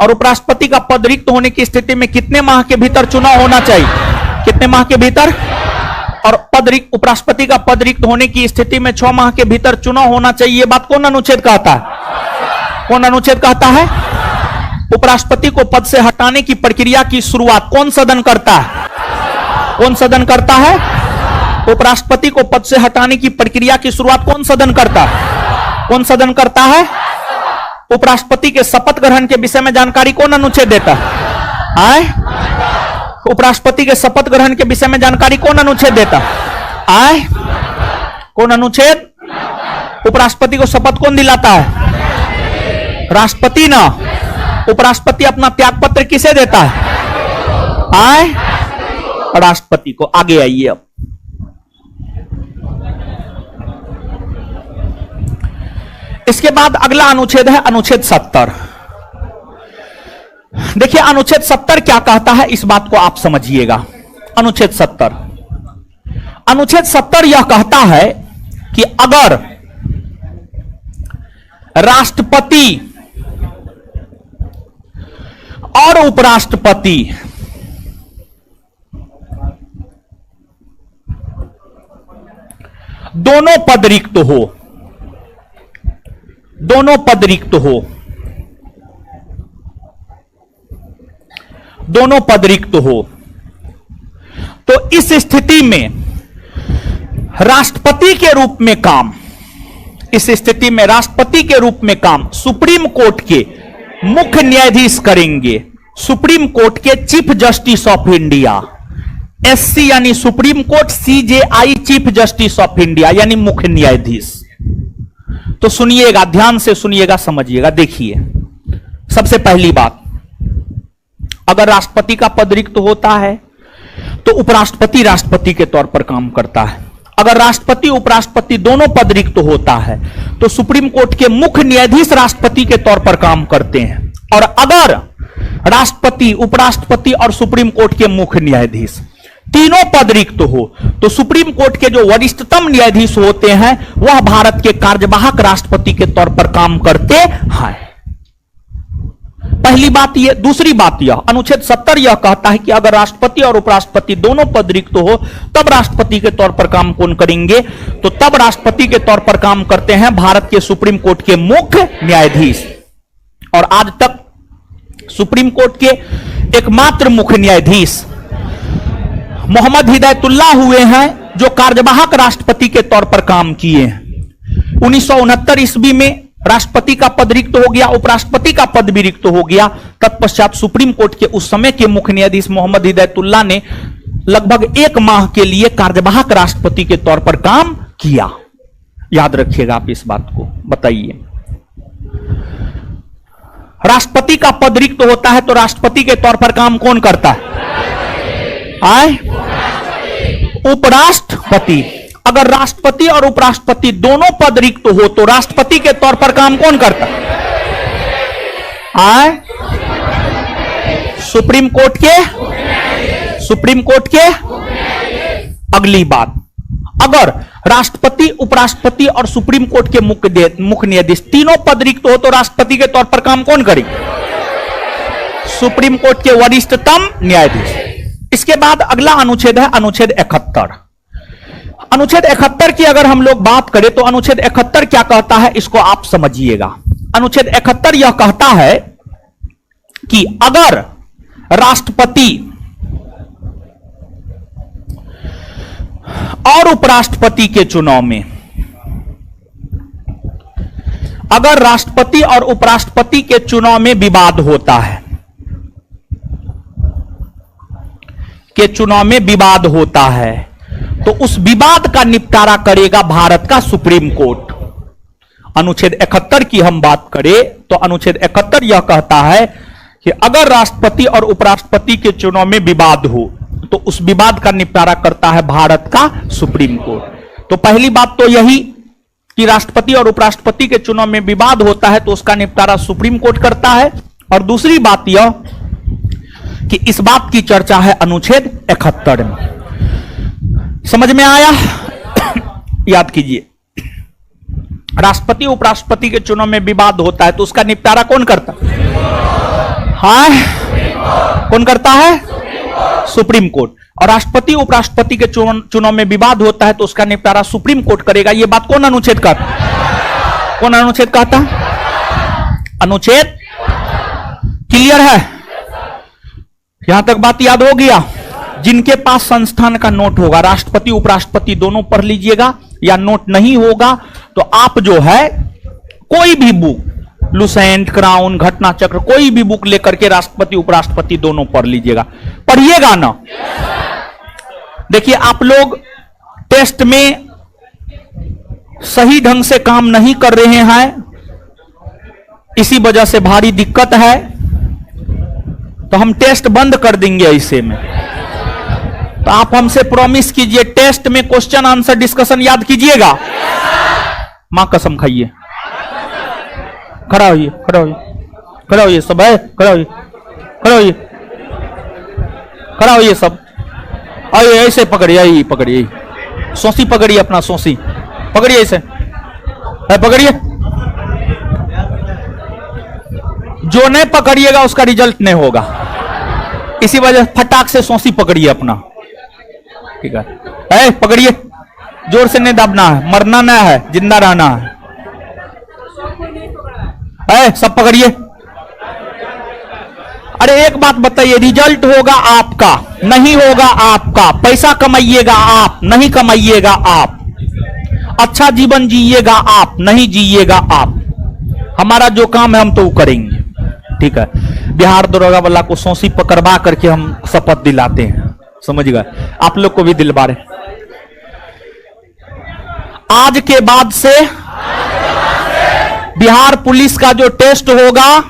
S1: और उपराष्ट्रपति का पद रिक्त होने की स्थिति में कितने माह के भीतर चुनाव होना चाहिए? कितने माह के भीतर? और उपराष्ट्रपति का पद रिक्त होने की स्थिति में 6 माह के भीतर चुनाव होना चाहिए। ये बात कौन अनुच्छेद कहता है? कौन अनुच्छेद कहता है? उपराष्ट्रपति को पद से हटाने की प्रक्रिया की शुरुआत कौन सदन करता है? कौन सदन करता है? उपराष्ट्रपति को पद से हटाने की प्रक्रिया की शुरुआत कौन सदन करता है? कौन सदन करता है? उपराष्ट्रपति के शपथ ग्रहण के विषय में जानकारी कौन अनुच्छेद देता है? उपराष्ट्रपति के शपथ ग्रहण के विषय में जानकारी कौन अनुच्छेद देता है? कौन अनुच्छेद? उपराष्ट्रपति को शपथ कौन दिलाता है? राष्ट्रपति ना। उपराष्ट्रपति अपना त्यागपत्र किसे देता है? राष्ट्रपति को। आगे आइए अब। इसके बाद अगला अनुच्छेद है अनुच्छेद 70। देखिए अनुच्छेद 70 क्या कहता है, इस बात को आप समझिएगा। अनुच्छेद 70, अनुच्छेद 70 यह कहता है कि अगर राष्ट्रपति और उपराष्ट्रपति दोनों पद रिक्त हो, दोनों पद रिक्त हो, दोनों पद रिक्त हो, तो इस स्थिति में राष्ट्रपति के रूप में काम, इस स्थिति में राष्ट्रपति के रूप में काम सुप्रीम कोर्ट के मुख्य न्यायाधीश करेंगे। सुप्रीम कोर्ट के chief justice of India, SC यानी supreme court, CJI chief justice of India यानी मुख्य न्यायाधीश। तो सुनिएगा, ध्यान से सुनिएगा, समझिएगा। देखिए सबसे पहली बात, अगर राष्ट्रपति का पद रिक्त होता है तो उपराष्ट्रपति राष्ट्रपति के तौर पर काम करता है। अगर राष्ट्रपति उपराष्ट्रपति दोनों पद रिक्त होता है तो सुप्रीम कोर्ट के मुख्य न्यायाधीश राष्ट्रपति के तौर पर काम करते हैं। और अगर राष्ट्रपति उपराष्ट्रपति और सुप्रीम कोर्ट के मुख्य न्यायाधीश तीनों पद रिक्त हो तो सुप्रीम कोर्ट के जो वरिष्ठतम न्यायाधीश होते हैं वह भारत के कार्यवाहक राष्ट्रपति के तौर पर काम करते हैं। पहली बात यह। दूसरी बात यह, अनुच्छेद 70 यह कहता है कि अगर राष्ट्रपति और उपराष्ट्रपति दोनों पद रिक्त हो तब राष्ट्रपति के तौर पर काम कौन करेंगे? तो तब राष्ट्रपति के तौर पर काम करते हैं भारत के सुप्रीम कोर्ट के मुख्य न्यायाधीश। और आज तक सुप्रीम कोर्ट के एकमात्र मुख्य न्यायाधीश मोहम्मद हिदायतुल्लाह हुए हैं जो कार्यवाहक राष्ट्रपति के तौर पर काम किए हैं। 1969 ईस्वी में राष्ट्रपति का पद रिक्त हो गया, उपराष्ट्रपति का पद भी रिक्त हो गया। तत्पश्चात सुप्रीम कोर्ट के उस समय के मुख्य न्यायाधीश मोहम्मद हिदायतुल्लाह ने लगभग 1 माह के लिए कार्यवाहक राष्ट्रपति के तौर पर काम किया। याद रखिएगा आप इस बात को। बताइए, राष्ट्रपति का पद रिक्त होता है तो राष्ट्रपति के तौर पर काम कौन करता है? उपराष्ट्रपति। अगर राष्ट्रपति और उपराष्ट्रपति दोनों पद रिक्त हो तो राष्ट्रपति के तौर पर काम कौन करता है? सुप्रीम कोर्ट के। अगली बात, अगर राष्ट्रपति, उपराष्ट्रपति और सुप्रीम कोर्ट के मुख्य न्यायाधीश तीनों पद रिक्त हो तो राष्ट्रपति के तौर पर काम कौन करेगा? सुप्रीम कोर्ट के वरिष्ठतम न्यायाधीश। इसके बाद अगला अनुच्छेद है अनुच्छेद 71। अनुच्छेद 71 की अगर हम लोग बात करें तो अनुच्छेद 71 क्या कहता है, इसको आप समझिएगा। अनुच्छेद 71 यह कहता है कि अगर राष्ट्रपति और उपराष्ट्रपति के चुनाव में, अगर राष्ट्रपति और उपराष्ट्रपति के चुनाव में विवाद होता है, तो उस विवाद का निपटारा करेगा भारत का सुप्रीम कोर्ट। अनुच्छेद 71 की हम बात करें तो अनुच्छेद 71 यह कहता है कि अगर राष्ट्रपति और उपराष्ट्रपति के चुनाव में विवाद हो तो उस विवाद का निपटारा करता है भारत का सुप्रीम कोर्ट। तो पहली बात तो यही कि राष्ट्रपति और उपराष्ट्रपति के चुनाव में विवाद होता है तो उसका निपटारा सुप्रीम कोर्ट करता है। और दूसरी बात यह कि इस बात की चर्चा है अनुच्छेद 71 में। समझ में आया? याद कीजिए, राष्ट्रपति उपराष्ट्रपति के चुनाव में विवाद होता है तो उसका निपटारा कौन करता है? कौन करता है? Supreme court. और राष्ट्रपति उपराष्ट्रपति के चुनाव में विवाद होता है तो उसका निपटारा सुप्रीम कोर्ट करेगा। यह बात कौन अनुच्छेद कहता है? कौन अनुच्छेद कहता है? अनुच्छेद। क्लियर है? यहां तक बात याद हो गया? जिनके पास संस्थान का नोट होगा, राष्ट्रपति उपराष्ट्रपति दोनों पढ़ लीजिएगा, या नोट नहीं होगा तो आप जो है कोई भी बुक, लुसेंट, क्राउन, घटना चक्र, कोई भी बुक लेकर के राष्ट्रपति उपराष्ट्रपति दोनों पढ़ लीजिएगा। पढ़िएगा ना? देखिए, आप लोग टेस्ट में सही ढंग से काम नहीं कर रहे हैं, इसी वजह से भारी दिक्कत है, तो हम टेस्ट बंद कर देंगे ऐसे में। तो आप हमसे प्रॉमिस कीजिए, टेस्ट में क्वेश्चन आंसर डिस्कशन याद कीजिएगा। मां कसम खाइए। खड़ा होइए, खड़ा होइए, खड़ा होइए सब है, खड़ा होइए, खड़ा होइए, खड़ा होइए सब। आइए ऐसे पकड़िए, आइए पकड़िए, सोसी पकड़िए, अपना सोसी पकड़िए, ऐसे है पकड़िए। जो नहीं पकड़िएगा उसका रिजल्ट नहीं होगा, इसी वजह फटाक से सोसी पकड़िए अपना। ठीक है, पकड़िए, जोर से नहीं दबना है, मरना नहीं है, जिंदा रहना है। सब पकड़िए। अरे एक बात बताइए, रिजल्ट होगा आपका, नहीं होगा आपका। पैसा कमाइएगा आप, नहीं कमाइएगा आप। अच्छा जीवन जिएगा आप, नहीं जिएगा आप। हमारा जो काम है हम तो वो करेंगे। ठीक है, बिहार दरोगा वाला को सोसी पकड़वा करके हम शपथ दिलाते हैं, समझ गए? आप लोग को भी दिलवा रहे। आज के बाद से बिहार पुलिस का जो टेस्ट होगा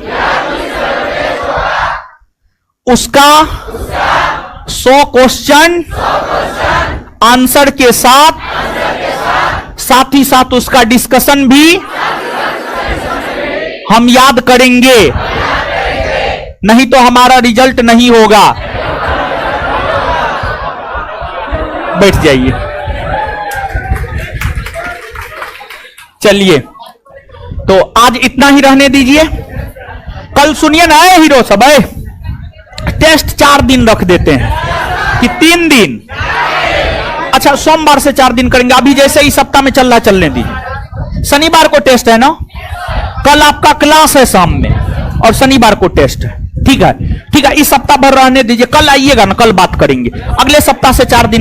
S1: उसका 100 क्वेश्चन आंसर के साथ ही साथ उसका डिस्कशन भी हम याद करेंगे, नहीं तो हमारा रिजल्ट नहीं होगा। बैठ जाइए। चलिए, तो आज इतना ही रहने दीजिए। कल सुनिए ना हीरो सब, टेस्ट 4 दिन रख देते हैं कि 3 दिन। अच्छा, सोमवार से 4 दिन करेंगे। अभी जैसे इस सप्ताह में चल रहा है चलने दीजिए। शनिवार को टेस्ट है ना, कल आपका क्लास है शाम में और शनिवार को टेस्ट है। ठीक है, ठीक है, इस सप्ताह भर रहने दीजिए। कल आइएगा ना, कल बात करेंगे। अगले सप्ताह से 4 दिन